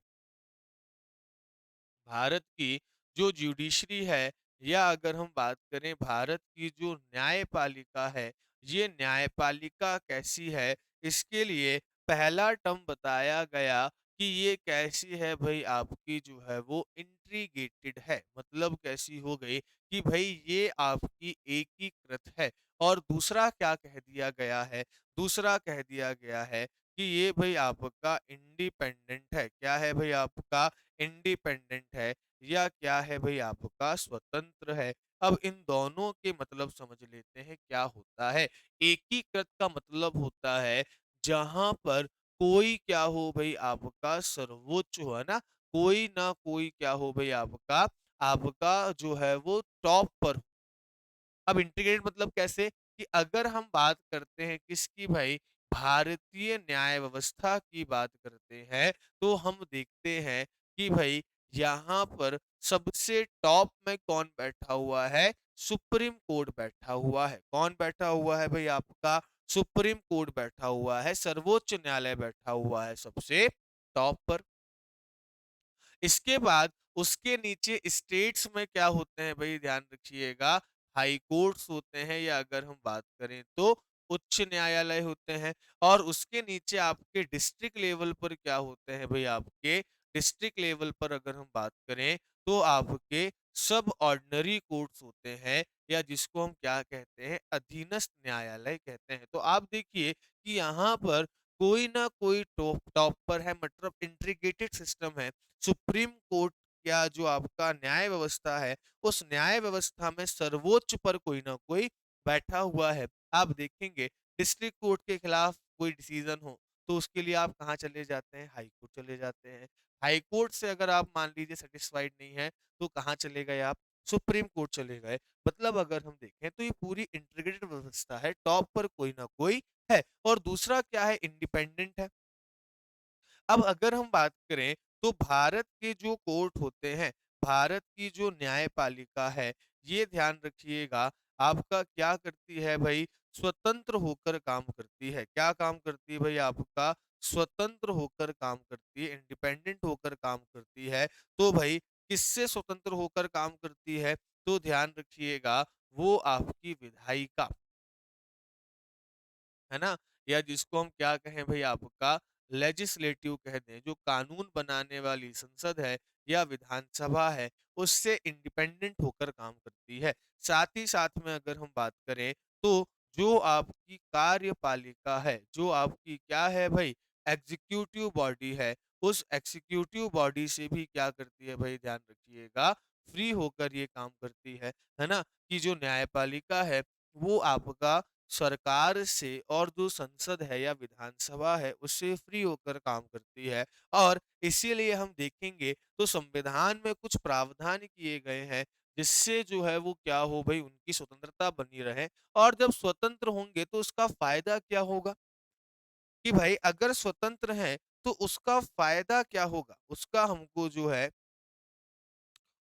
भारत की जो जुडिशरी है, या अगर हम बात करें भारत की जो न्यायपालिका है, ये न्यायपालिका कैसी है? इसके लिए पहला टर्म बताया गया कि ये कैसी है भाई आपकी जो है वो इंटीग्रेटेड है। मतलब कैसी हो गई कि भाई ये आपकी एकीकृत है। और दूसरा क्या कह दिया गया है? दूसरा कह दिया गया है कि ये भाई आपका इंडिपेंडेंट है। क्या है भाई आपका? इंडिपेंडेंट है। या क्या है भाई आपका स्वतंत्र है। अब इन दोनों के मतलब समझ लेते हैं क्या होता है। एकीकृत का मतलब होता है जहाँ पर कोई क्या हो भाई आपका सर्वोच्च हो, है ना? कोई ना कोई क्या हो भाई आपका आपका जो है वो टॉप पर। अब इंटीग्रेट मतलब कैसे? कि अगर हम बात करते हैं किसकी भाई, भारतीय न्याय व्यवस्था की बात करते हैं, तो हम देखते हैं कि भाई यहाँ पर सबसे टॉप में कौन बैठा हुआ है? सुप्रीम कोर्ट बैठा हुआ है। कौन बैठा हुआ है भाई आपका? सुप्रीम कोर्ट बैठा हुआ है, सर्वोच्च न्यायालय बैठा हुआ है सबसे टॉप पर। इसके बाद उसके नीचे स्टेट्स में क्या होते हैं भाई ध्यान रखिएगा, हाई कोर्ट्स होते हैं, या अगर हम बात करें तो उच्च न्यायालय होते हैं। और उसके नीचे आपके डिस्ट्रिक्ट लेवल पर क्या होते हैं भाई, आपके डिस्ट्रिक्ट लेवल पर अगर हम बात करें तो आपके सब ऑर्डिनरी कोर्ट्स होते हैं, या जिसको हम क्या कहते हैं, अधीनस्थ न्यायालय कहते हैं। तो आप देखिए कि यहाँ पर कोई ना कोई टॉप टॉप पर है, मतलब इंट्रीग्रेटेड सिस्टम है। सुप्रीम कोर्ट या जो आपका न्याय व्यवस्था है, उस न्याय व्यवस्था में सर्वोच्च पर कोई ना कोई बैठा हुआ है। आप देखेंगे डिस्ट्रिक्ट कोर्ट के खिलाफ कोई डिसीजन हो, तो उसके लिए आप कहाँ चले जाते हैं? हाई कोर्ट चले जाते हैं। हाई कोर्ट से अगर आप मान लीजिए सेटिस्फाइड नहीं है, तो कहाँ चले गए आप? सुप्रीम कोर्ट चले गए। मतलब अगर हम देखें तो ये पूरी इंटीग्रेटेड व्यवस्था है, टॉप पर कोई ना कोई है। और दूसरा क्या है? इंडिपेंडेंट है। अब अगर हम बात करें तो भारत के जो कोर्ट होते हैं, भारत की जो न्यायपालिका है, ये ध्यान रखिएगा आपका क्या करती है भाई, स्वतंत्र होकर काम करती है। क्या काम करती है भाई आपका? स्वतंत्र होकर काम करती है, इंडिपेंडेंट होकर काम करती है। तो भाई किससे स्वतंत्र होकर काम करती है? तो ध्यान रखिएगा वो आपकी विधायिका, है ना? या जिसको हम क्या कहें भाई आपका लेजिस्लेटिव कह दें, जो कानून बनाने वाली संसद है या विधानसभा है, उससे इंडिपेंडेंट होकर काम करती है। साथ ही साथ में अगर हम बात करें तो जो आपकी कार्यपालिका है, जो आपकी क्या है भाई, एग्जीक्यूटिव बॉडी है, उस एग्जीक्यूटिव बॉडी से भी क्या करती है भाई, ध्यान रखिएगा, फ्री होकर ये काम करती है ना? कि जो न्यायपालिका है वो आपका सरकार से और जो संसद है या विधानसभा है उससे फ्री होकर काम करती है। और इसीलिए हम देखेंगे तो संविधान में कुछ प्रावधान किए गए हैं जिससे जो है वो क्या हो भाई, उनकी स्वतंत्रता बनी रहे। और जब स्वतंत्र होंगे तो उसका फायदा क्या होगा, कि भाई अगर स्वतंत्र है तो उसका फायदा क्या होगा, उसका हमको जो है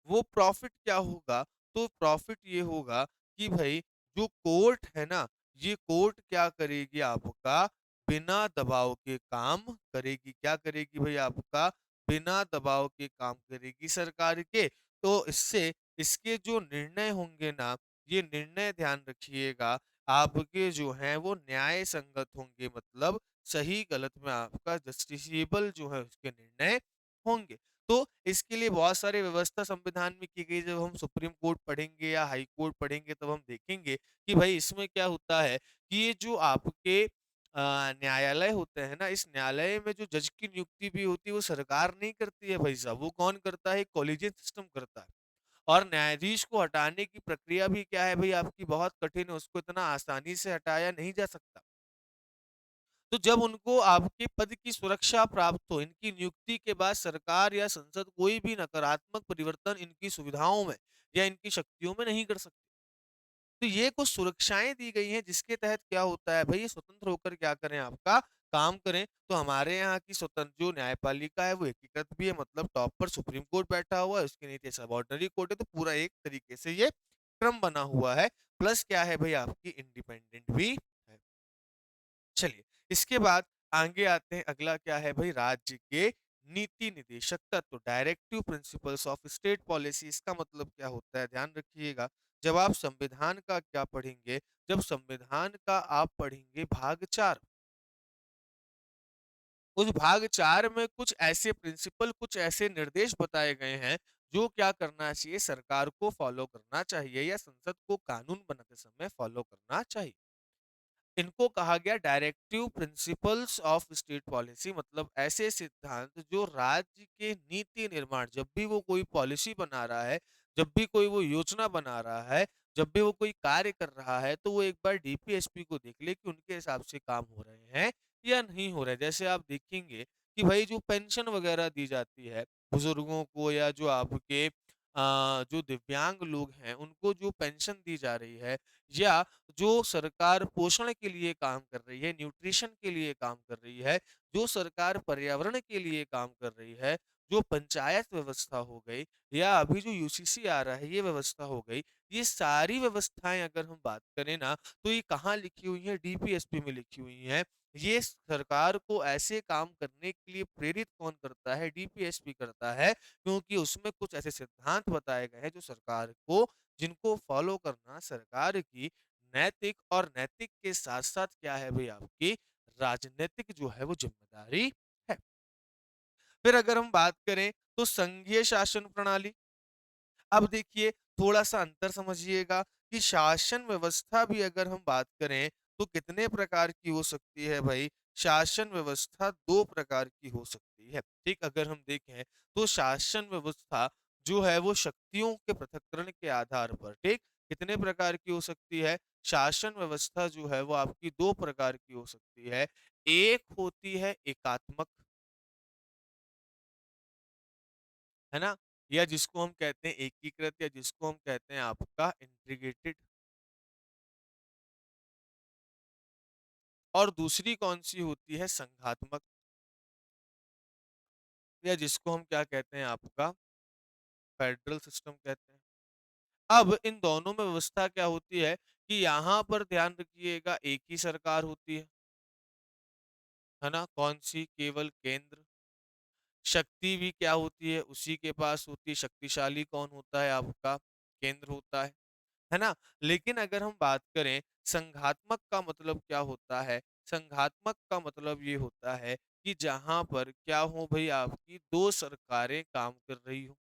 वो प्रॉफिट क्या होगा? तो प्रॉफिट ये होगा कि भई जो कोर्ट है ना, ये कोर्ट क्या करेगी आपका, बिना दबाव के काम करेगी। क्या करेगी भई आपका? बिना दबाव के काम करेगी सरकार के। तो इससे इसके जो निर्णय होंगे ना, ये निर्णय ध्यान रखिएगा, आपके जो हैं वो न्याय संगत होंगे, मतलब सही गलत में आपका जस्टिसेबल जो है उसके निर्णय होंगे। तो इसके लिए बहुत सारी व्यवस्था संविधान में की गई। जब हम सुप्रीम कोर्ट पढ़ेंगे या हाई कोर्ट पढ़ेंगे तब हम देखेंगे कि भाई इसमें क्या होता है कि ये जो आपके न्यायालय होते हैं ना, इस न्यायालय में जो जज की नियुक्ति भी होती है वो सरकार नहीं करती है भाई साहब, वो कौन करता है? कॉलेजियन सिस्टम करता है। और न्यायाधीश को हटाने की प्रक्रिया भी क्या है भाई आपकी, बहुत कठिन है, उसको इतना आसानी से हटाया नहीं जा सकता। तो जब उनको आपके पद की सुरक्षा प्राप्त हो, इनकी नियुक्ति के बाद सरकार या संसद कोई भी नकारात्मक परिवर्तन इनकी सुविधाओं में या इनकी शक्तियों में नहीं कर सकती। तो ये कुछ सुरक्षाएं दी गई हैं जिसके तहत क्या होता है भाई, ये स्वतंत्र होकर क्या करें, आपका काम करें। तो हमारे यहाँ की स्वतंत्र जो न्यायपालिका है वो एकीकृत भी है, मतलब टॉप पर सुप्रीम कोर्ट बैठा हुआ है, उसके नीचे सब ऑर्डिनरी कोर्ट है। तो पूरा एक तरीके से ये क्रम बना हुआ है। प्लस क्या है भाई, आपकी इंडिपेंडेंट भी है। चलिए, इसके बाद आगे आते हैं, अगला क्या है भाई, राज्य के नीति निदेशक तत्व, directive principles of state policy. इसका मतलब क्या होता है, ध्यान रखिएगा। जब आप संविधान का क्या पढ़ेंगे, जब संविधान का आप पढ़ेंगे भाग 4, उस भाग 4 में कुछ ऐसे प्रिंसिपल, कुछ ऐसे निर्देश बताए गए हैं जो क्या करना चाहिए, सरकार को फॉलो करना चाहिए या संसद को कानून बनाते समय फॉलो करना चाहिए। इनको कहा गया directive principles of state policy, मतलब ऐसे सिद्धांत जो राज्य के नीति निर्माण, जब भी वो कोई पॉलिसी बना रहा है, जब भी कोई वो योजना बना रहा है, जब भी वो कोई कार्य कर रहा है, तो वो एक बार डीपीएसपी को देख ले कि उनके हिसाब से काम हो रहे हैं या नहीं हो रहे। जैसे आप देखेंगे कि भाई जो पेंशन वगैरह दी जाती है बुजुर्गों को, या जो आपके जो दिव्यांग लोग हैं उनको जो पेंशन दी जा रही है, या जो सरकार पोषण के लिए काम कर रही है, न्यूट्रिशन के लिए काम कर रही है, जो सरकार पर्यावरण के लिए काम कर रही है, जो पंचायत व्यवस्था हो गई, या अभी जो यूसीसी आ रहा है ये व्यवस्था हो गई, ये सारी व्यवस्थाएं अगर हम बात करें ना, तो ये कहाँ लिखी हुई है? डीपीएसपी में लिखी हुई है। ये सरकार को ऐसे काम करने के लिए प्रेरित कौन करता है? डीपीएसपी करता है, क्योंकि उसमें कुछ ऐसे सिद्धांत बताए गए हैं जो सरकार को, जिनको फॉलो करना सरकार की नैतिक, और नैतिक के साथ-साथ क्या है भई आपकी राजनैतिक जो है वो ज़िम्मेदारी है। फिर अगर हम बात करें तो संघीय शासन प्रणाली, अब देखिए थोड़ा-सा अंतर समझिएगा कि शासन व्यवस्था भी अगर हम बात करें तो कितने प्रकार की हो सकती है भई? शासन व्यवस्था 2 प्रकार की हो सकती है, ठीक? अगर हम देखें तो शासन व्यवस्था जो है वो शक्तियों के पृथक्करण के आधार पर, ठीक? कितने प्रकार की हो सकती है? शासन व्यवस्था जो है वो आपकी 2 प्रकार की हो सकती है। एक होती है एकात्मक, है ना? या जिसको हम कहते हैं एकीकृत, या जिसको हम कहते हैं आपका इंटीग्रेटेड। और दूसरी कौन-सी होती है संघात्मक, या जिसको हम क्या कहते हैं आपका फेडरल सिस्टम कहते हैं। अब इन दोनों में व्यवस्था क्या होती है कि यहाँ पर ध्यान रखिएगा एक ही सरकार होती है ना? कौन-सी? केवल केंद्र। शक्ति भी क्या होती है? उसी के पास होती है। शक्तिशाली कौन होता है आपका? केंद्र होता है ना? लेकिन अगर हम बात करें संघात्मक का मतलब क्या होता है? संघात्मक का मतलब ये होता है कि जहाँ पर क्या हो भई आपकी 2 सरकारें काम कर रही हों।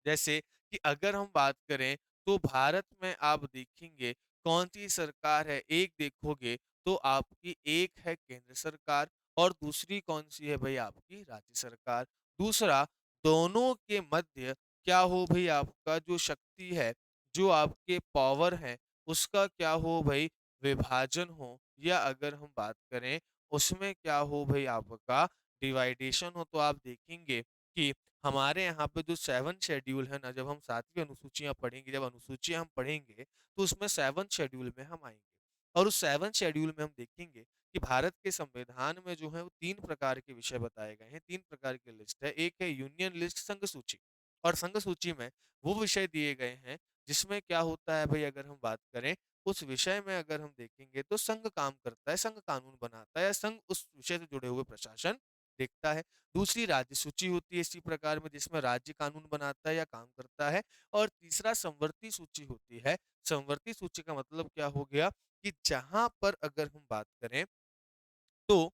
जैसे कि अगर हम बात करें तो भारत में आप देखेंगे कौन-सी सरकार है, एक देखोगे तो आपकी एक है केंद्र सरकार और दूसरी कौन-सी है भई आपकी राज्य सरकार। दूसरा, दोनों के मध्य क्या हो भई आपका जो शक्ति है, जो आपके पावर है, उसका क्या हो भई विभाजन हो, या अगर हम बात करें उसमें क्या हो भई आपका डिवाइडेशन हो। तो आप देखेंगे कि हमारे यहाँ पे जो 7th शेड्यूल है ना, जब हम 7वीं अनुसूचियाँ पढ़ेंगे, जब अनुसूचियाँ हम पढ़ेंगे, तो उसमें 7th शेड्यूल में हम आएँगे। और उस 7th शेड्यूल में हम देखेंगे कि भारत के संविधान में जो है वो 3 प्रकार के विषय बताए गए हैं, 3 प्रकार की लिस्ट है। एक है यूनियन लिस्ट, संघ सूची, और संघ सूची में वो विषय दिए गए हैं जिसमें क्या होता है भई, अगर हम बात करें, उस विषय में अगर हम देखेंगे तो संघ काम करता है, संघ कानून बनाता है, या संघ उस विषय से जुड़े हुए प्रशासन देखता है। दूसरी राज्य सूची होती है इसी प्रकार में, जिसमें राज्य कानून बनाता है या काम करता है। और तीसरा संवर्ती सूची होती है। संवर्ती सूची का मतलब क्या हो गया कि जहाँ पर अगर हम बात करें तो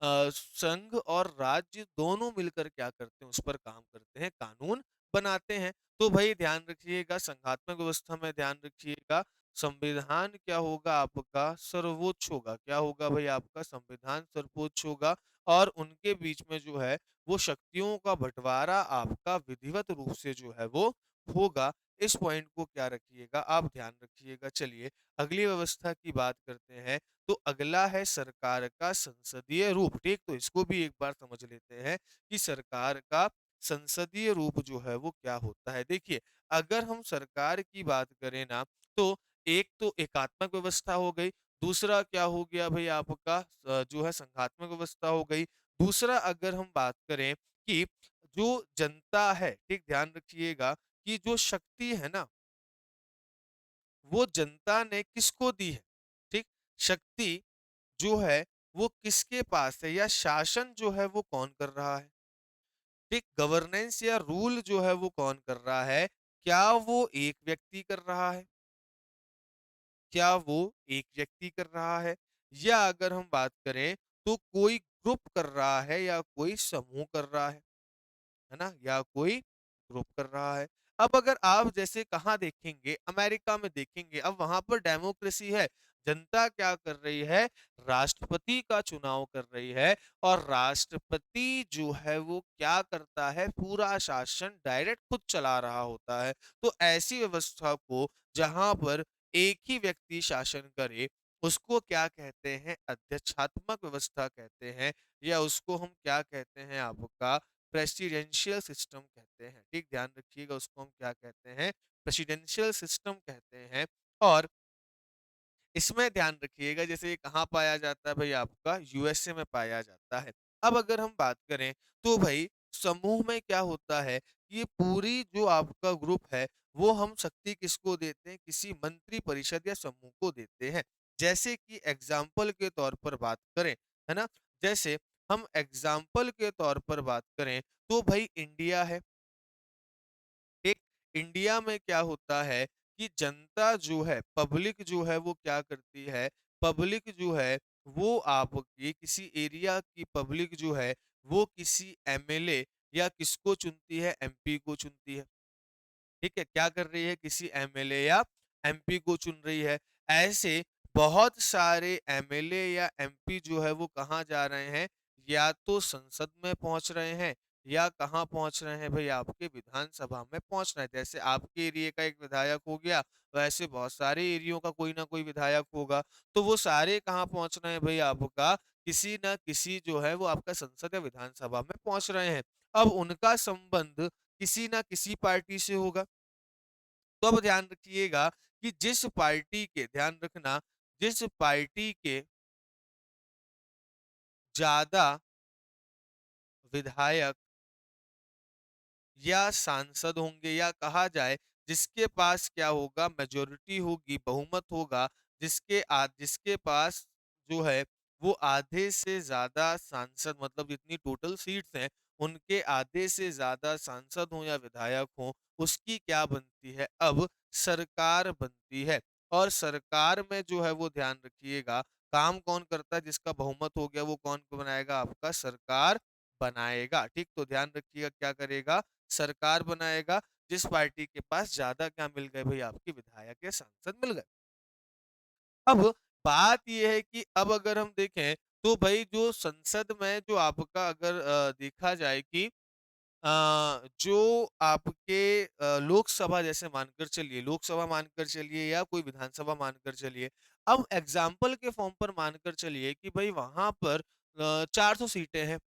संघ और राज्य दोनों मिलकर क्या करते हैं, उस पर काम करते हैं, कानून बनाते हैं। तो भई ध्यान रखिएगा संघात्मक व्यवस्था में, ध्यान रखिएगा संविधान क्या होगा आपका सर्वोच्च होगा। क्या होगा भई आपका संविधान सर्वोच्च होगा, और उनके बीच में जो है वो शक्तियों का बँटवारा आपका विधिवत रूप से जो है वो होगा। इस पॉइंट को क्या रखिएगा, आप ध्यान रखिएगा। चलिए अगली व्यवस्था की बात करते हैं। तो अगला है सरकार का संसदीय रूप, ठीक? तो इसको भी एक बार समझ लेते हैं कि सरकार का संसदीय रूप जो है वो क्या होता है। देखिए, अगर हम सरकार की बात करें ना, तो एक तो एकात्मक व्यवस्था हो गई, दूसरा क्या हो गया भई आपका जो है संघात्मक व्यवस्था हो गई। दूसरा अगर हम बात करें कि जो जनता है, ठीक? ध्यान रखिएगा कि जो शक्ति है ना, वो जनता ने किसको दी है, ठीक? शक्ति जो है वो किसके पास है, या शासन जो है वो कौन कर रहा है, ठीक? गवर्नेंस या रूल जो है वो कौन कर रहा है? क्या वो एक व्यक्ति कर रहा है? क्या वो एक व्यक्ति कर रहा है, या अगर हम बात करें तो कोई ग्रुप कर रहा है, या कोई समूह कर रहा है ना? या कोई ग्रुप कर रहा है। अब अगर आप जैसे कहाँ देखेंगे, अमेरिका में देखेंगे, अब वहाँ पर डेमोक्रेसी है। जनता क्या कर रही है, राष्ट्रपति का चुनाव कर रही है और राष्ट्रपति जो है वो क्या करता है, पूरा शासन डायरेक्ट खुद चला रहा होता है। तो ऐसी व्यवस्था को जहां पर एक ही व्यक्ति शासन करे, उसको क्या कहते हैं, अध्यक्षात्मक व्यवस्था कहते हैं, या उसको हम क्या कहते हैं, आपका प्रेसिडेंशियल सिस्टम कहते हैं। ठीक, ध्यान रखिएगा, उसको हम क्या कहते हैं, प्रेसिडेंशियल सिस्टम कहते हैं। और इसमें ध्यान रखिएगा, जैसे ये कहाँ पाया जाता है भाई, आपका यूएसए में पाया जाता है। अब अगर हम बात करें तो भाई समूह में क्या होता है, ये पूरी जो आपका ग्रुप है वो हम शक्ति किसको देते हैं, किसी मंत्री परिषद या समूह को देते हैं। जैसे कि एग्जाम्पल के तौर पर बात करें, है ना, जैसे हम एग्जाम्पल के तौर पर बात करें तो भाई इंडिया है। एक इंडिया में क्या होता है कि जनता जो है, पब्लिक जो है वो क्या करती है, पब्लिक जो है वो आपकी किसी एरिया की पब्लिक जो है वो किसी एमएलए या किसको चुनती है, एमपी को चुनती है। ठीक है, क्या कर रही है, किसी एमएलए या एमपी को चुन रही है। ऐसे बहुत सारे एमएलए या एमपी जो है वो कहाँ जा रहे हैं, या तो संसद में पहुंच रहे हैं, या कहाँ पहुंच रहे हैं भाई, आपके विधानसभा में पहुंच रहे हैं। जैसे आपके एरिया का एक विधायक हो गया, वैसे बहुत सारे एरियो का कोई ना कोई विधायक होगा। तो वो सारे कहाँ पहुंच रहे हैं भाई, आपका किसी ना किसी जो है वो आपका संसद या विधानसभा में पहुंच रहे हैं। अब उनका संबंध किसी ना किसी पार्टी से होगा। तो अब ध्यान रखिएगा कि जिस पार्टी के, ध्यान रखना, जिस पार्टी के ज्यादा विधायक या सांसद होंगे, या कहा जाए जिसके पास क्या होगा, मेजोरिटी होगी, बहुमत होगा, जिसके पास जो है वो आधे से ज्यादा सांसद, मतलब जितनी टोटल सीट्स हैं उनके आधे से ज्यादा सांसद हो या विधायक हो, उसकी क्या बनती है, अब सरकार बनती है। और सरकार में जो है वो ध्यान रखिएगा, काम कौन करता है, जिसका बहुमत हो गया वो कौन बनाएगा, आपका सरकार बनाएगा। ठीक, तो ध्यान रखिएगा क्या करेगा, सरकार बनाएगा, जिस पार्टी के पास ज्यादा क्या मिल गए भाई, आपके विधायक या सांसद मिल गए। अब बात यह है कि अब अगर हम देखें तो भाई जो संसद में जो आपका अगर देखा जाए कि जो आपके लोकसभा, जैसे मानकर चलिए, लोकसभा मानकर चलिए या कोई विधानसभा मानकर चलिए, अब एग्जाम्पल के फॉर्म पर मानकर चलिए कि भाई वहां पर 400 सीटें हैं।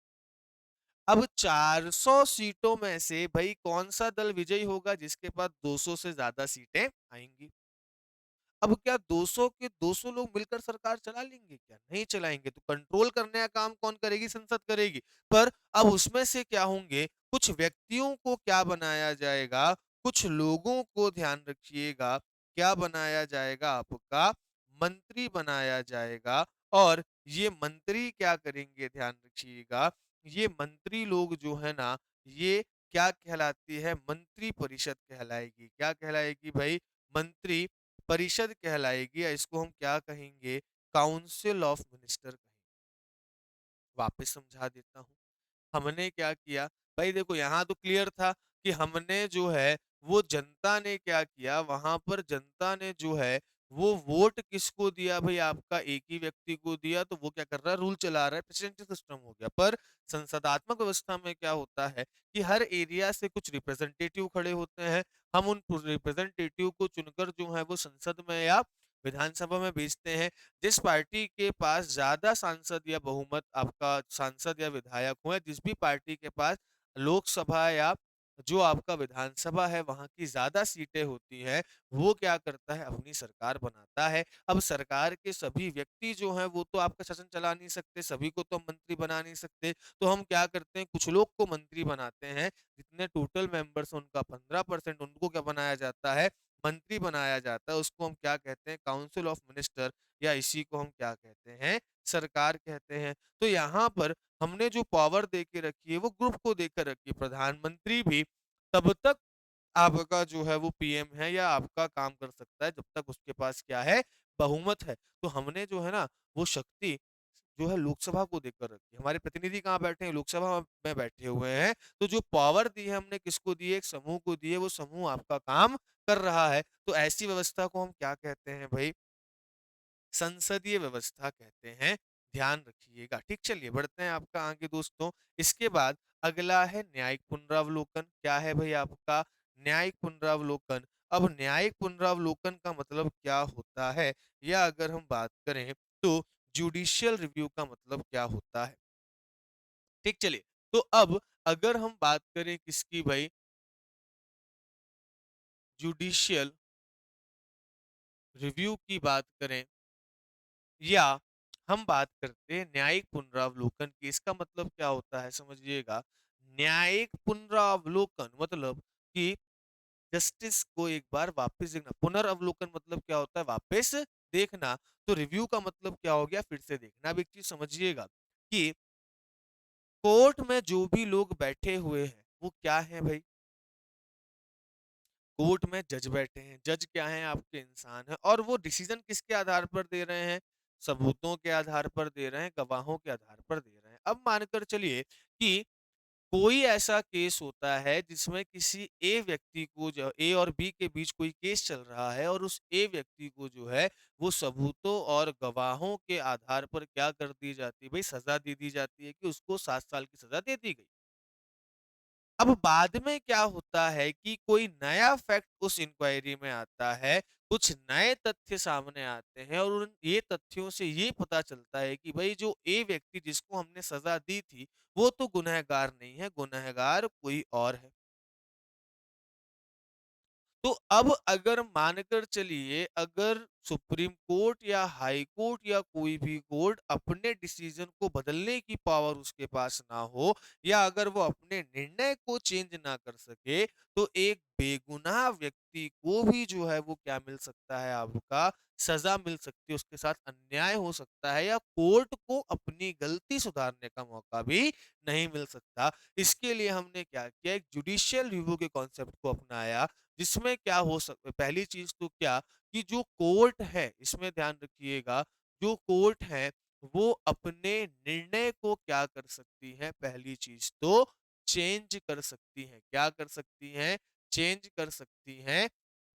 अब 400 सीटों में से भाई कौन सा दल विजयी होगा, जिसके पास 200 से ज्यादा सीटें आएंगी। अब क्या 200 के 200 लोग मिलकर सरकार चला लेंगे, क्या नहीं चलाएंगे, तो कंट्रोल करने का काम कौन करेगी, संसद करेगी। पर अब उसमें से क्या होंगे, कुछ व्यक्तियों को क्या बनाया जाएगा, कुछ लोगों को, ध्यान रखिएगा, क्या बनाया जाएगा, आपका मंत्री बनाया जाएगा। और ये मंत्री क्या करेंगे, ध्यान रखिएगा, ये मंत्री लोग जो है ना, ये क्या कहलाती है, मंत्री परिषद कहलाएगी। क्या कहलाएगी भाई, मंत्री परिषद कहलाएगी, या इसको हम क्या कहेंगे, काउंसिल ऑफ मिनिस्टर कहेंगे। वापस समझा देता हूँ, हमने क्या किया भाई, देखो यहाँ तो क्लियर था कि हमने जो है वो जनता ने क्या किया, वहां पर जनता ने जो है वो वोट किसको दिया भाई, आपका एक ही व्यक्ति को दिया, तो वो क्या कर रहा है, रूल चला रहा है, प्रेसिडेंशियल सिस्टम हो गया। पर संसदात्मक व्यवस्था में क्या होता है कि हर एरिया से कुछ रिप्रेजेंटेटिव खड़े होते हैं, हम उन रिप्रेजेंटेटिव को चुनकर जो है वो संसद में या विधानसभा में भेजते हैं। जिस पार्टी के पास ज्यादा सांसद या बहुमत, आपका सांसद या विधायक हुए, जिस भी पार्टी के पास लोकसभा या जो आपका विधानसभा है वहां की ज्यादा सीटें होती हैं, वो क्या करता है, अपनी सरकार बनाता है। अब सरकार के सभी व्यक्ति जो हैं वो तो आपका शासन चला नहीं सकते, सभी को तो हम मंत्री बना नहीं सकते। तो हम क्या करते हैं, कुछ लोग को मंत्री बनाते हैं, जितने टोटल मेंबर्स उनका 15% उनको क्या बनाया जाता है, मंत्री बनाया जाता है। उसको हम क्या कहते हैं, काउंसिल ऑफ मिनिस्टर, या इसी को हम क्या कहते हैं, सरकार कहते हैं। तो यहाँ पर हमने जो पावर दे के रखी है वो ग्रुप को देकर रखी है। प्रधानमंत्री भी तब तक आपका जो है वो पीएम है या आपका काम कर सकता है जब तक उसके पास क्या है, बहुमत है। तो हमने जो है ना वो शक्ति जो है लोकसभा को देकर रखी है। हमारे प्रतिनिधि कहाँ बैठे हैं, लोकसभा में बैठे हुए हैं। तो जो पावर दी है हमने किसको दी है, एक समूह को दी है, वो समूह आपका काम कर रहा है। तो ऐसी व्यवस्था को हम क्या कहते हैं भाई, संसदीय व्यवस्था कहते हैं, ध्यान रखिएगा। ठीक, चलिए बढ़ते हैं आपका आगे दोस्तों। इसके बाद अगला है न्यायिक पुनरावलोकन। क्या है भाई आपका न्यायिक पुनरावलोकन? अब न्यायिक पुनरावलोकन का मतलब क्या होता है, या अगर हम बात करें तो जुडिशियल रिव्यू का मतलब क्या होता है? ठीक, चलिए। तो अब अगर हम बात करें किसकी भाई, जुडिशियल रिव्यू की बात करें, या हम बात करते हैं न्यायिक पुनरावलोकन की, इसका मतलब क्या होता है समझिएगा। न्यायिक पुनरावलोकन मतलब कि जस्टिस को एक बार वापस देखना। पुनरावलोकन मतलब क्या होता है, वापस देखना। तो रिव्यू का मतलब क्या हो गया, फिर से देखना। अब एक चीज समझिएगा कि कोर्ट में जो भी लोग बैठे हुए हैं वो क्या है भाई, कोर्ट में जज बैठे हैं। जज क्या है, आपके इंसान है, और वो डिसीजन किसके आधार पर दे रहे हैं, सबूतों के आधार पर दे रहे हैं, गवाहों के आधार पर दे रहे हैं। अब मानकर चलिए कि कोई ऐसा केस होता है जिसमें किसी ए व्यक्ति को, जो ए और बी के बीच कोई केस चल रहा है, और उस ए व्यक्ति को जो है वो सबूतों और गवाहों के आधार पर क्या कर दी जाती है भाई, सजा दे दी जाती है कि उसको 7 साल की सजा दे दी गई। अब बाद में क्या होता है कि कोई नया फैक्ट उस इंक्वायरी में आता है, कुछ नए तथ्य सामने आते हैं, और उन ये तथ्यों से ये पता चलता है कि भाई जो ए व्यक्ति जिसको हमने सजा दी थी वो तो गुनहगार नहीं है, गुनहगार कोई और है। तो अब अगर मानकर चलिए, अगर सुप्रीम कोर्ट या हाई कोर्ट या कोई भी कोर्ट अपने डिसीजन को बदलने की पावर उसके पास ना हो, या अगर वो अपने निर्णय को चेंज ना कर सके, तो एक बेगुनाह व्यक्ति को भी जो है वो क्या मिल सकता है, आपका सजा मिल सकती है, उसके साथ अन्याय हो सकता है, या कोर्ट को अपनी गलती सुधारने का मौका भी नहीं मिल सकता। इसके लिए हमने क्या किया, एक जुडिशियल रिव्यू के कॉन्सेप्ट को अपनाया, जिसमें क्या हो सकता, पहली चीज तो क्या कि जो कोर्ट है, इसमें ध्यान रखिएगा, जो कोर्ट है वो अपने निर्णय को क्या कर सकती है, पहली चीज तो चेंज कर सकती है। क्या कर सकती हैं, चेंज कर सकती हैं,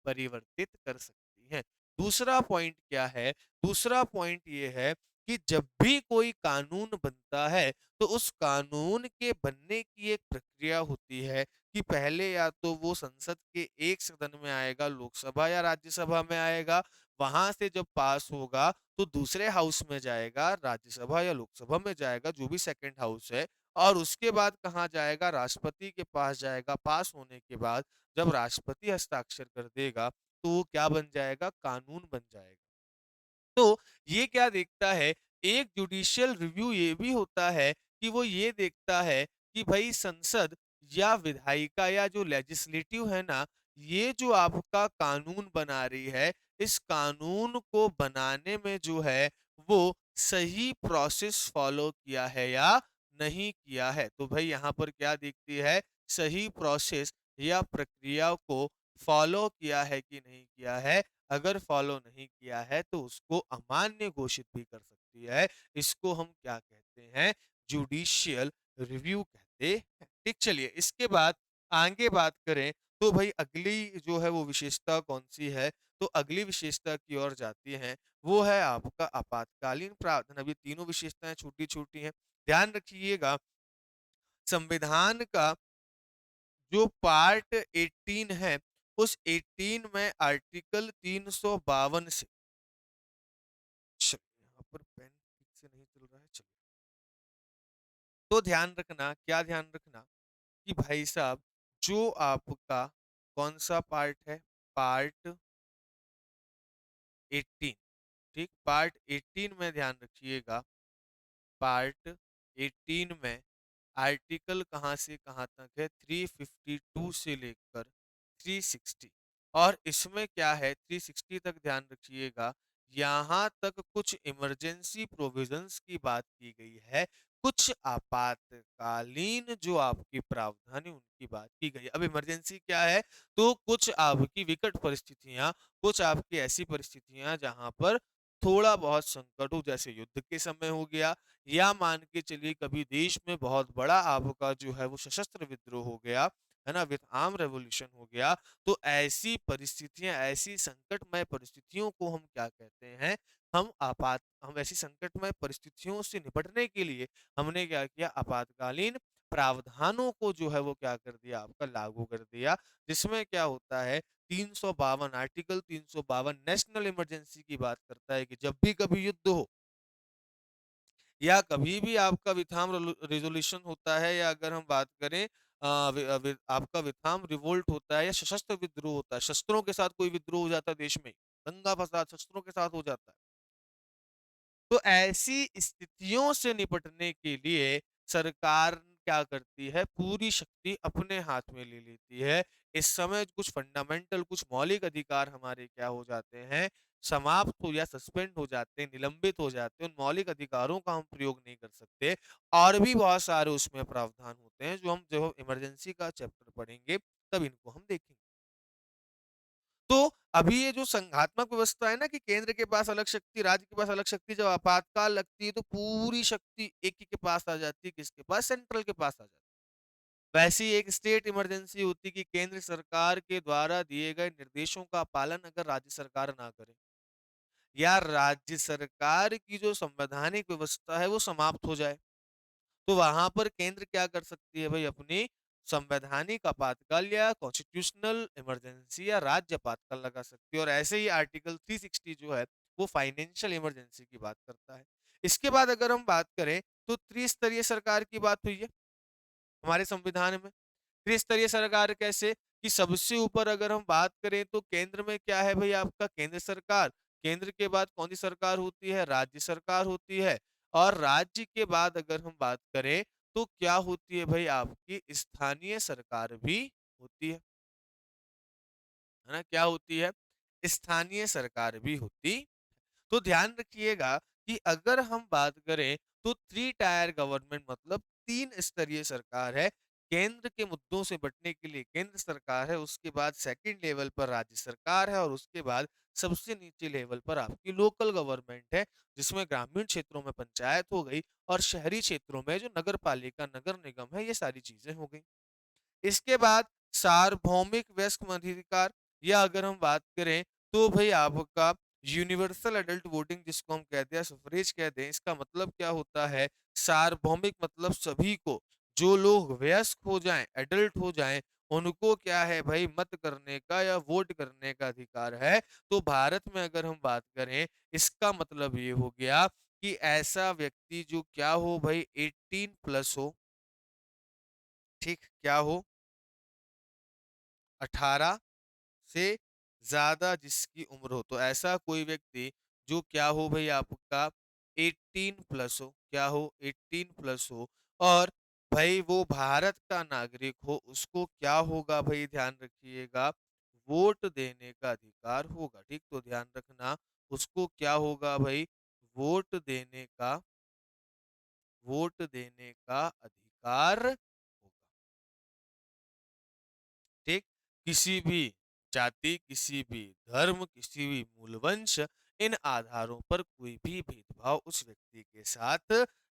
परिवर्तित कर सकती हैं। दूसरा पॉइंट क्या है, दूसरा पॉइंट ये है कि जब भी कोई कानून बनता है तो उस कानून के बनने की एक प्रक्रिया होती है कि पहले या तो वो संसद के एक सदन में आएगा, लोकसभा या राज्यसभा में आएगा, वहां से जब पास होगा तो दूसरे हाउस में जाएगा, राज्यसभा या लोकसभा में जाएगा, जो भी सेकंड हाउस है, और उसके बाद कहाँ जाएगा, राष्ट्रपति के पास जाएगा। पास होने के बाद जब राष्ट्रपति हस्ताक्षर कर देगा तो वो क्या बन जाएगा, कानून बन जाएगा। तो ये क्या देखता है, एक जुडिशियल रिव्यू ये भी होता है कि वो ये देखता है कि भाई संसद या विधायिका या जो लेजिस्लेटिव है ना, ये जो आपका कानून बना रही है, इस कानून को बनाने में जो है वो सही प्रोसेस फॉलो किया है या नहीं किया है। तो भाई यहाँ पर क्या देखती है, सही प्रोसेस या प्रक्रिया को फॉलो किया है कि नहीं किया है। अगर फॉलो नहीं किया है तो उसको अमान्य घोषित भी कर सकती है। इसको हम क्या कहते हैं, जुडिशियल रिव्यू कहते हैं। ठीक, चलिए इसके बाद आगे बात करें तो भाई अगली जो है वो विशेषता कौन सी है, तो अगली विशेषता की ओर जाती है, वो है आपका आपातकालीन प्रावधान। अभी तीनों विशेषताएं छोटी छोटी हैं, ध्यान रखिएगा। संविधान का जो पार्ट 18 है, उस 18 में आर्टिकल 352 से, चलिए यहाँ पर पेन ठीक से नहीं चल रहा है, चलिए। तो ध्यान रखना, क्या ध्यान रखना कि भाई साहब जो आपका कौन सा पार्ट है, पार्ट 18। ठीक, पार्ट 18 में ध्यान रखिएगा, पार्ट 18 में आर्टिकल कहाँ से कहाँ तक है, 352 से लेकर 360। और इसमें क्या है, 360 तक ध्यान रखिएगा, यहाँ तक कुछ इमरजेंसी प्रोविजंस की बात की गई है, कुछ आपातकालीन जो आपकी प्रावधान है उनकी बात की गई है। अब इमरजेंसी क्या है, तो कुछ आपकी विकट परिस्थितियां, कुछ आपकी ऐसी परिस्थितियां जहां पर थोड़ा बहुत संकट हो, जैसे युद्ध के समय हो गया, या मान के चलिए कभी देश में बहुत बड़ा आपका जो है वो सशस्त्र विद्रोह हो गया, है ना, विथ आर्म रेवोल्यूशन हो गया, तो ऐसी परिस्थितियाँ, ऐसी संकटमय परिस्थितियों को हम क्या कहते हैं, हम ऐसी संकटमय परिस्थितियों से निपटने के लिए हमने क्या किया, आपातकालीन प्रावधानों को जो है वो क्या कर दिया, आपका लागू कर दिया। जिसमें क्या होता है, 352 आर्टिकल 352 नेशनल इमरजेंसी की बात करता है कि जब भी कभी युद्ध हो या कभी भी आपका विथाम रिजोल्यूशन होता है, या अगर हम बात करें आपका विथाम रिवोल्ट होता है या सशस्त्र विद्रोह होता है, शस्त्रों के साथ कोई विद्रोह हो जाता है देश में, दंगा फसाद शस्त्रों के साथ हो जाता है, तो ऐसी स्थितियों से निपटने के लिए सरकार क्या करती है, पूरी शक्ति अपने हाथ में ले लेती है। इस समय कुछ फंडामेंटल, कुछ मौलिक अधिकार हमारे क्या हो जाते हैं, समाप्त हो या सस्पेंड हो जाते हैं, निलंबित हो जाते हैं, उन मौलिक अधिकारों का हम प्रयोग नहीं कर सकते। और भी बहुत सारे उसमें प्रावधान होते हैं, जो हम जब इमरजेंसी का चैप्टर पढ़ेंगे तब इनको हम देखेंगे। तो अभी ये जो संघात्मक व्यवस्था है ना, कि केंद्र के पास अलग शक्ति, राज्य के पास अलग शक्ति, जब आपातकाल लगती है तो पूरी शक्ति एक ही के पास आ जाती है, किसके पास, सेंट्रल के पास आ जाती है। वैसी एक स्टेट इमरजेंसी होती है कि केंद्र सरकार के द्वारा दिए गए निर्देशों का पालन अगर राज्य सरकार ना करे, या राज्य सरकार की जो संवैधानिक व्यवस्था है वो समाप्त हो जाए, तो वहां पर केंद्र क्या कर सकती है भाई, अपनी संवैधानिक आपातकाल या कॉन्स्टिट्यूशनल इमरजेंसी या राज्य आपातकाल लगा सकती है। और ऐसे ही आर्टिकल 360 जो है वो फाइनेंशियल इमरजेंसी की बात करता है। इसके बाद अगर हम बात करें तो त्रिस्तरीय सरकार की बात हुई है हमारे संविधान में। त्रिस्तरीय सरकार कैसे, कि सबसे ऊपर अगर हम बात करें तो केंद्र में क्या है भाई, आपका केंद्र सरकार, केंद्र के बाद कौन सी सरकार होती है, राज्य सरकार होती है, और राज्य के बाद अगर हम बात करें तो क्या होती है भाई, आपकी स्थानीय सरकार भी होती है ना, क्या होती है, स्थानीय सरकार भी होती। तो ध्यान रखिएगा कि अगर हम बात करें तो थ्री टायर गवर्नमेंट मतलब तीन स्तरीय सरकार है। केंद्र के मुद्दों से बटने के लिए केंद्र सरकार है, उसके बाद सेकंड लेवल पर राज्य सरकार है, और उसके बाद सबसे नीचे लेवल पर आपकी लोकल गवर्नमेंट है, जिसमें ग्रामीण क्षेत्रों में पंचायत हो गई और शहरी क्षेत्रों में जो नगर पालिका, नगर निगम है, ये सारी चीजें हो गई। इसके बाद सार्वभौमिक वयस्क मताधिकार, या अगर हम बात करें तो भाई आपका यूनिवर्सल एडल्ट वोटिंग, जिसको हम कहते हैं सफरेज कहते हैं, इसका मतलब क्या होता है, सार्वभौमिक मतलब सभी को, जो लोग वयस्क हो जाएं, एडल्ट हो जाएं, उनको क्या है भाई, मत करने का या वोट करने का अधिकार है। तो भारत में अगर हम बात करें, इसका मतलब ये हो गया कि ऐसा व्यक्ति जो क्या हो भाई, 18 प्लस हो, ठीक, क्या हो, 18 से ज्यादा जिसकी उम्र हो, तो ऐसा कोई व्यक्ति जो क्या हो भाई, आपका 18 प्लस हो, क्या हो, 18 प्लस हो, और भाई वो भारत का नागरिक हो, उसको क्या होगा भाई, ध्यान रखिएगा, वोट देने का अधिकार होगा। ठीक, तो ध्यान रखना, उसको क्या होगा भाई, वोट देने का, वोट देने का अधिकार होगा। ठीक, किसी भी जाति, किसी भी धर्म, किसी भी मूलवंश, इन आधारों पर कोई भी भेदभाव उस व्यक्ति के साथ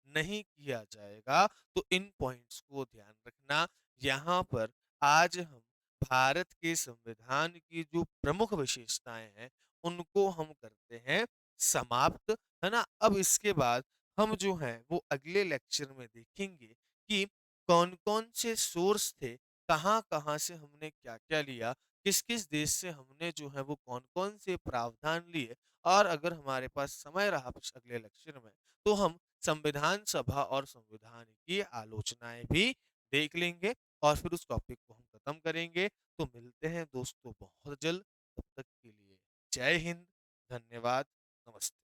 नहीं किया जाएगा। तो इन पॉइंट्स को ध्यान रखना। यहाँ पर आज हम भारत के संविधान की जो प्रमुख विशेषताएं हैं उनको हम करते हैं समाप्त, है ना। अब इसके बाद हम जो हैं वो अगले लेक्चर में देखेंगे कि कौन कौन से सोर्स थे, कहाँ-कहाँ से हमने क्या-क्या लिया, किस-किस देश से हमने जो है वो कौन-कौन से प्रावधान लिए, और अगर हमारे पास समय रहा अगले लेक्चर में तो हम संविधान सभा और संविधान की आलोचनाएं भी देख लेंगे, और फिर उस टॉपिक को हम खत्म करेंगे। तो मिलते हैं दोस्तों बहुत जल्द, तब तक के लिए जय हिंद, धन्यवाद, नमस्ते।